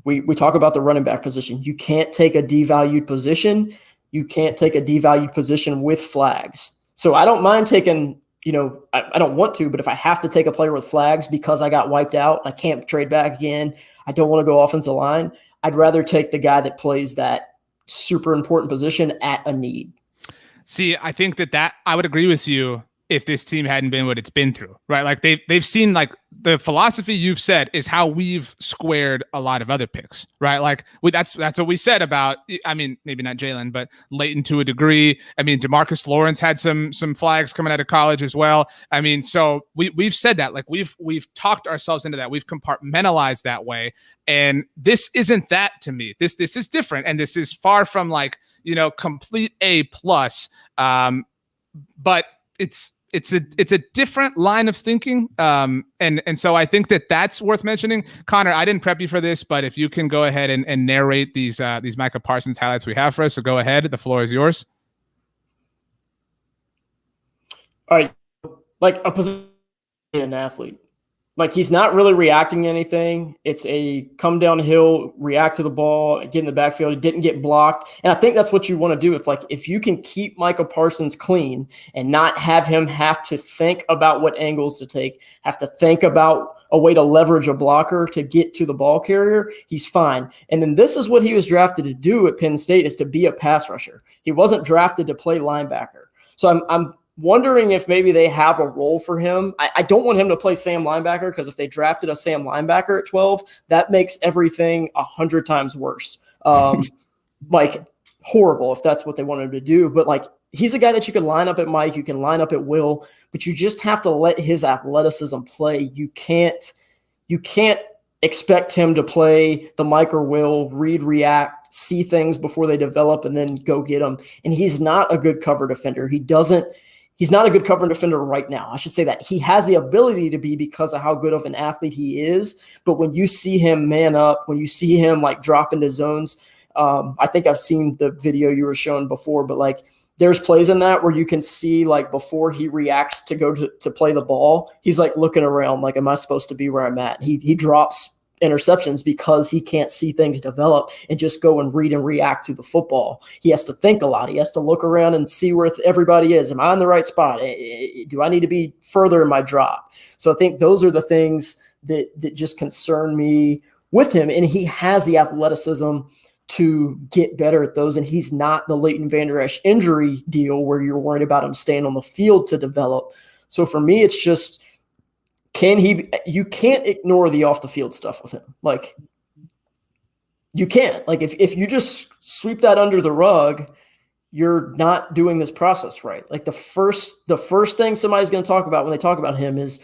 We talk about the running back position. You can't take a devalued position. You can't take a devalued position with flags. So I don't mind taking. I don't want to, but if I have to take a player with flags because I got wiped out, I can't trade back again. I don't want to go offensive line. I'd rather take the guy that plays that super important position at a need. See, I think that I would agree with you if this team hadn't been what it's been through, right? Like they've seen, like, the philosophy you've said is how we've squared a lot of other picks, right? Like that's what we said about, I mean, maybe not Jalen, but Leighton to a degree. I mean, DeMarcus Lawrence had some flags coming out of college as well. I mean, so we've said that, like we've talked ourselves into that. We've compartmentalized that way. And this isn't that to me. This is different. And this is far from, like, complete A+. But it's a different line of thinking. And so I think that's worth mentioning. Connor, I didn't prep you for this, but if you can go ahead and narrate these Micah Parsons highlights we have for us. So go ahead. The floor is yours. All right. Like a position, an athlete. Like, he's not really reacting to anything. It's a come downhill, react to the ball, get in the backfield. He didn't get blocked. And I think that's what you want to do. If you can keep Micah Parsons clean and not have him have to think about what angles to take, have to think about a way to leverage a blocker to get to the ball carrier, he's fine. And then this is what he was drafted to do at Penn State, is to be a pass rusher. He wasn't drafted to play linebacker. So I'm wondering if maybe they have a role for him. I don't want him to play Sam linebacker, because if they drafted a Sam linebacker at 12, that makes everything 100 times worse. Like, horrible if that's what they wanted to do. But, like, he's a guy that you can line up at Mike, you can line up at Will, but you just have to let his athleticism play. You can't expect him to play the Mike or Will, read, react, see things before they develop, and then go get them. And he's not a good cover defender. He's not a good cover defender right now. I should say that. He has the ability to be, because of how good of an athlete he is. But when you see him man up, when you see him, like, drop into zones, I think I've seen the video you were showing before, but, like, there's plays in that where you can see, like, before he reacts to go to play the ball, he's, like, looking around like, am I supposed to be where I'm at? He drops interceptions because he can't see things develop and just go and read and react to the football. He has to think a lot. He has to look around and see where everybody is. Am I in the right spot? Do I need to be further in my drop? So I think those are the things that just concern me with him. And he has the athleticism to get better at those. And he's not the Leighton Vander Esch injury deal where you're worried about him staying on the field to develop. So for me, it's just, you can't ignore the off the field stuff with him. Like, you can't. Like, if you just sweep that under the rug, you're not doing this process right. Like, the first thing somebody's going to talk about when they talk about him is,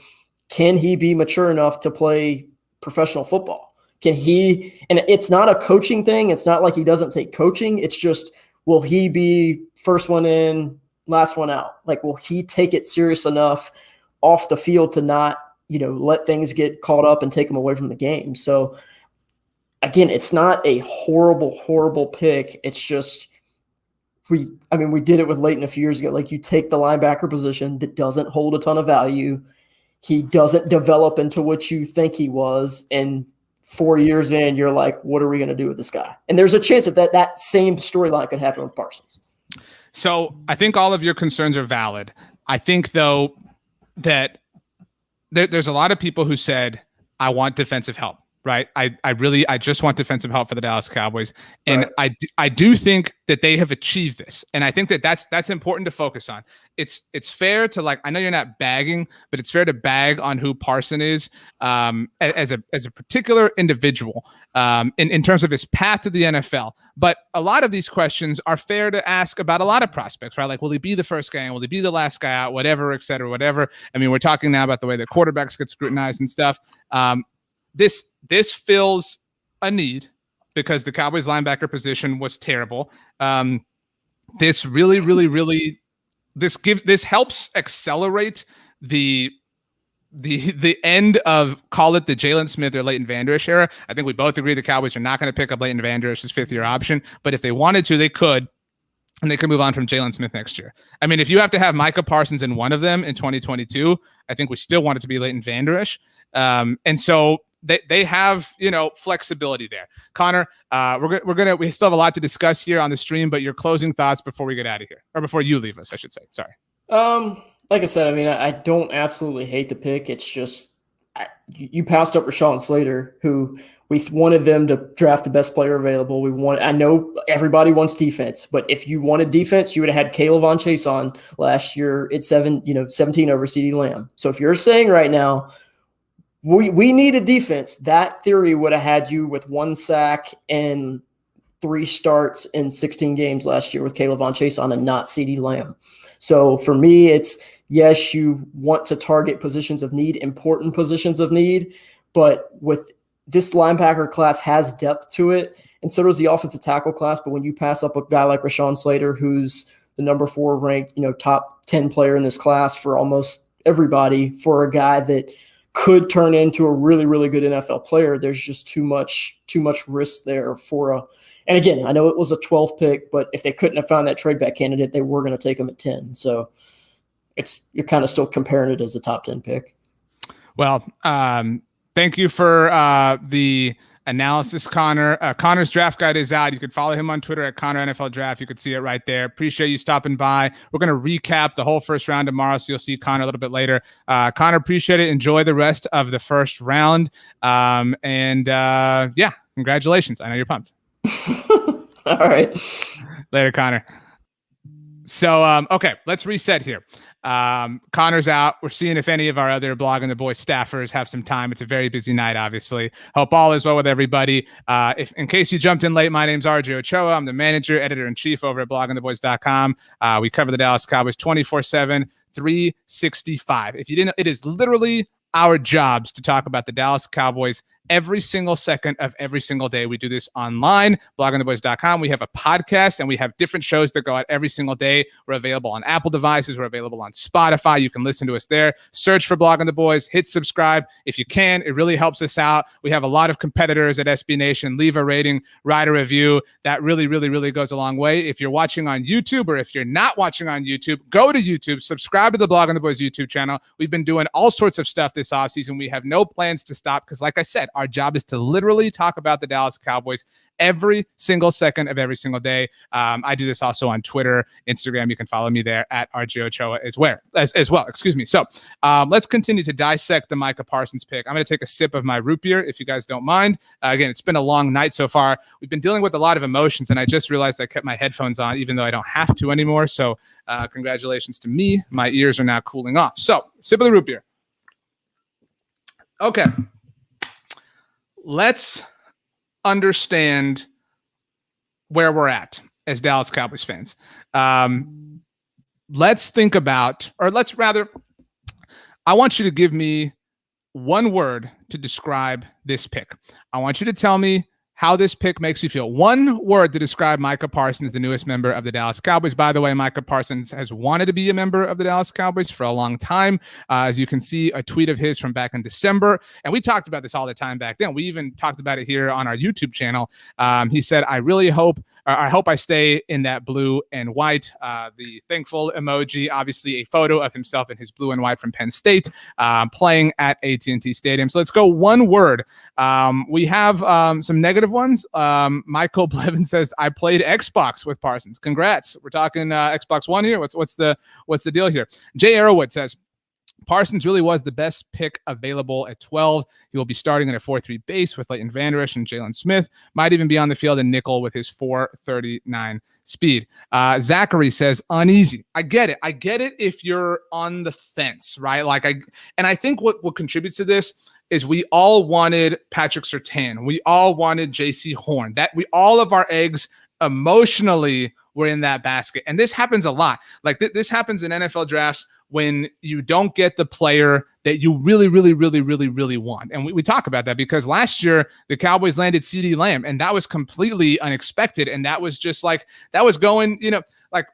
can he be mature enough to play professional football? Can he, and it's not a coaching thing. It's not like he doesn't take coaching. It's just, will he be first one in, last one out? Like, will he take it serious enough off the field to not, let things get caught up and take him away from the game? So again, it's not a horrible, horrible pick. It's just, we did it with Leighton a few years ago. Like, you take the linebacker position that doesn't hold a ton of value. He doesn't develop into what you think he was. And 4 years in, you're like, what are we going to do with this guy? And there's a chance that same storyline could happen with Parsons. So I think all of your concerns are valid. I think, though, that there's a lot of people who said, I want defensive help, right? I just want defensive help for the Dallas Cowboys. And right. I do think that they have achieved this. And I think that's important to focus on. It's fair to, like, I know you're not bagging, but it's fair to bag on who Parson is as a particular individual in terms of his path to the NFL. But a lot of these questions are fair to ask about a lot of prospects, right? Like, will he be the first guy in? Will he be the last guy out? Whatever, et cetera, whatever. I mean, we're talking now about the way that quarterbacks get scrutinized and stuff. This fills a need because the Cowboys linebacker position was terrible. This really, really, really, this helps accelerate the end of, call it the Jalen Smith or Leighton Vander Esch era. I think we both agree the Cowboys are not going to pick up Leighton Vander Esch's fifth-year option, but if they wanted to, they could, and they could move on from Jalen Smith next year. I mean, if you have to have Micah Parsons in one of them in 2022, I think we still want it to be Leighton Vander Esch. And so they have, flexibility there. Connor, we still have a lot to discuss here on the stream, but your closing thoughts before we get out of here, or before you leave us, I should say. Sorry. Like I said, I don't absolutely hate the pick. It's just, you passed up Rashawn Slater, who we wanted them to draft the best player available. I know everybody wants defense, but if you wanted defense, you would have had Caleb Von Chase on last year at 17 over CeeDee Lamb. So if you're saying right now, we need a defense, that theory would have had you with 1 sack and 3 starts in 16 games last year with Caleb Von Chase on and not CeeDee Lamb. So for me, it's yes, you want to target positions of need, important positions of need, but with this linebacker class has depth to it, and so does the offensive tackle class. But when you pass up a guy like Rashawn Slater, who's the number 4 ranked, top 10 player in this class for almost everybody, for a guy that could turn into a really, really good NFL player, there's just too much risk there and again, I know it was a 12th pick, but if they couldn't have found that trade back candidate, they were going to take him at 10. So you're kind of still comparing it as a top 10 pick. Well, thank you for the analysis, Connor. Connor's draft guide is out. You can follow him on Twitter at Connor NFL Draft. You could see it right there. Appreciate you stopping by. We're going to recap the whole first round tomorrow, so you'll see Connor a little bit later. Connor, appreciate it. Enjoy the rest of the first round. Yeah, congratulations. I know you're pumped. All right. Later, Connor. So, okay, let's reset here. Connor's out. We're seeing if any of our other Blogging the Boys staffers have some time. It's a very busy night, obviously. Hope all is well with everybody. If in case you jumped in late, my name's RJ Ochoa. I'm the manager, editor-in-chief over at bloggingtheboys.com. We cover the Dallas Cowboys 24/7, 365. If you didn't, it is literally our jobs to talk about the Dallas Cowboys every single second of every single day. We do this online, bloggingtheboys.com. We have a podcast and we have different shows that go out every single day. We're available on Apple devices. We're available on Spotify. You can listen to us there. Search for Blogging the Boys. Hit subscribe if you can. It really helps us out. We have a lot of competitors at SB Nation. Leave a rating, write a review. That really, really, really goes a long way. If you're watching on YouTube or if you're not watching on YouTube, go to YouTube. Subscribe to the Blogging the Boys YouTube channel. We've been doing all sorts of stuff this offseason. We have no plans to stop because, like I said, our job is to literally talk about the Dallas Cowboys every single second of every single day. I do this also on Twitter, Instagram. You can follow me there at RJ Ochoa as well. Excuse me. So let's continue to dissect the Micah Parsons pick. I'm going to take a sip of my root beer, if you guys don't mind. Again, it's been a long night so far. We've been dealing with a lot of emotions, and I just realized I kept my headphones on, even though I don't have to anymore. So congratulations to me. My ears are now cooling off. So sip of the root beer. Okay. Let's understand where we're at as Dallas Cowboys fans. Let's think about, or let's rather, I want you to give me one word to describe this pick. I want you to tell me how this pick makes you feel. One word to describe Micah Parsons, the newest member of the Dallas Cowboys. By the way, Micah Parsons has wanted to be a member of the Dallas Cowboys for a long time. As you can see, a tweet of his from back in December. And we talked about this all the time back then. We even talked about it here on our YouTube channel. He said, I hope I stay in that blue and white. The thankful emoji, obviously a photo of himself in his blue and white from Penn State, playing at AT&T Stadium. So let's go one word. We have some negative ones. Michael Blevin says, I played Xbox with Parsons. Congrats. We're talking Xbox One here. What's the deal here? Jay Arrowwood says, Parsons really was the best pick available at 12. He will be starting at a 4-3 base with Leighton Vander Esch and Jalen Smith. Might even be on the field in nickel with his 4.39 speed. Zachary says uneasy. I get it. I get it if you're on the fence, right? I think what contributes to this is we all wanted Patrick Surtain. We all wanted J.C. Horn. All of our eggs emotionally were in that basket. And this happens a lot. This happens in NFL drafts when you don't get the player that you really, really, really, really, really want. And we talk about that because last year the Cowboys landed CeeDee Lamb, and that was completely unexpected. And that was just that was going,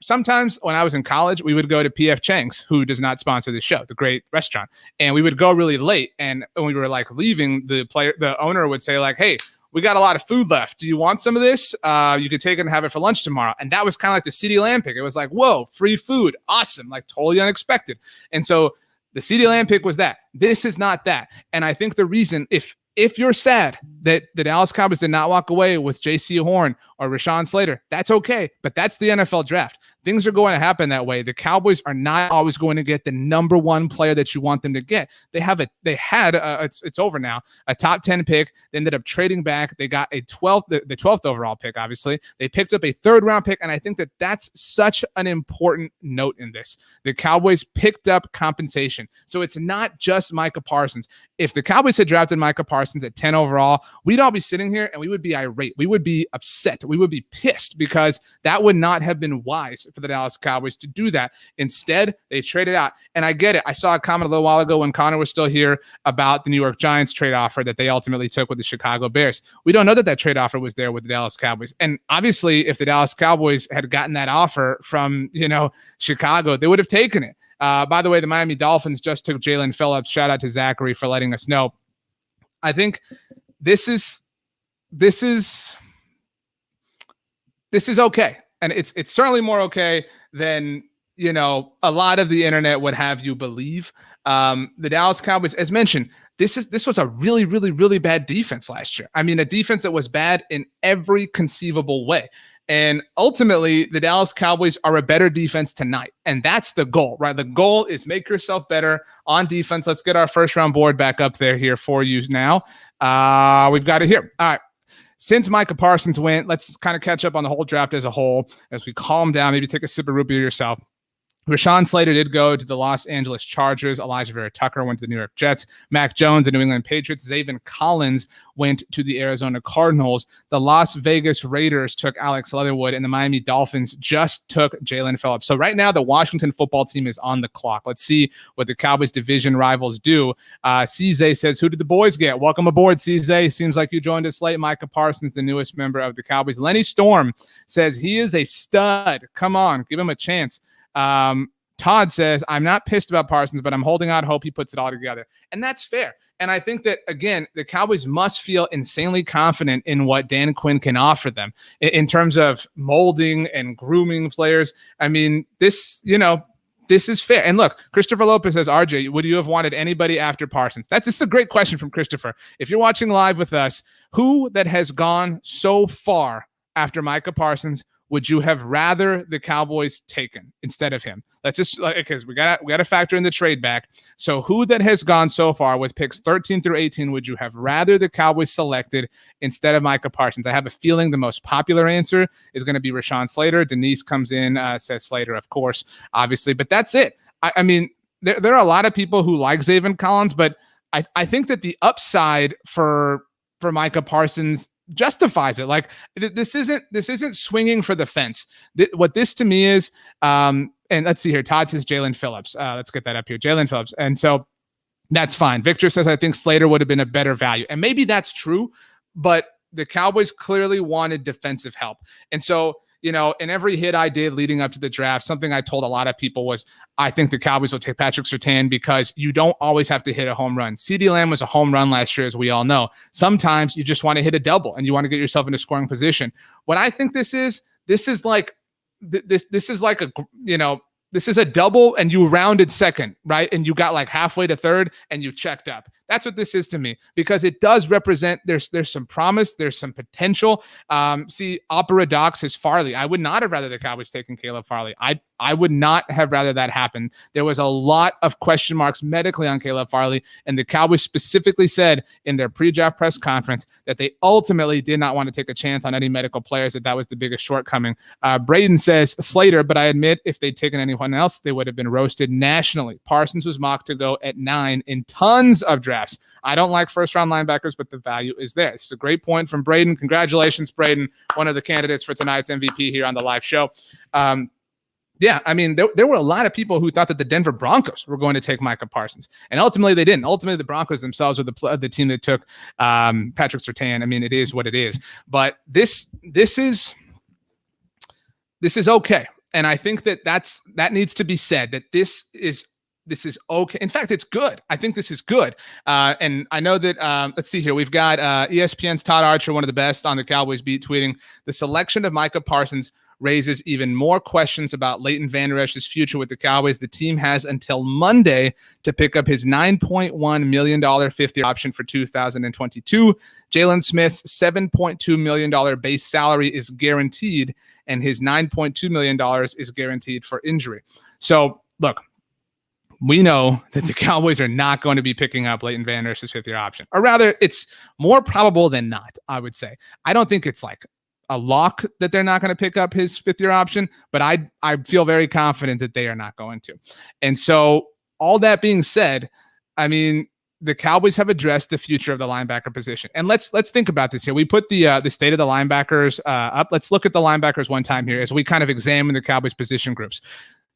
sometimes when I was in college, we would go to P.F. Chang's, who does not sponsor the show, the great restaurant. And we would go really late. And when we were leaving, the owner would say hey, we got a lot of food left. Do you want some of this? You could take it and have it for lunch tomorrow. And that was kind of like the CeeDee Lamb pick. It was whoa, free food. Awesome. Totally unexpected. And so the CeeDee Lamb pick was that. This is not that. And I think the reason, if you're sad that the Dallas Cowboys did not walk away with J.C. Horn or Rashawn Slater. That's okay, but that's the NFL draft. Things are going to happen that way. The Cowboys are not always going to get the number one player that you want them to get. It's over now, a top 10 pick. They ended up trading back. They got the 12th overall pick, obviously. They picked up a third round pick, and I think that that's such an important note in this. The Cowboys picked up compensation. So it's not just Micah Parsons. If the Cowboys had drafted Micah Parsons at 10 overall, we'd all be sitting here and we would be irate. We would be upset. We would be pissed because that would not have been wise for the Dallas Cowboys to do that. Instead, they traded out. And I get it. I saw a comment a little while ago when Connor was still here about the New York Giants trade offer that they ultimately took with the Chicago Bears. We don't know that trade offer was there with the Dallas Cowboys. And obviously, if the Dallas Cowboys had gotten that offer from, Chicago, they would have taken it. By the way, the Miami Dolphins just took Jalen Phillips. Shout out to Zachary for letting us know. I think this is okay. And it's certainly more okay than, a lot of the internet would have you believe. The Dallas Cowboys, as mentioned, this was a really, really, really bad defense last year. I mean, a defense that was bad in every conceivable way. And ultimately, the Dallas Cowboys are a better defense tonight. And that's the goal, right? The goal is make yourself better on defense. Let's get our first round board back up there here for you now. We've got it here. All right. Since Micah Parsons went, let's kind of catch up on the whole draft as a whole as we calm down. Maybe take a sip of root beer yourself. Rashawn Slater did go to the Los Angeles Chargers. Elijah Vera Tucker went to the New York Jets. Mac Jones, the New England Patriots. Zaven Collins went to the Arizona Cardinals. The Las Vegas Raiders took Alex Leatherwood, and the Miami Dolphins just took Jalen Phillips. So right now, the Washington football team is on the clock. Let's see what the Cowboys division rivals do. CZ says, who did the boys get? Welcome aboard, CZ. Seems like you joined us late. Micah Parsons, the newest member of the Cowboys. Lenny Storm says, he is a stud. Come on, give him a chance. Todd says, I'm not pissed about Parsons, but I'm holding out hope he puts it all together. And that's fair. And I think that, again, the Cowboys must feel insanely confident in what Dan Quinn can offer them in terms of molding and grooming players. I mean, this is fair. And look, Christopher Lopez says, RJ, would you have wanted anybody after Parsons? This is a great question from Christopher. If you're watching live with us, who that has gone so far after Micah Parsons would you have rather the Cowboys taken instead of him? Let's just, because we got to factor in the trade back. So who that has gone so far with picks 13 through 18 would you have rather the Cowboys selected instead of Micah Parsons? I have a feeling the most popular answer is going to be Rashawn Slater. Denise comes in, says Slater, of course, obviously, but that's it. I mean, there are a lot of people who like Zaven Collins, but I think that the upside for Micah Parsons justifies it. Like this isn't swinging for the fence. What this to me is, and let's see here. Todd says Jalen Phillips. Let's get that up here. Jalen Phillips. And so that's fine. Victor says, I think Slater would have been a better value. And maybe that's true, but the Cowboys clearly wanted defensive help. And so, in every hit I did leading up to the draft, something I told a lot of people was, I think the Cowboys will take Patrick Surtain because you don't always have to hit a home run. CeeDee Lamb was a home run last year, as we all know. Sometimes you just want to hit a double and you want to get yourself into scoring position. What I think this is like a double and you rounded second, right? And you got like halfway to third and you checked up. That's what this is to me, because it does represent there's some promise, there's some potential. See, Opera Doc says Farley. I would not have rather the Cowboys taken Caleb Farley. I would not have rather that happen. There was a lot of question marks medically on Caleb Farley, and the Cowboys specifically said in their pre-draft press conference that they ultimately did not want to take a chance on any medical players, that was the biggest shortcoming. Braden says Slater, but I admit if they'd taken anyone else, they would have been roasted nationally. Parsons was mocked to go at 9 in tons of drafts. I don't like first-round linebackers, but the value is there. It's a great point from Braden. Congratulations, Braden, one of the candidates for tonight's MVP here on the live show. Yeah, I mean, there were a lot of people who thought that the Denver Broncos were going to take Micah Parsons, and ultimately they didn't. Ultimately, the Broncos themselves were the team that took Patrick Surtain. I mean, it is what it is. But this is okay, and I think that needs to be said, that this is okay. In fact, it's good. I think this is good. And I know that, let's see here. We've got ESPN's Todd Archer, one of the best on the Cowboys beat, tweeting, the selection of Micah Parsons raises even more questions about Leighton Vander Esch's future with the Cowboys. The team has until Monday to pick up his $9.1 million fifth-year option for 2022. Jalen Smith's $7.2 million base salary is guaranteed, and his $9.2 million is guaranteed for injury. So, look, we know that the Cowboys are not going to be picking up Leighton Vander Esch's fifth-year option. Or rather, it's more probable than not, I would say. I don't think it's like a lock that they're not going to pick up his fifth-year option, but I feel very confident that they are not going to. And so, all that being said, I mean, the Cowboys have addressed the future of the linebacker position. And let's think about this here. We put the state of the linebackers up. Let's look at the linebackers one time here as we kind of examine the Cowboys position groups.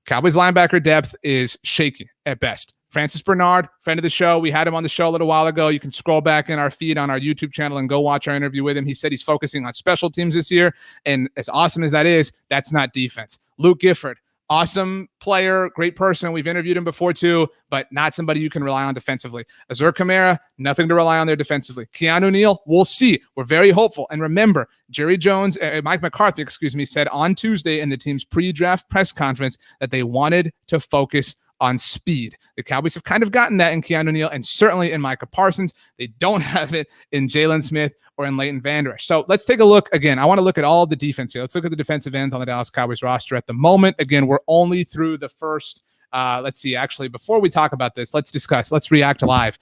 Cowboys linebacker depth is shaky at best. Francis Bernard, friend of the show. We had him on the show a little while ago. You can scroll back in our feed on our YouTube channel and go watch our interview with him. He said he's focusing on special teams this year. And as awesome as that is, that's not defense. Luke Gifford, awesome player, great person. We've interviewed him before too, but not somebody you can rely on defensively. Azur Kamara, nothing to rely on there defensively. Keanu Neal, we'll see. We're very hopeful. And remember, Mike McCarthy, said on Tuesday in the team's pre-draft press conference that they wanted to focus on speed. The Cowboys have kind of gotten that in Keanu Neal and certainly in Micah Parsons. They don't have it in Jalen Smith or in Leighton Vander Esch. So let's take a look. Again, I want to look at all of the defense here. Let's look at the defensive ends on the Dallas Cowboys roster at the moment. Again, we're only through the first, let's see, actually, before we talk about this, let's react live.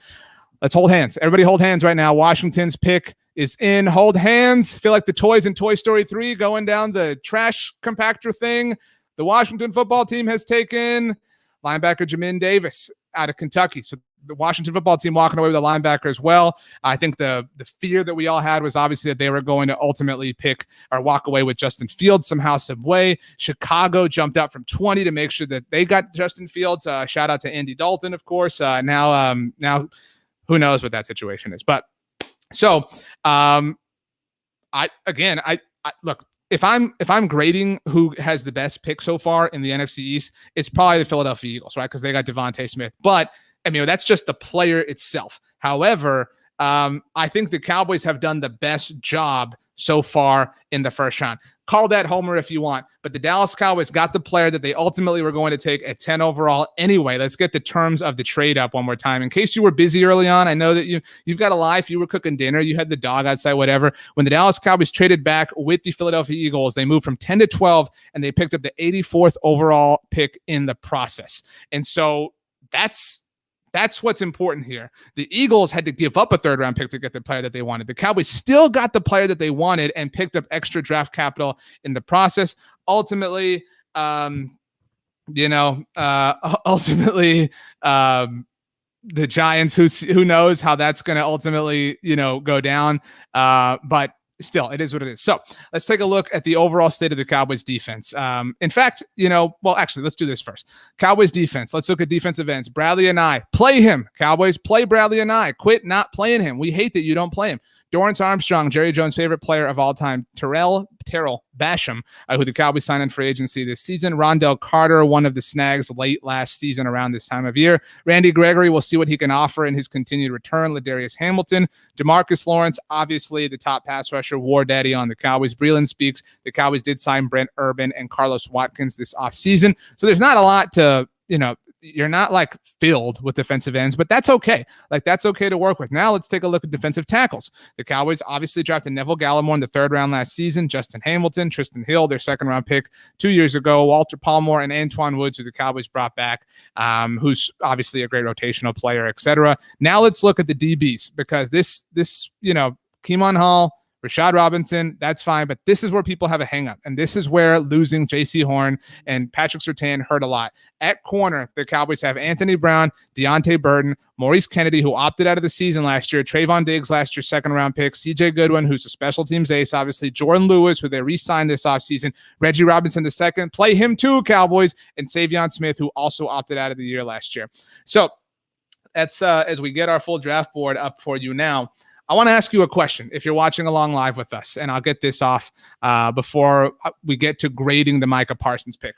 Let's hold hands. Everybody hold hands right now. Washington's pick is in. Hold hands. Feel like the toys in Toy Story 3 going down the trash compactor thing. The Washington football team has taken linebacker Jamin Davis out of Kentucky. So the Washington football team walking away with a linebacker as well. I think the fear that we all had was obviously that they were going to ultimately pick or walk away with Justin Fields somehow, some way. Chicago jumped up from 20 to make sure that they got Justin Fields. Shout out to Andy Dalton, of course. Now who knows what that situation is. But so I look, if I'm grading who has the best pick so far in the NFC East, it's probably the Philadelphia Eagles, right? Because they got Devontae Smith. But I mean, that's just the player itself. However, I think the Cowboys have done the best job so far in the first round. Call that homer if you want, but the Dallas Cowboys got the player that they ultimately were going to take at 10 overall anyway. Let's get the terms of the trade up one more time. In case you were busy early on, I know that you've got a life. You were cooking dinner. You had the dog outside, whatever. When the Dallas Cowboys traded back with the Philadelphia Eagles, they moved from 10 to 12, and they picked up the 84th overall pick in the process. And so that's what's important here. The Eagles had to give up a third-round pick to get the player that they wanted. The Cowboys still got the player that they wanted and picked up extra draft capital in the process. Ultimately, the Giants, who knows how that's going to ultimately, go down. But still, it is what it is. So let's take a look at the overall state of the Cowboys defense. In fact, actually, let's do this first. Cowboys defense. Let's look at defensive ends. Bradley and I. Play him. Cowboys, play Bradley and I. Quit not playing him. We hate that you don't play him. Dorrance Armstrong, Jerry Jones' favorite player of all time. Terrell Basham, who the Cowboys signed in free agency this season. Rondell Carter, one of the snags late last season around this time of year. Randy Gregory, we'll see what he can offer in his continued return. Ladarius Hamilton. DeMarcus Lawrence, obviously the top pass rusher, war daddy on the Cowboys. Breland speaks. The Cowboys did sign Brent Urban and Carlos Watkins this offseason. So there's not a lot to, you're not like filled with defensive ends, but that's okay. Like that's okay to work with. Now let's take a look at defensive tackles. The Cowboys obviously drafted Neville Gallimore in the third round last season, Justin Hamilton, Tristan Hill, their second round pick 2 years ago, Walter Palmore and Antoine Woods, who the Cowboys brought back, who's obviously a great rotational player, etc. Now let's look at the DBs because this, Keemon Hall, Rashad Robinson, that's fine, but this is where people have a hang-up, and this is where losing J.C. Horn and Patrick Surtain hurt a lot. At corner, the Cowboys have Anthony Brown, Deontay Burton, Maurice Kennedy, who opted out of the season last year, Trayvon Diggs, last year's second-round pick, C.J. Goodwin, who's a special teams ace, obviously, Jordan Lewis, who they re-signed this offseason, Reggie Robinson II, play him too, Cowboys, and Savion Smith, who also opted out of the year last year. So that's as we get our full draft board up for you now. I want to ask you a question if you're watching along live with us, and I'll get this off before we get to grading the Micah Parsons pick.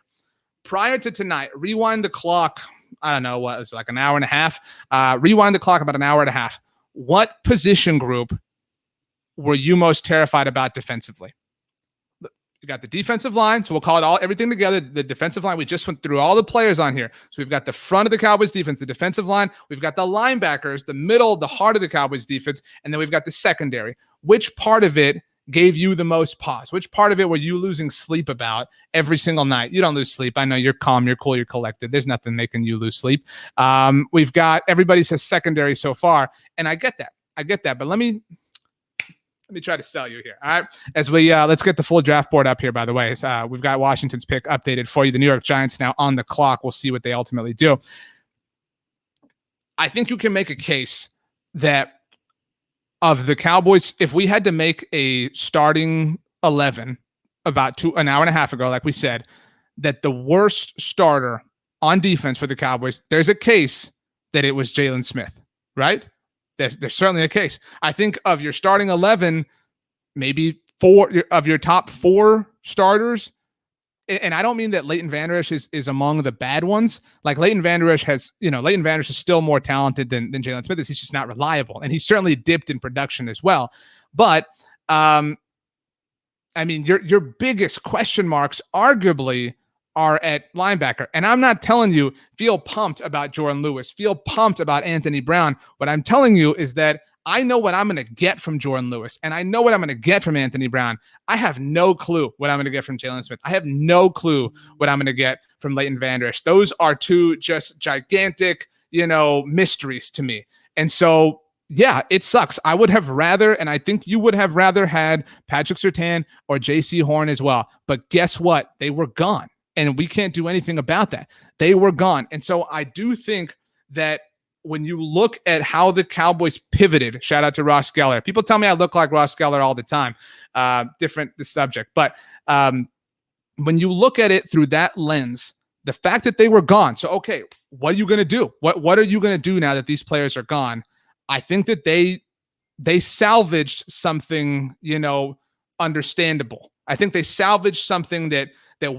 Prior to tonight, rewind the clock. I don't know what it was, like an hour and a half. Rewind the clock about an hour and a half. What position group were you most terrified about defensively? You got the defensive line, so we'll call it everything together. The defensive line, we just went through all the players on here. So we've got the front of the Cowboys defense, the defensive line. We've got the linebackers, the middle, the heart of the Cowboys defense, and then we've got the secondary. Which part of it gave you the most pause? Which part of it were you losing sleep about every single night? You don't lose sleep. I know you're calm, you're cool, you're collected. There's nothing making you lose sleep. We've got, everybody says secondary so far, and I get that. But let me try to sell you here. All right. As we let's get the full draft board up here, by the way. We've got Washington's pick updated for you. The New York Giants now on the clock. We'll see what they ultimately do. I think you can make a case that of the Cowboys, if we had to make a starting 11 about an hour and a half ago, like we said, that the worst starter on defense for the Cowboys, there's a case that it was Jalen Smith, right? There's certainly a case. I think of your starting 11, maybe 4 of your top 4 starters, and I don't mean that Leighton Vander Esch is among the bad ones. Like Leighton Vander Esch Leighton Vander Esch is still more talented than Jalen Smith is. He's just not reliable, and he's certainly dipped in production as well. But I mean, your biggest question marks arguably are at linebacker. And I'm not telling you feel pumped about Jordan Lewis, feel pumped about Anthony Brown. What I'm telling you is that I know what I'm going to get from Jordan Lewis, and I know what I'm going to get from Anthony Brown. I have no clue what I'm going to get from Jalen Smith. I have no clue what I'm going to get from Leighton Vander Esch. Those are two just gigantic, mysteries to me. And so, yeah, it sucks. I would have rather, and I think you would have rather had Patrick Surtain or J.C. Horn as well. But guess what? They were gone, and we can't do anything about that. They were gone. And so I do think that when you look at how the Cowboys pivoted, shout out to Ross Geller. People tell me I look like Ross Geller all the time. Different the subject. But when you look at it through that lens, the fact that they were gone. So, okay, what are you going to do? What are you going to do now that these players are gone? I think that they salvaged something, understandable. I think they salvaged something that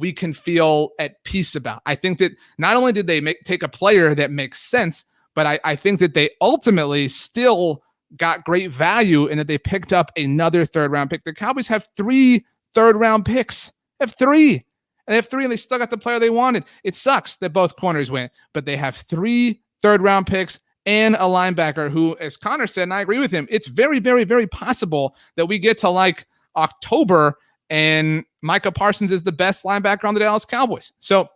we can feel at peace about. I think that not only did they take a player that makes sense, but I think that they ultimately still got great value in that they picked up another 3rd-round pick. The Cowboys have 3 3rd-round picks. They have 3. And they have 3, and they still got the player they wanted. It sucks that both corners went, but they have 3 3rd-round picks and a linebacker who, as Connor said, and I agree with him, it's very, very, very possible that we get to like October and Micah Parsons is the best linebacker on the Dallas Cowboys. So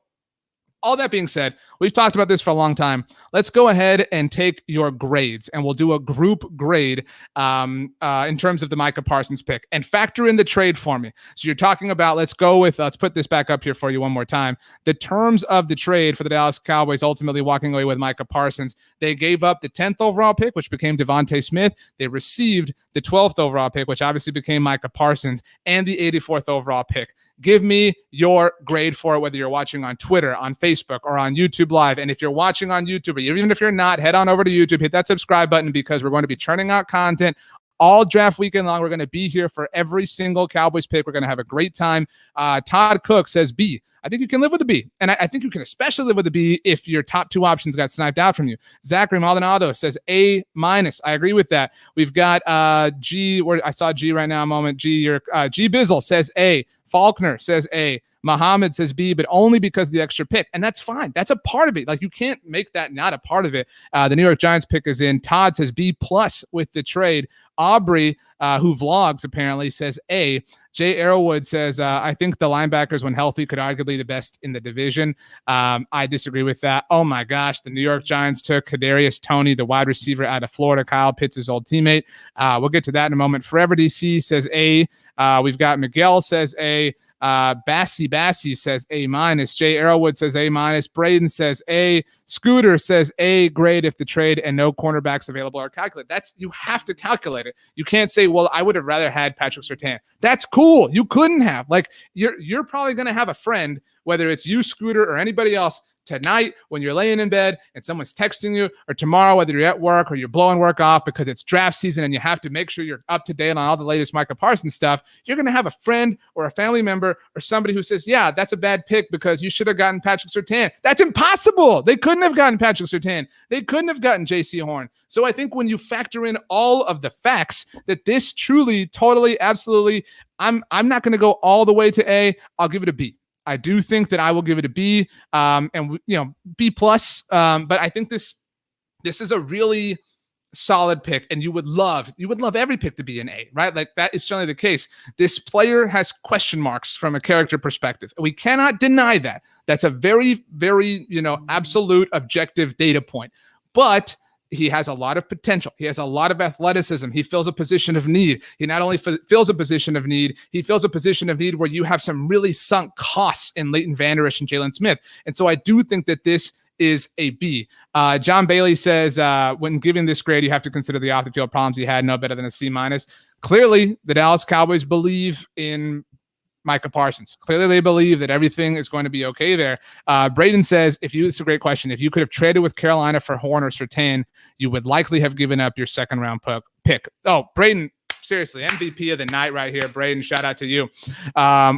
all that being said, we've talked about this for a long time. Let's go ahead and take your grades, and we'll do a group grade in terms of the Micah Parsons pick, and factor in the trade for me. So you're talking about, let's put this back up here for you one more time. The terms of the trade for the Dallas Cowboys ultimately walking away with Micah Parsons. They gave up the 10th overall pick, which became Devontae Smith. They received the 12th overall pick, which obviously became Micah Parsons, and the 84th overall pick. Give me your grade for it, whether you're watching on Twitter, on Facebook, or on YouTube Live. And if you're watching on YouTube, or even if you're not, head on over to YouTube, hit that subscribe button, because we're going to be churning out content all draft weekend long. We're going to be here for every single Cowboys pick. We're going to have a great time. Todd Cook says B. I think you can live with a B. And I think you can especially live with a B if your top 2 options got sniped out from you. Zachary Maldonado says A-. I agree with that. We've got G. Where I saw G right now a moment. G Bizzle says A. Faulkner says A. Muhammad says B, but only because of the extra pick. And that's fine. That's a part of it. Like, you can't make that not a part of it. The New York Giants pick is in. Todd says B+ with the trade. Aubrey, who vlogs apparently, says A. Jay Arrowwood says, I think the linebackers, when healthy, could arguably the best in the division. I disagree with that. Oh my gosh, the New York Giants took Kadarius Toney, the wide receiver out of Florida, Kyle Pitts' old teammate. We'll get to that in a moment. Forever DC says A. We've got Miguel says A. Bassy says A-. Jay Arrowwood says A-. Braden says A. Scooter says A grade if the trade and no cornerbacks available are calculated. You have to calculate it. You can't say, well, I would have rather had Patrick Surtain. That's cool. You couldn't have. Like, you're probably going to have a friend, whether it's you, Scooter, or anybody else, tonight when you're laying in bed and someone's texting you, or tomorrow, whether you're at work or you're blowing work off because it's draft season and you have to make sure you're up to date on all the latest Micah Parsons stuff, you're going to have a friend or a family member or somebody who says, yeah, that's a bad pick because you should have gotten Patrick Surtain. That's impossible. They couldn't have gotten Patrick Surtain. They couldn't have gotten J.C. Horn. So I think when you factor in all of the facts that this truly, totally, absolutely I'm not going to go all the way to A. I'll give it a B. I do think that I will give it a B, and B plus. But I think this is a really solid pick, and you would love every pick to be an A, right? Like that is certainly the case. This player has question marks from a character perspective. We cannot deny that. That's a very, very, absolute objective data point. But he has a lot of potential. He has a lot of athleticism. He fills a position of need. He not only fills a position of need, he fills a position of need where you have some really sunk costs in Leighton Vander Esch and Jalen Smith. And so I do think that this is a B. John Bailey says, when giving this grade, you have to consider the off-the-field problems he had, no better than a C-. Clearly, the Dallas Cowboys believe in Micah Parsons. Clearly, they believe that everything is going to be okay there. Braden says, it's a great question. If you could have traded with Carolina for Horn or Surtain, you would likely have given up your second-round pick. Oh, Braden, seriously, MVP of the night right here. Braden, shout out to you.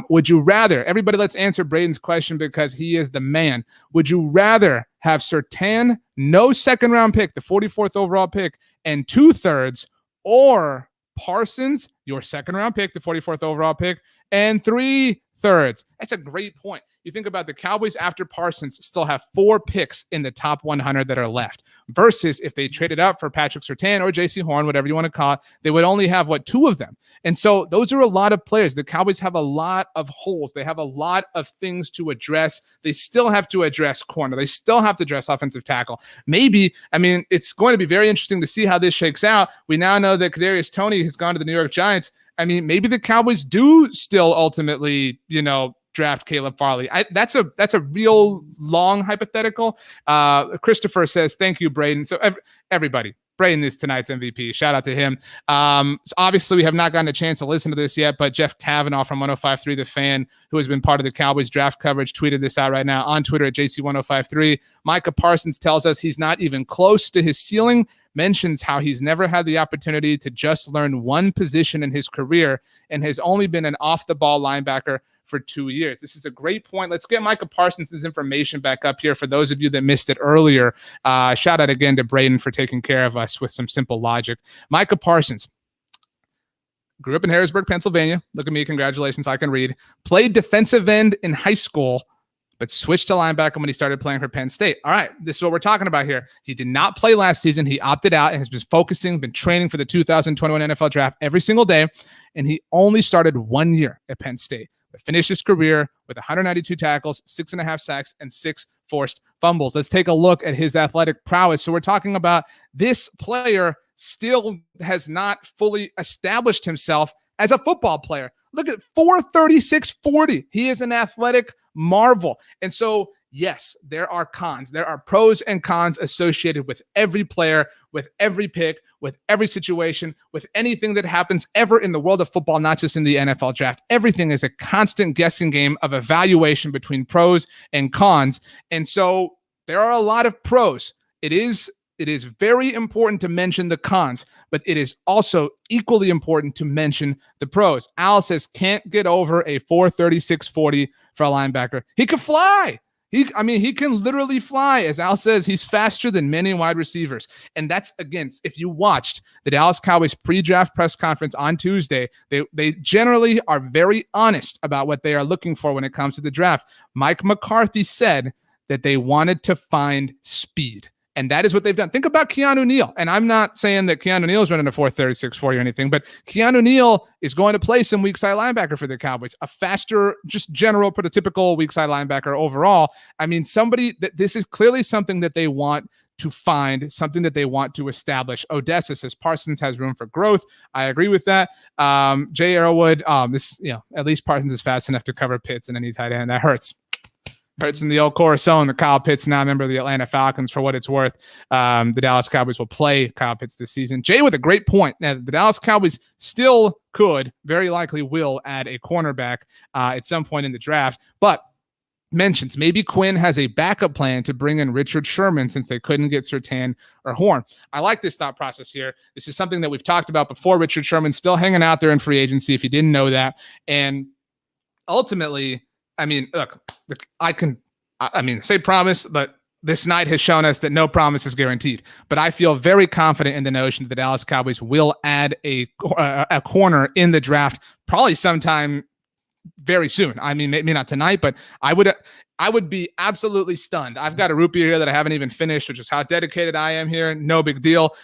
Would you rather, everybody let's answer Braden's question because he is the man. Would you rather have Surtain, no second-round pick, the 44th overall pick, and 2/3, or Parsons, your second-round pick, the 44th overall pick, and 3/3? That's a great point. You think about the Cowboys after Parsons still have 4 picks in the top 100 that are left, versus if they traded up for Patrick Surtain or JC Horn, whatever you want to call it, they would only have 2 of them. And so those are a lot of players. The Cowboys have a lot of holes. They have a lot of things to address. They still have to address corner. They still have to address offensive tackle. Maybe, it's going to be very interesting to see how this shakes out. We now know that Kadarius Toney has gone to the New York Giants. Maybe the Cowboys do still ultimately, draft Caleb Farley. That's a real long hypothetical. Christopher says, thank you, Braden. So everybody, Braden is tonight's MVP. Shout out to him. So obviously, we have not gotten a chance to listen to this yet, but Jeff Kavanaugh from 105.3 The Fan, who has been part of the Cowboys draft coverage, tweeted this out right now on Twitter at JC1053. Micah Parsons tells us he's not even close to his ceiling, mentions how he's never had the opportunity to just learn one position in his career and has only been an off-the-ball linebacker for 2 years. This is a great point. Let's get Micah Parsons' information back up here for those of you that missed it earlier. Shout out again to Braden for taking care of us with some simple logic. Micah Parsons grew up in Harrisburg, Pennsylvania. Look at me. Congratulations. I can read. Played defensive end in high school, but switched to linebacker when he started playing for Penn State. All right, this is what we're talking about here. He did not play last season. He opted out and has been training for the 2021 NFL Draft every single day, and he only started 1 year at Penn State, but finished his career with 192 tackles, 6.5 sacks, and 6 forced fumbles. Let's take a look at his athletic prowess. So we're talking about this player still has not fully established himself as a football player. Look at 4.36 He is an athletic marvel. And so, yes, there are cons. There are pros and cons associated with every player, with every pick, with every situation, with anything that happens ever in the world of football, not just in the NFL draft. Everything is a constant guessing game of evaluation between pros and cons. And so there are a lot of pros. It is very important to mention the cons, but it is also equally important to mention the pros. Al says can't get over a 4.36 for a linebacker. He could fly. He can literally fly. As Al says, he's faster than many wide receivers. And that's, again, if you watched the Dallas Cowboys pre-draft press conference on Tuesday, they generally are very honest about what they are looking for when it comes to the draft. Mike McCarthy said that they wanted to find speed. And that is what they've done. Think about Keanu Neal. And I'm not saying that Keanu Neal is running a 4.36 or anything, but Keanu Neal is going to play some weak side linebacker for the Cowboys, a faster, just general, prototypical weak side linebacker overall. This is clearly something that they want to find, something that they want to establish. Odessa says Parsons has room for growth. I agree with that. Jay Arrowwood, at least Parsons is fast enough to cover Pitts and any tight end. That hurts. Hurts in the old Corazon. The Kyle Pitts, now a member of the Atlanta Falcons, for what it's worth. The Dallas Cowboys will play Kyle Pitts this season. Jay with a great point. Now, the Dallas Cowboys still could, very likely will, add a cornerback at some point in the draft, but mentions maybe Quinn has a backup plan to bring in Richard Sherman since they couldn't get Surtain or Horn. I like this thought process here. This is something that we've talked about before. Richard Sherman's still hanging out there in free agency, if you didn't know that. And ultimately, look, I can say promise, but this night has shown us that no promise is guaranteed, but I feel very confident in the notion that the Dallas Cowboys will add a corner in the draft, probably sometime very soon. I mean, maybe not tonight, but I would be absolutely stunned. I've got a root beer here that I haven't even finished, which is how dedicated I am here. No big deal.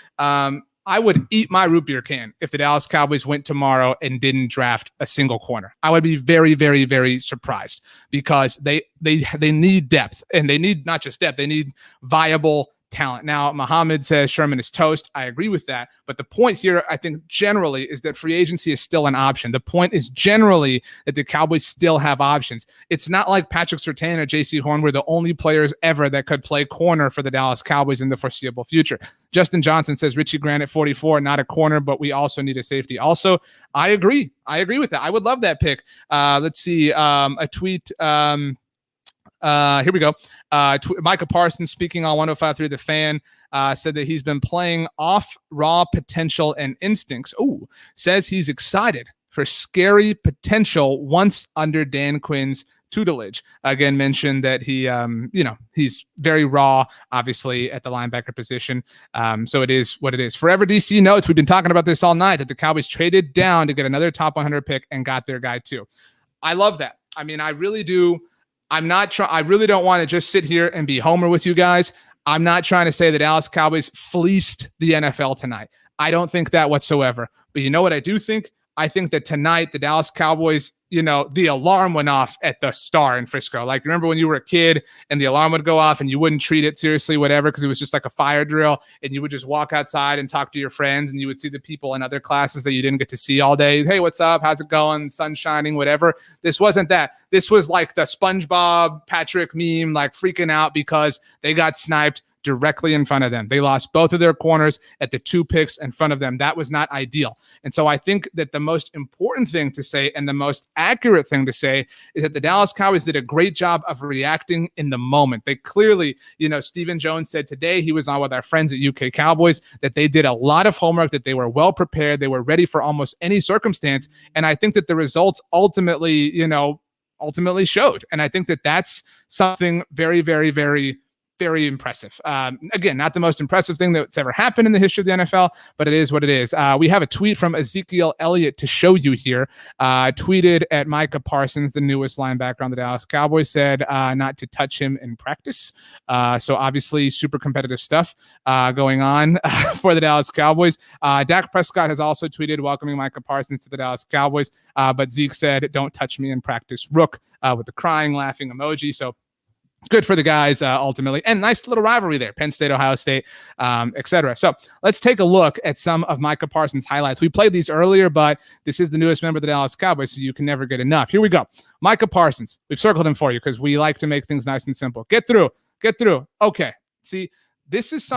I would eat my root beer can if the Dallas Cowboys went tomorrow and didn't draft a single corner. I would be very, very, very surprised because they need depth, and they need not just depth, they need viable talent. Now, Muhammad says Sherman is toast. I agree with that. But the point here, I think generally, is that free agency is still an option. The point is generally that the Cowboys still have options. It's not like Patrick Surtain or J.C. Horn were the only players ever that could play corner for the Dallas Cowboys in the foreseeable future. Justin Johnson says Richie Grant at 44, not a corner, but we also need a safety. Also, I agree. I agree with that. I would love that pick. Let's see. A tweet. Here we go. Micah Parsons, speaking on 105.3 The Fan, said that he's been playing off raw potential and instincts. Ooh, says he's excited for scary potential once under Dan Quinn's tutelage. Again, mentioned that he, he's very raw, obviously, at the linebacker position. So it is what it is. Forever DC notes, we've been talking about this all night, that the Cowboys traded down to get another top 100 pick and got their guy too. I love that. I mean, I really do. I really don't want to just sit here and be Homer with you guys. I'm not trying to say the Dallas Cowboys fleeced the NFL tonight. I don't think that whatsoever. But you know what I do think? I think that tonight the Dallas Cowboys, the alarm went off at the Star in Frisco. Like, remember when you were a kid and the alarm would go off and you wouldn't treat it seriously, whatever, because it was just like a fire drill, and you would just walk outside and talk to your friends, and you would see the people in other classes that you didn't get to see all day. Hey, what's up? How's it going? Sun shining, whatever. This wasn't that. This was like the SpongeBob Patrick meme, like freaking out because they got sniped directly in front of them. They lost both of their corners at the 2 picks in front of them. That was not ideal. And so I think that the most important thing to say and the most accurate thing to say is that the Dallas Cowboys did a great job of reacting in the moment. They clearly, Stephen Jones said today, he was on with our friends at UK Cowboys, that they did a lot of homework, that they were well prepared. They were ready for almost any circumstance. And I think that the results ultimately showed. And I think that that's something very, very, very, very impressive. Again, not the most impressive thing that's ever happened in the history of the NFL, but it is what it is. We have a tweet from Ezekiel Elliott to show you here. Tweeted at Micah Parsons, the newest linebacker on the Dallas Cowboys, said not to touch him in practice. So obviously super competitive stuff going on for the Dallas Cowboys. Dak Prescott has also tweeted welcoming Micah Parsons to the Dallas Cowboys. But Zeke said, don't touch me in practice, Rook, with the crying, laughing emoji. So good for the guys ultimately, and nice little rivalry there, Penn State, Ohio State, etc. So let's take a look at some of Micah Parsons' highlights. We played these earlier, but this is the newest member of the Dallas Cowboys, so you can never get enough. Here we go. Micah Parsons. We've circled him for you because we like to make things nice and simple. Get through. Okay. See, this is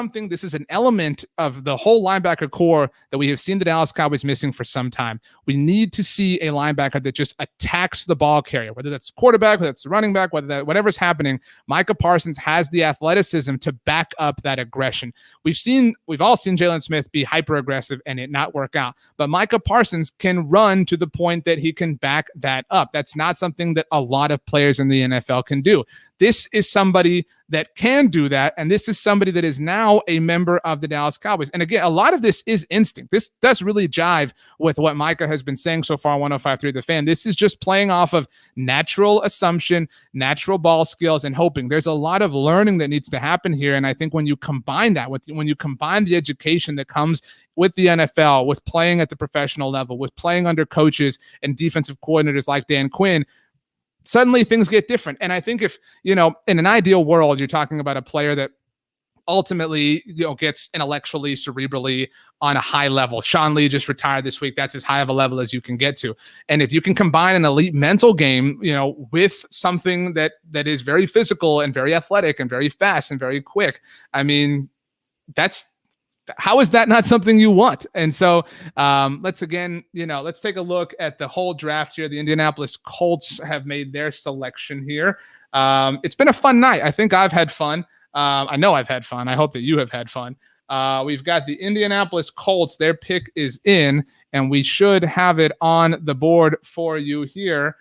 an element of the whole linebacker core that we have seen the Dallas Cowboys missing for some time. We need to see a linebacker that just attacks the ball carrier, whether that's quarterback, whether that's the running back, whatever's happening. Micah Parsons has the athleticism to back up that aggression. We've all seen Jalen Smith be hyper aggressive and it not work out, but Micah Parsons can run to the point that he can back that up. That's not something that a lot of players in the NFL can do. This is somebody that can do that, and this is somebody that is now a member of the Dallas Cowboys. And again, a lot of this is instinct. This does really jive with what Micah has been saying so far on 105.3 The Fan. This is just playing off of natural assumption, natural ball skills, and hoping. There's a lot of learning that needs to happen here, and I think when you combine that, when you combine the education that comes with the NFL, with playing at the professional level, with playing under coaches and defensive coordinators like Dan Quinn, suddenly things get different. And I think if, in an ideal world, you're talking about a player that ultimately, gets intellectually, cerebrally on a high level. Sean Lee just retired this week. That's as high of a level as you can get to. And if you can combine an elite mental game, with something that is very physical and very athletic and very fast and very quick, I mean, how is that not something you want? And so let's take a look at the whole draft here. The Indianapolis Colts have made their selection here. It's been a fun night. I think I've had fun. I know I've had fun. I hope that you have had fun. We've got the Indianapolis Colts. Their pick is in, and we should have it on the board for you here.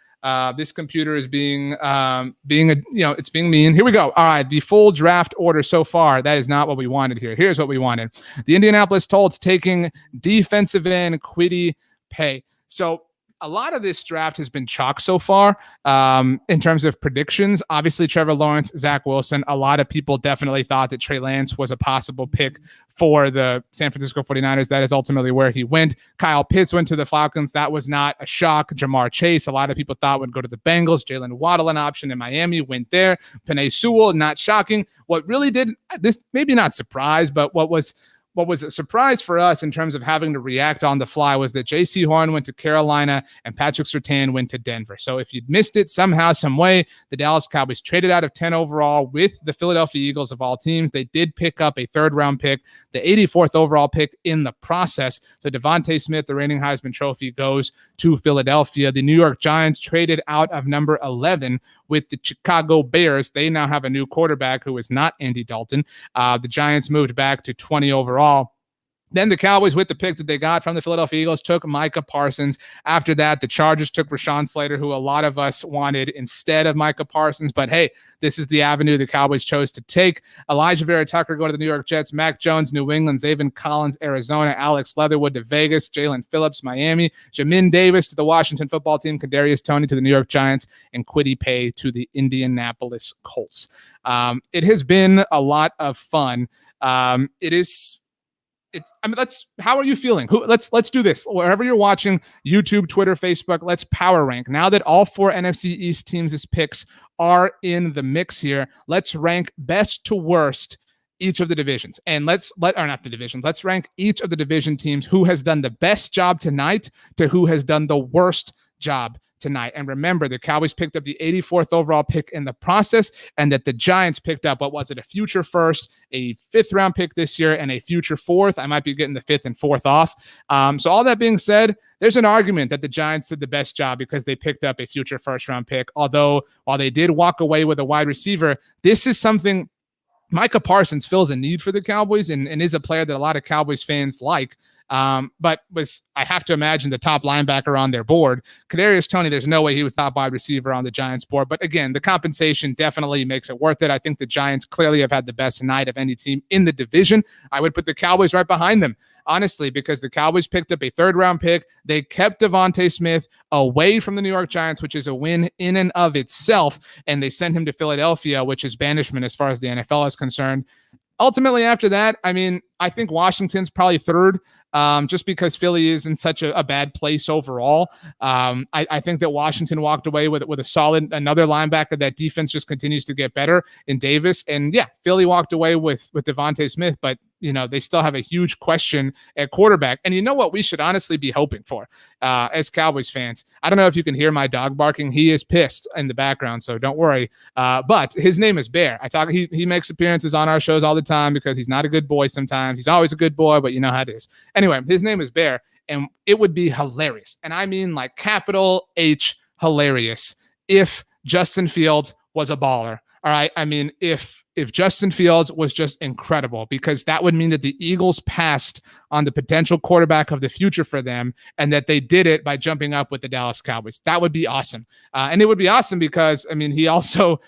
This computer is being it's being mean. Here we go. All right, the full draft order so far. That is not what we wanted here. Here's what we wanted. The Indianapolis Colts taking defensive end Kwity Paye. So a lot of this draft has been chalk so far in terms of predictions. Obviously, Trevor Lawrence, Zach Wilson. A lot of people definitely thought that Trey Lance was a possible pick for the San Francisco 49ers. That is ultimately where he went. Kyle Pitts went to the Falcons. That was not a shock. Jamar Chase, a lot of people thought would go to the Bengals. Jalen Waddle, an option in Miami, went there. Penei Sewell, not shocking. What really did this, maybe not surprise, but what was a surprise for us in terms of having to react on the fly was that J.C. Horn went to Carolina and Patrick Surtain went to Denver. So if you'd missed it somehow, some way, the Dallas Cowboys traded out of 10 overall with the Philadelphia Eagles of all teams. They did pick up a third-round pick, the 84th overall pick in the process. So Devontae Smith, the reigning Heisman Trophy, goes to Philadelphia. The New York Giants traded out of number 11 with the Chicago Bears. They now have a new quarterback who is not Andy Dalton. The Giants moved back to 20 overall. Then the Cowboys, with the pick that they got from the Philadelphia Eagles, took Micah Parsons. After that, the Chargers took Rashawn Slater, who a lot of us wanted instead of Micah Parsons. But hey, this is the avenue the Cowboys chose to take. Elijah Vera Tucker go to the New York Jets. Mac Jones, New England. Zaven Collins, Arizona. Alex Leatherwood to Vegas. Jalen Phillips, Miami. Jamin Davis to the Washington football team. Kadarius Toney to the New York Giants. And Kwity Paye to the Indianapolis Colts. It has been a lot of fun. How are you feeling? Let's do this. Wherever you're watching, YouTube, Twitter, Facebook, let's power rank. Now that all 4 NFC East teams' picks are in the mix here, let's rank best to worst each of the divisions. And let's rank each of the division teams who has done the best job tonight to who has done the worst job tonight. And remember, the Cowboys picked up the 84th overall pick in the process, and that the Giants picked up, a future first, a 5th round pick this year, and a future 4th. I might be getting the 5th and 4th off. So all that being said, there's an argument that the Giants did the best job because they picked up a future first round pick. Although, while they did walk away with a wide receiver, this is something Micah Parsons fills a need for the Cowboys and is a player that a lot of Cowboys fans like. But was, I have to imagine, the top linebacker on their board. Kadarius Toney, there's no way he was top wide receiver on the Giants board. But again, the compensation definitely makes it worth it. I think the Giants clearly have had the best night of any team in the division. I would put the Cowboys right behind them, honestly, because the Cowboys picked up a 3rd round pick. They kept Devontae Smith away from the New York Giants, which is a win in and of itself. And they sent him to Philadelphia, which is banishment as far as the NFL is concerned. Ultimately, after that, I think Washington's probably 3rd. Just because Philly is in such a bad place overall. I think that Washington walked away with a solid, another linebacker. That defense just continues to get better in Davis. And yeah, Philly walked away with Devontae Smith, but they still have a huge question at quarterback. And you know what we should honestly be hoping for as Cowboys fans? I don't know if you can hear my dog barking. He is pissed in the background, so don't worry. But his name is Bear. He makes appearances on our shows all the time because he's not a good boy sometimes. He's always a good boy, but you know how it is. Anyway, his name is Bear, and it would be hilarious. And I mean like capital H hilarious if Justin Fields was a baller. All right. If Justin Fields was just incredible, because that would mean that the Eagles passed on the potential quarterback of the future for them, and that they did it by jumping up with the Dallas Cowboys. That would be awesome. And it would be awesome because, he also,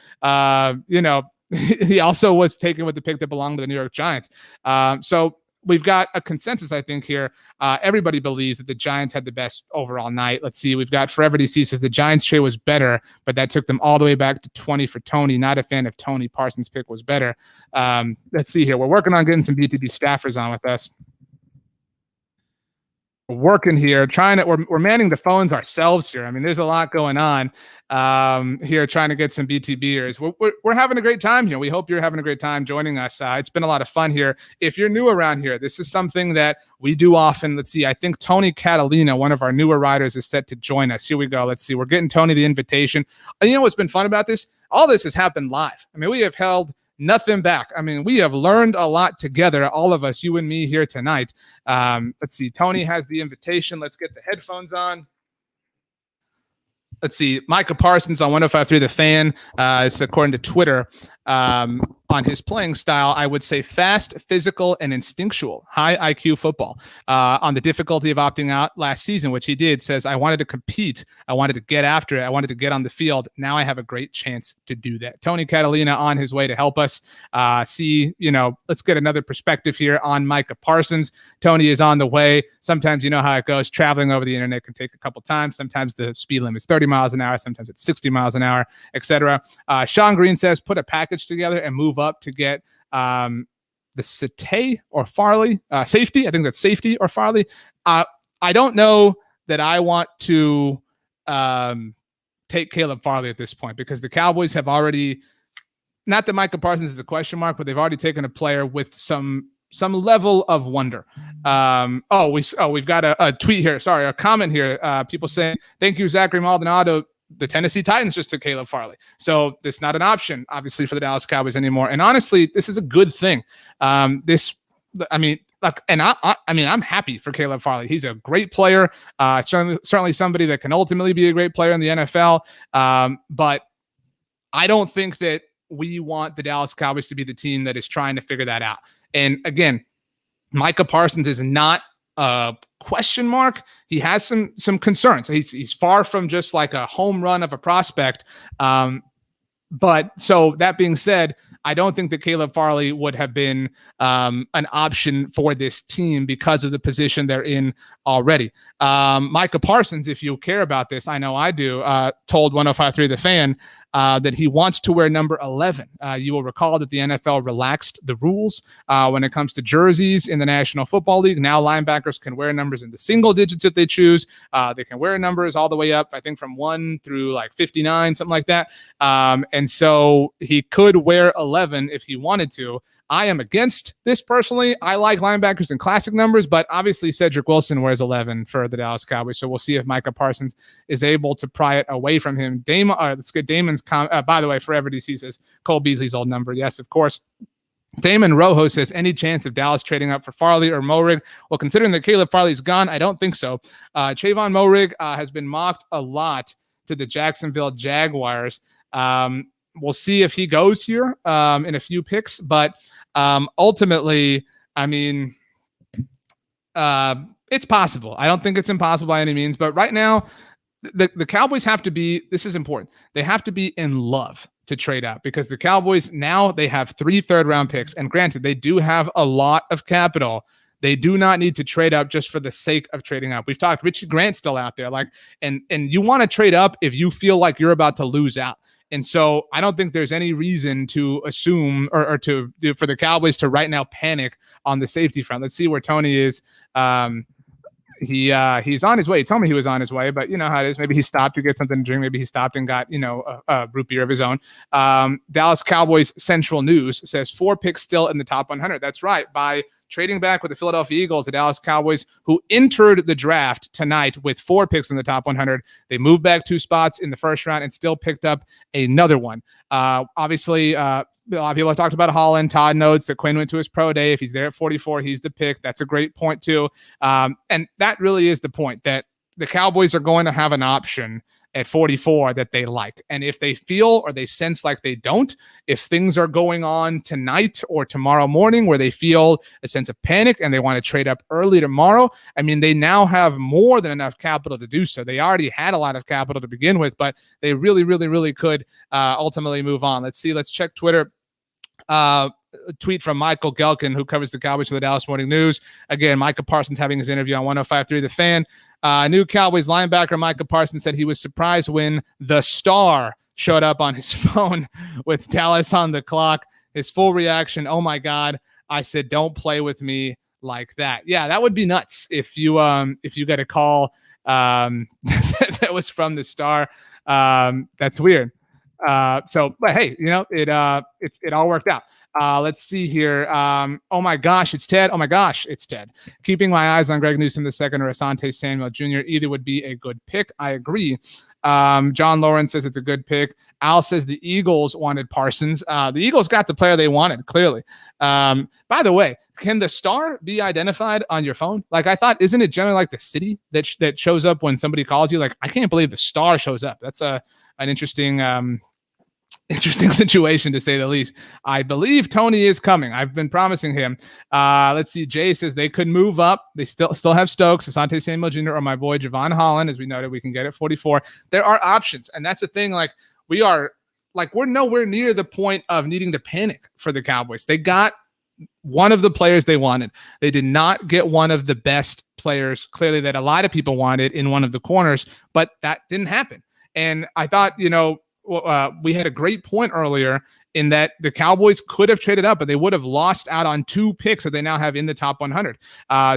he also was taken with the pick that belonged to the New York Giants. So we've got a consensus, I think, here. Everybody believes that the Giants had the best overall night. Let's see. We've got Forever DC says the Giants trade was better, but that took them all the way back to 20 for Toney. Not a fan of Toney. Parsons' pick was better. Let's see here. We're working on getting some BTB staffers on with us. We're working here, we're manning the phones ourselves here. There's a lot going on here, trying to get some BTBers. We're having a great time here. We hope you're having a great time joining us. It's been a lot of fun here. If you're new around here, this is something that we do often. Let's see. I think Tony Catalina, one of our newer riders, is set to join us. Here we go. Let's see. We're getting Tony the invitation. And you know what's been fun about this? All this has happened live. We have held nothing back. We have learned a lot together, all of us, you and me here tonight. Let's see. Tony has the invitation. Let's get the headphones on. Let's see. Micah Parsons on 105.3 The Fan. It's according to Twitter. on his playing style, I would say fast, physical, and instinctual, high IQ football. On the difficulty of opting out last season, which he did, says, I wanted to compete. I wanted to get after it. I wanted to get on the field. Now I have a great chance to do that. Tony Catalina on his way to help us see, let's get another perspective here on Micah Parsons. Tony is on the way. Sometimes you know how it goes. Traveling over the internet can take a couple times. Sometimes the speed limit is 30 miles an hour. Sometimes it's 60 miles an hour, etc. Sean Green says, put a package together and move up to get the Satay or Farley safety. I think that's safety or Farley. I don't know that I want to take Caleb Farley at this point, because the Cowboys have already, not that Micah Parsons is a question mark, but they've already taken a player with some level of wonder. We've got a tweet here. Sorry, a comment here. People saying, thank you, Zachary Maldonado. The Tennessee Titans just took Caleb Farley. So this is not an option, obviously, for the Dallas Cowboys anymore. And honestly, this is a good thing. I'm happy for Caleb Farley. He's a great player. Certainly somebody that can ultimately be a great player in the NFL. But I don't think that we want the Dallas Cowboys to be the team that is trying to figure that out. And again, Micah Parsons is not a question mark. He has some concerns. He's far from just like a home run of a prospect. But so that being said, I don't think that Caleb Farley would have been an option for this team because of the position they're in already. Micah Parsons, if you care about this, I know I do, told 105.3 The Fan that he wants to wear number 11. You will recall that the NFL relaxed the rules when it comes to jerseys in the National Football League. Now linebackers can wear numbers in the single digits if they choose. They can wear numbers all the way up, I think, from 1 through like 59, something like that. And so he could wear 11 if he wanted to. I am against this personally. I like linebackers in classic numbers, but obviously Cedric Wilson wears 11 for the Dallas Cowboys. So we'll see if Micah Parsons is able to pry it away from him. Let's get Damon's by the way, Forever DC says Cole Beasley's old number. Yes, of course. Damon Rojo says, any chance of Dallas trading up for Farley or Moehrig? Well, considering that Caleb Farley's gone, I don't think so. Trayvon Moehrig has been mocked a lot to the Jacksonville Jaguars. We'll see if he goes here in a few picks, but ultimately, I mean, it's possible. I don't think it's impossible by any means, but right now, the Cowboys have to be, this is important, they have to be in love to trade out, because the Cowboys now, they have 3 third-round picks, and granted, they do have a lot of capital. They do not need to trade up just for the sake of trading up. We've talked, Richie Grant's still out there, and you want to trade up if you feel like you're about to lose out. And so I don't think there's any reason to assume or to do for the Cowboys to right now panic on the safety front. Let's see where Tony is. He's on his way. He told me he was on his way, but you know how it is. Maybe he stopped to get something to drink. Maybe he stopped and got, a root beer of his own. Dallas Cowboys Central News says 4 picks still in the top 100. That's right. By trading back with the Philadelphia Eagles, the Dallas Cowboys, who entered the draft tonight with 4 picks in the top 100, they moved back 2 spots in the first round and still picked up another one. Obviously, a lot of people have talked about Holland. Todd notes that Quinn went to his pro day. If he's there at 44, he's the pick. That's a great point too. And that really is the point, that the Cowboys are going to have an option at 44 that they like. And if they feel or they sense like they don't, if things are going on tonight or tomorrow morning where they feel a sense of panic and they want to trade up early tomorrow, I mean, they now have more than enough capital to do so. They already had a lot of capital to begin with, but they really, really, really could ultimately move on. Let's see. Let's check Twitter. A tweet from Michael Gelkin, who covers the Cowboys for the Dallas Morning News. Again, Micah Parsons having his interview on 105.3 The Fan. New Cowboys linebacker Micah Parsons said he was surprised when the star showed up on his phone with Dallas on the clock. His full reaction, oh my God. I said, don't play with me like that. Yeah, that would be nuts if you get a call that was from the star. That's weird. But hey, it all worked out. Let's see here. Oh my gosh, it's Ted. Oh my gosh, it's Ted. Keeping my eyes on Greg Newsome II or Asante Samuel Jr. Either would be a good pick. I agree. John Lawrence says it's a good pick. Al says the Eagles wanted Parsons. The Eagles got the player they wanted, clearly. By the way, can the star be identified on your phone? Like, I thought, isn't it generally like the city that shows up when somebody calls you? Like, I can't believe the star shows up. That's an interesting interesting situation to say the least. I believe Tony is coming. I've been promising him. Let's see. Jay says they could move up. They still have Stokes, Asante Samuel Jr., or my boy Javon Holland, as we noted. We can get at 44. There are options, and that's the thing. We're nowhere near the point of needing to panic for the Cowboys. They got one of the players they wanted. They did not get one of the best players, clearly, that a lot of people wanted in one of the corners, but that didn't happen. And I thought, we had a great point earlier in that the Cowboys could have traded up, but they would have lost out on 2 picks that they now have in the top 100.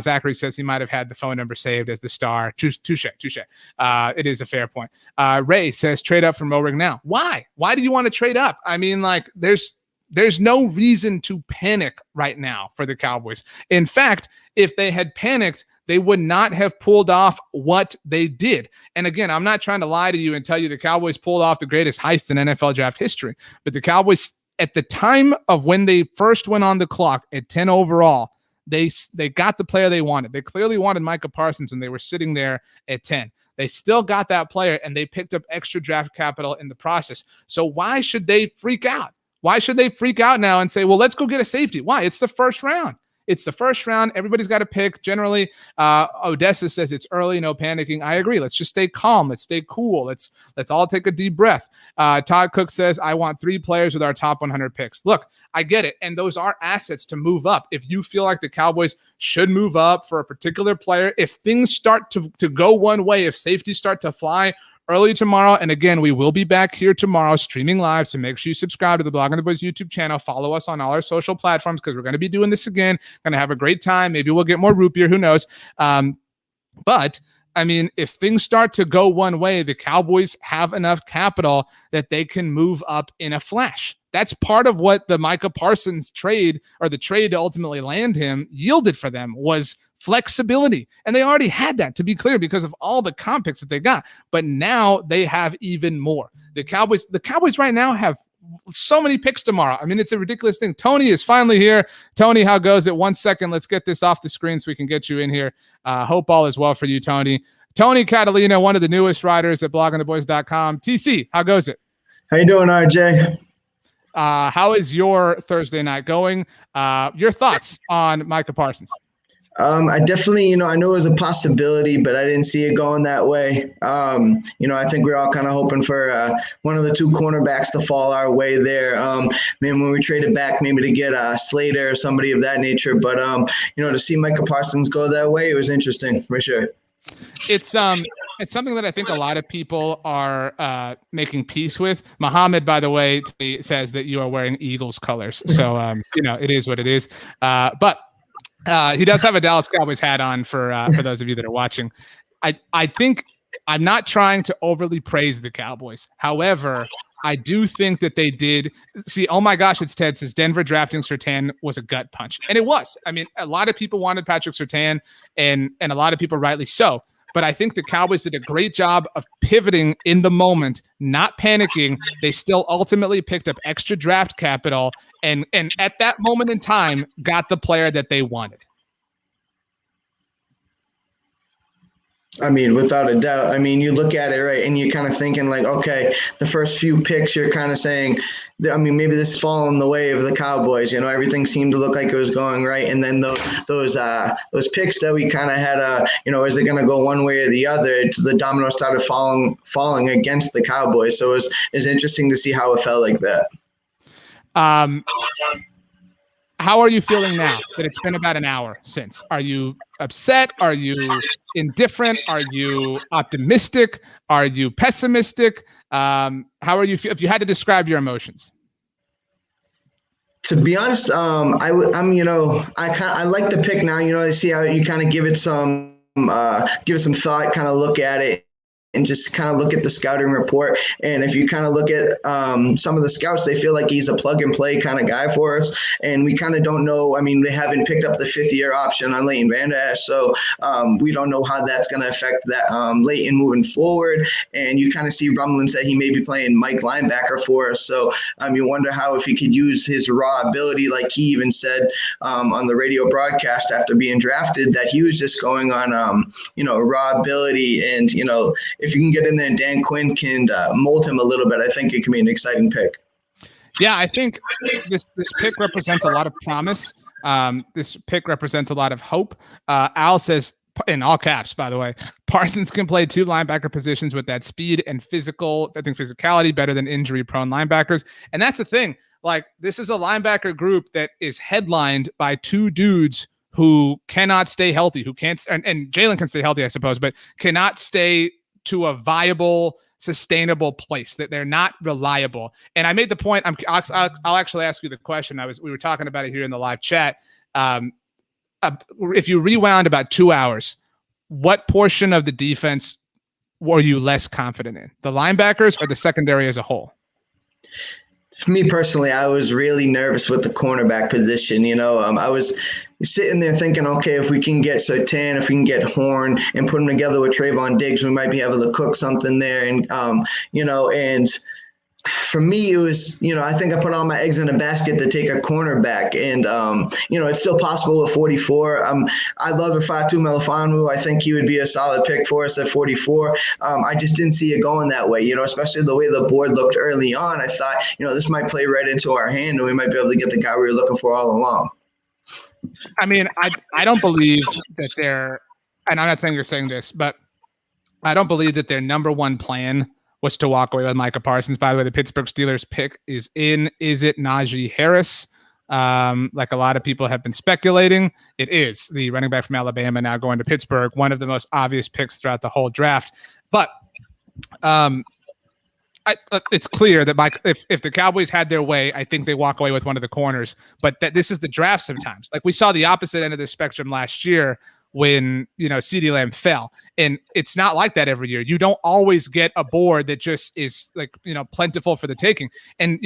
Zachary says he might have had the phone number saved as the star. Touche. It is a fair point. Ray says trade up for Moring now. Why? Why do you want to trade up? I mean, there's no reason to panic right now for the Cowboys. In fact, if they had panicked, they would not have pulled off what they did. And again, I'm not trying to lie to you and tell you the Cowboys pulled off the greatest heist in NFL draft history. But the Cowboys, at the time of when they first went on the clock at 10 overall, they got the player they wanted. They clearly wanted Micah Parsons when they were sitting there at 10. They still got that player, and they picked up extra draft capital in the process. So why should they freak out? Why should they freak out now and say, well, let's go get a safety? Why? It's the first round. It's the first round. Everybody's got to pick. Generally, Odessa says it's early, no panicking. I agree. Let's just stay calm. Let's stay cool. Let's all take a deep breath. Todd Cook says, I want 3 players with our top 100 picks. Look, I get it. And those are assets to move up. If you feel like the Cowboys should move up for a particular player, if things start to go one way, if safeties start to fly early tomorrow, and again, we will be back here tomorrow streaming live, so make sure you subscribe to the Blogging the Boys YouTube channel. Follow us on all our social platforms because we're going to be doing this again. Going to have a great time. Maybe we'll get more root beer. Who knows? But I mean, if things start to go one way, the Cowboys have enough capital that they can move up in a flash. That's part of what the Micah Parsons trade, or the trade to ultimately land him, yielded for them, was flexibility. And they already had that, to be clear, because of all the comp picks that they got. But now they have even more. The Cowboys right now have so many picks tomorrow. I mean, it's a ridiculous thing. Tony is finally here. Tony, how goes it? 1 second. Let's get this off the screen so we can get you in here. Hope all is well for you, Tony. Tony Catalina, one of the newest writers at bloggingtheboys.com. TC, how goes it? How you doing, RJ? How is your Thursday night going? Your thoughts on Micah Parsons? I definitely, I knew it was a possibility, but I didn't see it going that way. I think we're all kind of hoping for one of the 2 cornerbacks to fall our way there. When we traded back, maybe to get Slater or somebody of that nature. But, to see Micah Parsons go that way, it was interesting for sure. It's something that I think a lot of people are making peace with. Muhammad, by the way, says that you are wearing Eagles colors. So, it is what it is. But he does have a Dallas Cowboys hat on for those of you that are watching. I think I'm not trying to overly praise the Cowboys. However, I do think that they did see. Oh my gosh, it's Ted says Denver drafting Surtain was a gut punch, and it was. I mean, a lot of people wanted Patrick Surtain, and a lot of people rightly so. But I think the Cowboys did a great job of pivoting in the moment, not panicking. They still ultimately picked up extra draft capital, and at that moment in time, got the player that they wanted. I mean, without a doubt. I mean, you look at it, right, and you're kind of thinking like, okay, the first few picks, you're kind of saying, maybe this is falling the way of the Cowboys. Everything seemed to look like it was going right. And then those picks that we kind of had, is it going to go one way or the other? The domino started falling against the Cowboys. So it was interesting to see how it felt like that. How are you feeling now that it's been about an hour since? Are you upset? Are you indifferent? Are you optimistic? Are you pessimistic? How are you if you had to describe your emotions? To be honest, I like the pick now. I see how you kind of give it some thought, kind of look at it, and just kind of look at the scouting report. And if you kind of look at some of the scouts, they feel like he's a plug and play kind of guy for us. And we kind of don't know. I mean, they haven't picked up the 5th-year option on Leighton Vander Esch. So we don't know how that's going to affect that Leighton moving forward. And you kind of see rumblings that he may be playing Mike linebacker for us. So you wonder how, if he could use his raw ability, like he even said on the radio broadcast after being drafted, that he was just going on, raw ability. And, if you can get in there and Dan Quinn can mold him a little bit, I think it can be an exciting pick. Yeah, I think this pick represents a lot of promise. This pick represents a lot of hope. Al says, in all caps, by the way, Parsons can play 2 linebacker positions with that speed and physicality better than injury-prone linebackers. And that's the thing. Like, this is a linebacker group that is headlined by 2 dudes who cannot stay healthy, who can't, and Jalen can stay healthy, I suppose, but cannot stay to a viable, sustainable place, that they're not reliable. And I made the point, I'll actually ask you the question. We were talking about it here in the live chat. If you rewound about 2 hours, what portion of the defense were you less confident in? The linebackers or the secondary as a whole? For me personally, I was really nervous with the cornerback position. I was sitting there thinking, okay, if we can get Surtain, if we can get Horn and put them together with Trayvon Diggs, we might be able to cook something there. And, and for me, it was, I think I put all my eggs in a basket to take a cornerback. And, it's still possible at 44. I love a 5'2" Melifonwu. I think he would be a solid pick for us at 44. I just didn't see it going that way, especially the way the board looked early on. I thought, this might play right into our hand and we might be able to get the guy we were looking for all along. I mean, I don't believe that and I'm not saying you're saying this, but I don't believe that their number one plan was to walk away with Micah Parsons. By the way, the Pittsburgh Steelers pick is in. Is it Najee Harris? Like a lot of people have been speculating. It is the running back from Alabama now going to Pittsburgh, one of the most obvious picks throughout the whole draft. But it's clear that if the Cowboys had their way, I think they walk away with one of the corners. But that this is the draft sometimes. Like we saw the opposite end of the spectrum last year when CeeDee Lamb fell, and it's not like that every year. You don't always get a board that just is like plentiful for the taking. And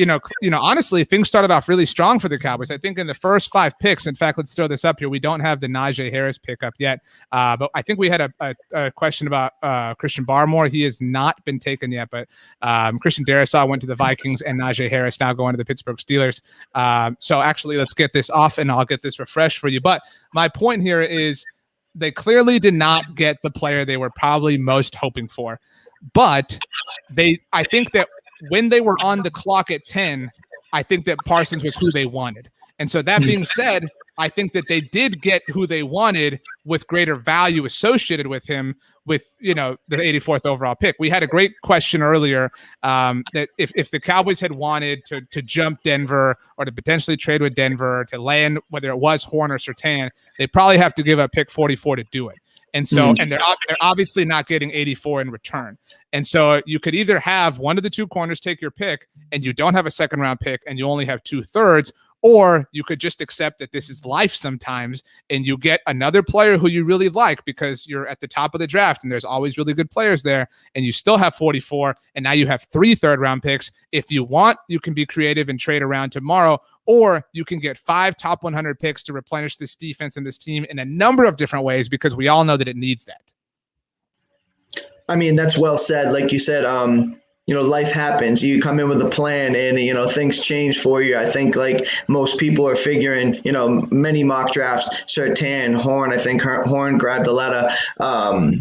honestly, things started off really strong for the Cowboys. I think in the first 5 picks. In fact, let's throw this up here. We don't have the Najee Harris pickup yet, but I think we had a question about Christian Barmore. He has not been taken yet, but Christian Darrisaw went to the Vikings, and Najee Harris now going to the Pittsburgh Steelers. So actually, let's get this off, and I'll get this refreshed for you. But my point here is, they clearly did not get the player they were probably most hoping for. But I think that when they were on the clock at 10, I think that Parsons was who they wanted. And so that being said, I think that they did get who they wanted with greater value associated with him with, the 84th overall pick. We had a great question earlier that if the Cowboys had wanted to jump Denver or to potentially trade with Denver to land, whether it was Horn or Surtain, they probably have to give up pick 44 to do it. And so, and they're obviously not getting 84 in return. And so you could either have one of the 2 corners take your pick and you don't have a second round pick and you only have 2/3, or you could just accept that this is life sometimes and you get another player who you really like because you're at the top of the draft and there's always really good players there, and you still have 44 and now you have 3 third-round picks. If you want, you can be creative and trade around tomorrow, or you can get 5 top 100 picks to replenish this defense and this team in a number of different ways, because we all know that it needs that. I mean, that's well said. Like you said, life happens. You come in with a plan and, things change for you. I think like most people are figuring, many mock drafts, Surtain, Horn, I think Horn grabbed a lot of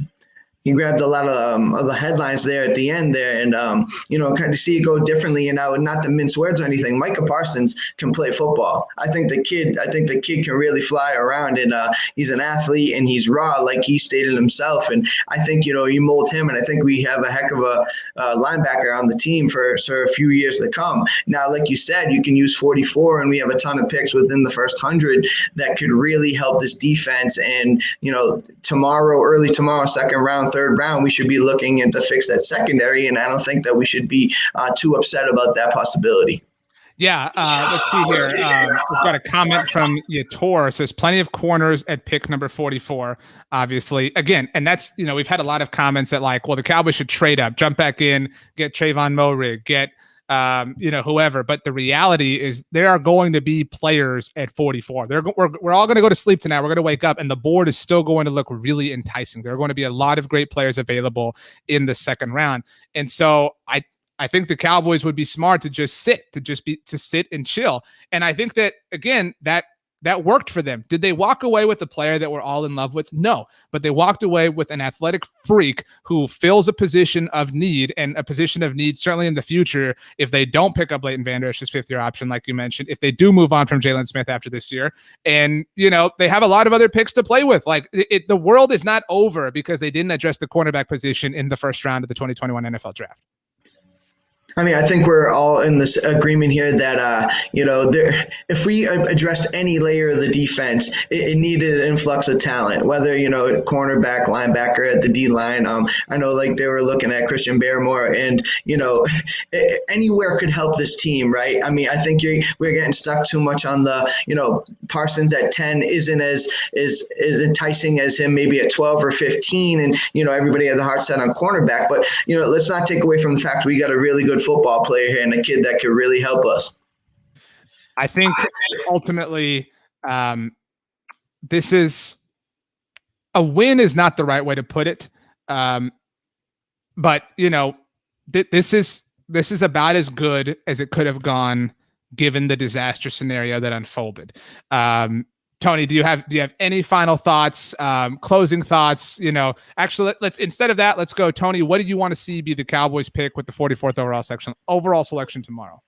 he grabbed a lot of the headlines there at the end there, and kind of see it go differently. And not to mince words or anything, Micah Parsons can play football. I think the kid can really fly around, and he's an athlete and he's raw, like he stated himself. And I think you mold him, and I think we have a heck of a linebacker on the team for a few years to come. Now, like you said, you can use 44, and we have a ton of picks within the first 100 that could really help this defense. And early tomorrow, second round, third round, we should be looking into fix that secondary, and I don't think that we should be too upset about that possibility. Yeah, let's see here. We've got a comment from Yator. It says plenty of corners at pick number 44, obviously. Again, and that's, we've had a lot of comments that like, well, the Cowboys should trade up, jump back in, get Trayvon Moehrig, get whoever. But the reality is there are going to be players at 44. We're all going to go to sleep tonight. We're going to wake up and the board is still going to look really enticing. There are going to be a lot of great players available in the second round. And so I think the Cowboys would be smart to just sit and chill. And I think that, again, that That worked for them. Did they walk away with a player that we're all in love with? No, but they walked away with an athletic freak who fills a position of need, and a position of need certainly in the future if they don't pick up Leighton Vander Esch's fifth-year option, like you mentioned, if they do move on from Jalen Smith after this year. And, they have a lot of other picks to play with. Like, the world is not over because they didn't address the cornerback position in the first round of the 2021 NFL draft. I mean, I think we're all in this agreement here that, if we addressed any layer of the defense, it needed an influx of talent, whether, cornerback, linebacker at the D line. I know they were looking at Christian Barrymore and, anywhere could help this team, right? I mean, I think we're getting stuck too much on the, Parsons at 10 isn't as enticing as him maybe at 12 or 15. And, everybody had the heart set on cornerback. But, let's not take away from the fact we got a really good football player here and a kid that could really help us. I think ultimately this is a win is not the right way to put it. But this is about as good as it could have gone given the disaster scenario that unfolded. Tony, do you have any final thoughts, closing thoughts? Actually, let's instead of that, let's go. Tony, what do you want to see be the Cowboys pick with the 44th overall selection tomorrow?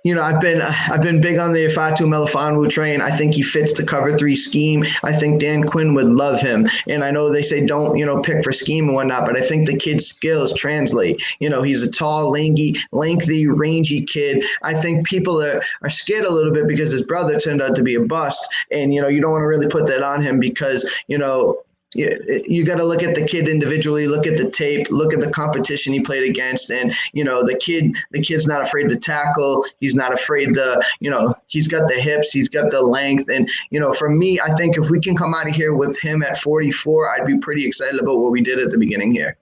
I've been big on the Fatu Melifonwu train. I think he fits the cover 3 scheme. I think Dan Quinn would love him. And I know they say don't, pick for scheme and whatnot, but I think the kid's skills translate. He's a tall, lengthy, rangy kid. I think people are scared a little bit because his brother turned out to be a bust. And, you don't want to really put that on him because, you got to look at the kid individually, look at the tape, look at the competition he played against. And, the kid's not afraid to tackle. He's not afraid to, he's got the hips, he's got the length. And, for me, I think if we can come out of here with him at 44, I'd be pretty excited about what we did at the beginning here.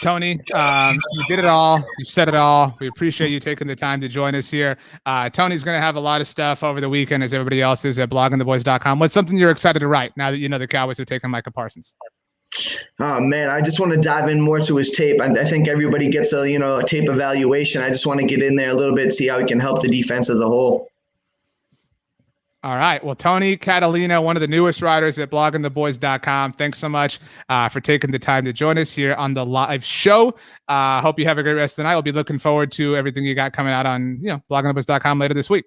Tony, you did it all. You said it all. We appreciate you taking the time to join us here. Tony's going to have a lot of stuff over the weekend, as everybody else is, at bloggingtheboys.com. What's something you're excited to write now that the Cowboys have taken Micah Parsons? Oh, man, I just want to dive in more to his tape. I think everybody gets a tape evaluation. I just want to get in there a little bit, see how he can help the defense as a whole. All right. Well, Tony Catalina, one of the newest writers at bloggingtheboys.com. Thanks so much for taking the time to join us here on the live show. Hope you have a great rest of the night. We'll be looking forward to everything you got coming out on, bloggingtheboys.com later this week.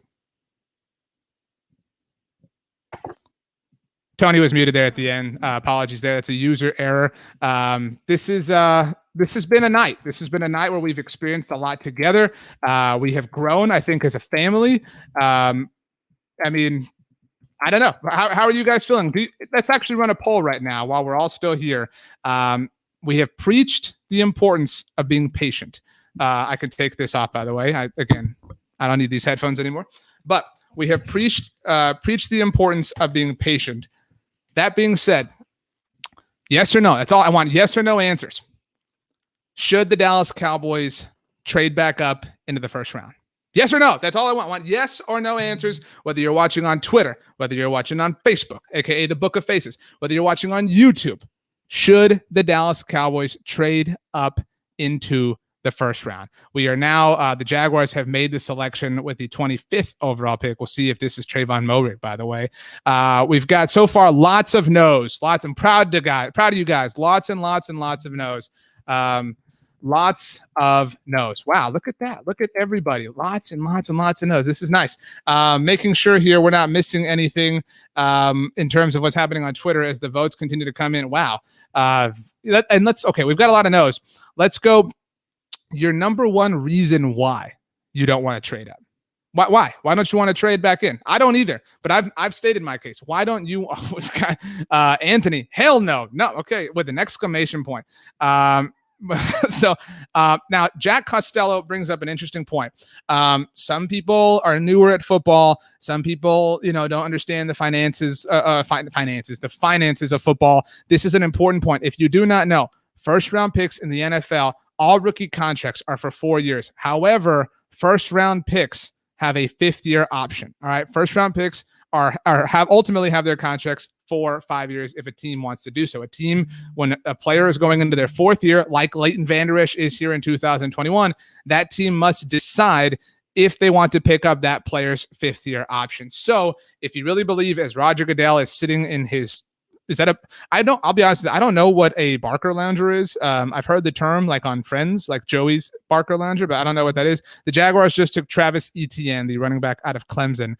Tony was muted there at the end. Apologies there. That's a user error. This has been a night. This has been a night where we've experienced a lot together. We have grown, I think, as a family. I mean, I don't know. How are you guys feeling? Let's actually run a poll right now while we're all still here. We have preached the importance of being patient. I can take this off, by the way. I don't need these headphones anymore. But we have preached the importance of being patient. That being said, yes or no? That's all I want. Yes or no answers. Should the Dallas Cowboys trade back up into the first round? Yes or no? That's all I want. I want yes or no answers, whether you're watching on Twitter, whether you're watching on Facebook, aka the Book of Faces, whether you're watching on YouTube. Should the Dallas Cowboys trade up into the first round? We are now, the Jaguars have made the selection with the 25th overall pick. We'll see if this is Trayvon Moehrig, by the way. We've got so far lots of no's. I'm proud of you guys. Lots and lots and lots of no's. Lots of no's. Wow, look at that. Look at everybody. Lots and lots and lots of no's. This is nice. Making sure here we're not missing anything in terms of what's happening on Twitter as the votes continue to come in. Wow. We've got a lot of no's. Let's go. Your number one reason why you don't want to trade up. Why? Why don't you want to trade back in? I don't either, but I've stated my case. Why don't you, Anthony? Hell no. No. Okay. With an exclamation point. So now Jack Costello brings up an interesting point. Some people are newer at football. Some people, don't understand the finances of football. This is an important point. If you do not know, first round picks in the NFL, all rookie contracts are for 4 years. However, first round picks have a 5th-year option. All right. First round picks ultimately have their contracts for 5 years if a team wants to do so. A team, when a player is going into their 4th year, like Leighton Vander Esch is here in 2021, that team must decide if they want to pick up that player's fifth-year option. So if you really believe, as Roger Goodell is sitting in his I'll be honest with you, I don't know what a Barker lounger is. I've heard the term like on Friends, like Joey's Barker lounger, but I don't know what that is. The Jaguars just took Travis Etienne, the running back out of Clemson.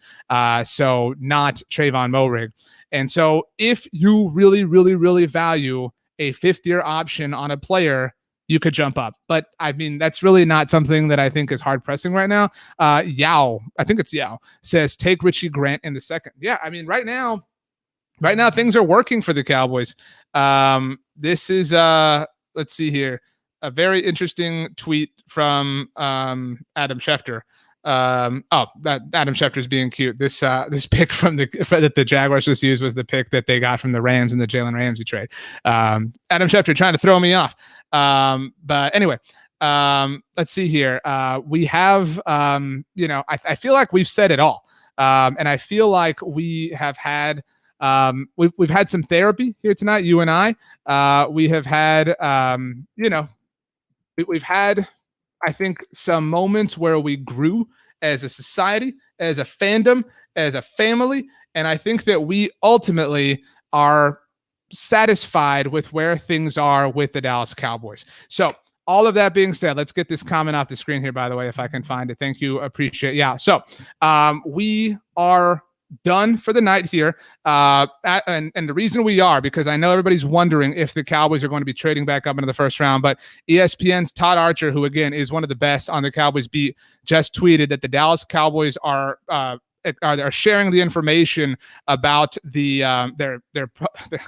So not Trayvon Moehrig. And so if you really, really, really value a fifth-year option on a player, you could jump up. But I mean, that's really not something that I think is hard pressing right now. Yao, I think it's Yao, says take Richie Grant in the second. Yeah, I mean, right now, things are working for the Cowboys. This is, let's see here, a very interesting tweet from Adam Schefter. That Adam Schefter's being cute. This pick that the Jaguars just used was the pick that they got from the Rams in the Jalen Ramsey trade. Adam Schefter trying to throw me off. But anyway, let's see here. We have, I feel like we've said it all. And I feel like we have had, we've had some therapy here tonight, you and I. We have had, we've had, I think, some moments where we grew as a society, as a fandom, as a family. And I think that we ultimately are satisfied with where things are with the Dallas Cowboys. So all of that being said, let's get this comment off the screen here, by the way, if I can find it. Thank you. Appreciate it. Yeah. So we are done for the night here. And the reason we are, because I know everybody's wondering if the Cowboys are going to be trading back up into the first round, but ESPN's Todd Archer, who again is one of the best on the Cowboys beat, just tweeted that the Dallas Cowboys are sharing the information about their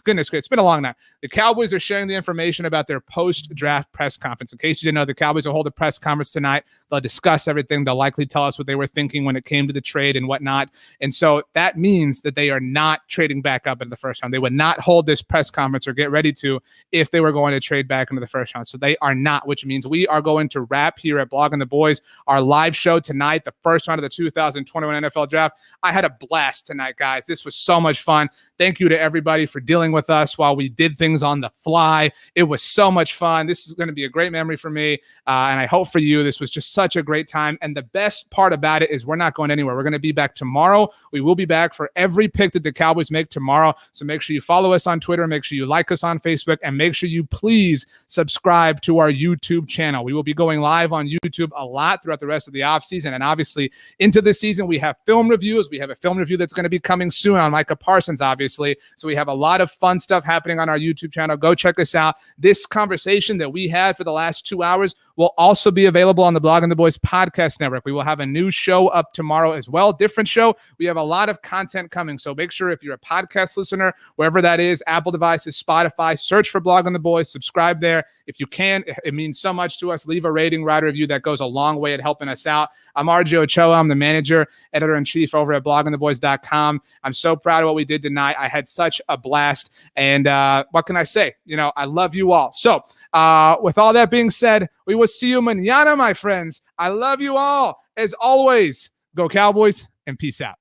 goodness, it's been a long night. The Cowboys are sharing the information about their post-draft press conference. In case you didn't know, the Cowboys will hold a press conference tonight. They'll discuss everything. They'll likely tell us what they were thinking when it came to the trade and whatnot. And so that means that they are not trading back up into the first round. They would not hold this press conference or get ready to if they were going to trade back into the first round. So they are not, which means we are going to wrap here at Blogging the Boys our live show tonight, the first round of the 2021 NFL Draft. I had a blast tonight, guys. This was so much fun. Thank you to everybody for dealing with us while we did things on the fly. It was so much fun. This is going to be a great memory for me, and I hope for you. This was just such a great time, and the best part about it is we're not going anywhere. We're going to be back tomorrow. We will be back for every pick that the Cowboys make tomorrow, so make sure you follow us on Twitter, make sure you like us on Facebook, and make sure you please subscribe to our YouTube channel. We will be going live on YouTube a lot throughout the rest of the offseason, and obviously into this season, we have film reviews. We have a film review that's going to be coming soon on Micah Parsons, obviously. So we have a lot of fun stuff happening on our YouTube channel. Go check us out. This conversation that we had for the last 2 hours will also be available on the Blogging the Boys podcast network. We will have a new show up tomorrow as well. Different show. We have a lot of content coming. So make sure if you're a podcast listener, wherever that is, Apple devices, Spotify, search for Blogging the Boys, subscribe there. If you can, it means so much to us. Leave a rating, write a review. That goes a long way at helping us out. I'm RJ Ochoa. I'm the manager, editor-in-chief over at bloggingtheboys.com. I'm so proud of what we did tonight. I had such a blast. And what can I say? I love you all. So with all that being said, we will see you mañana, my friends. I love you all. As always, go Cowboys and peace out.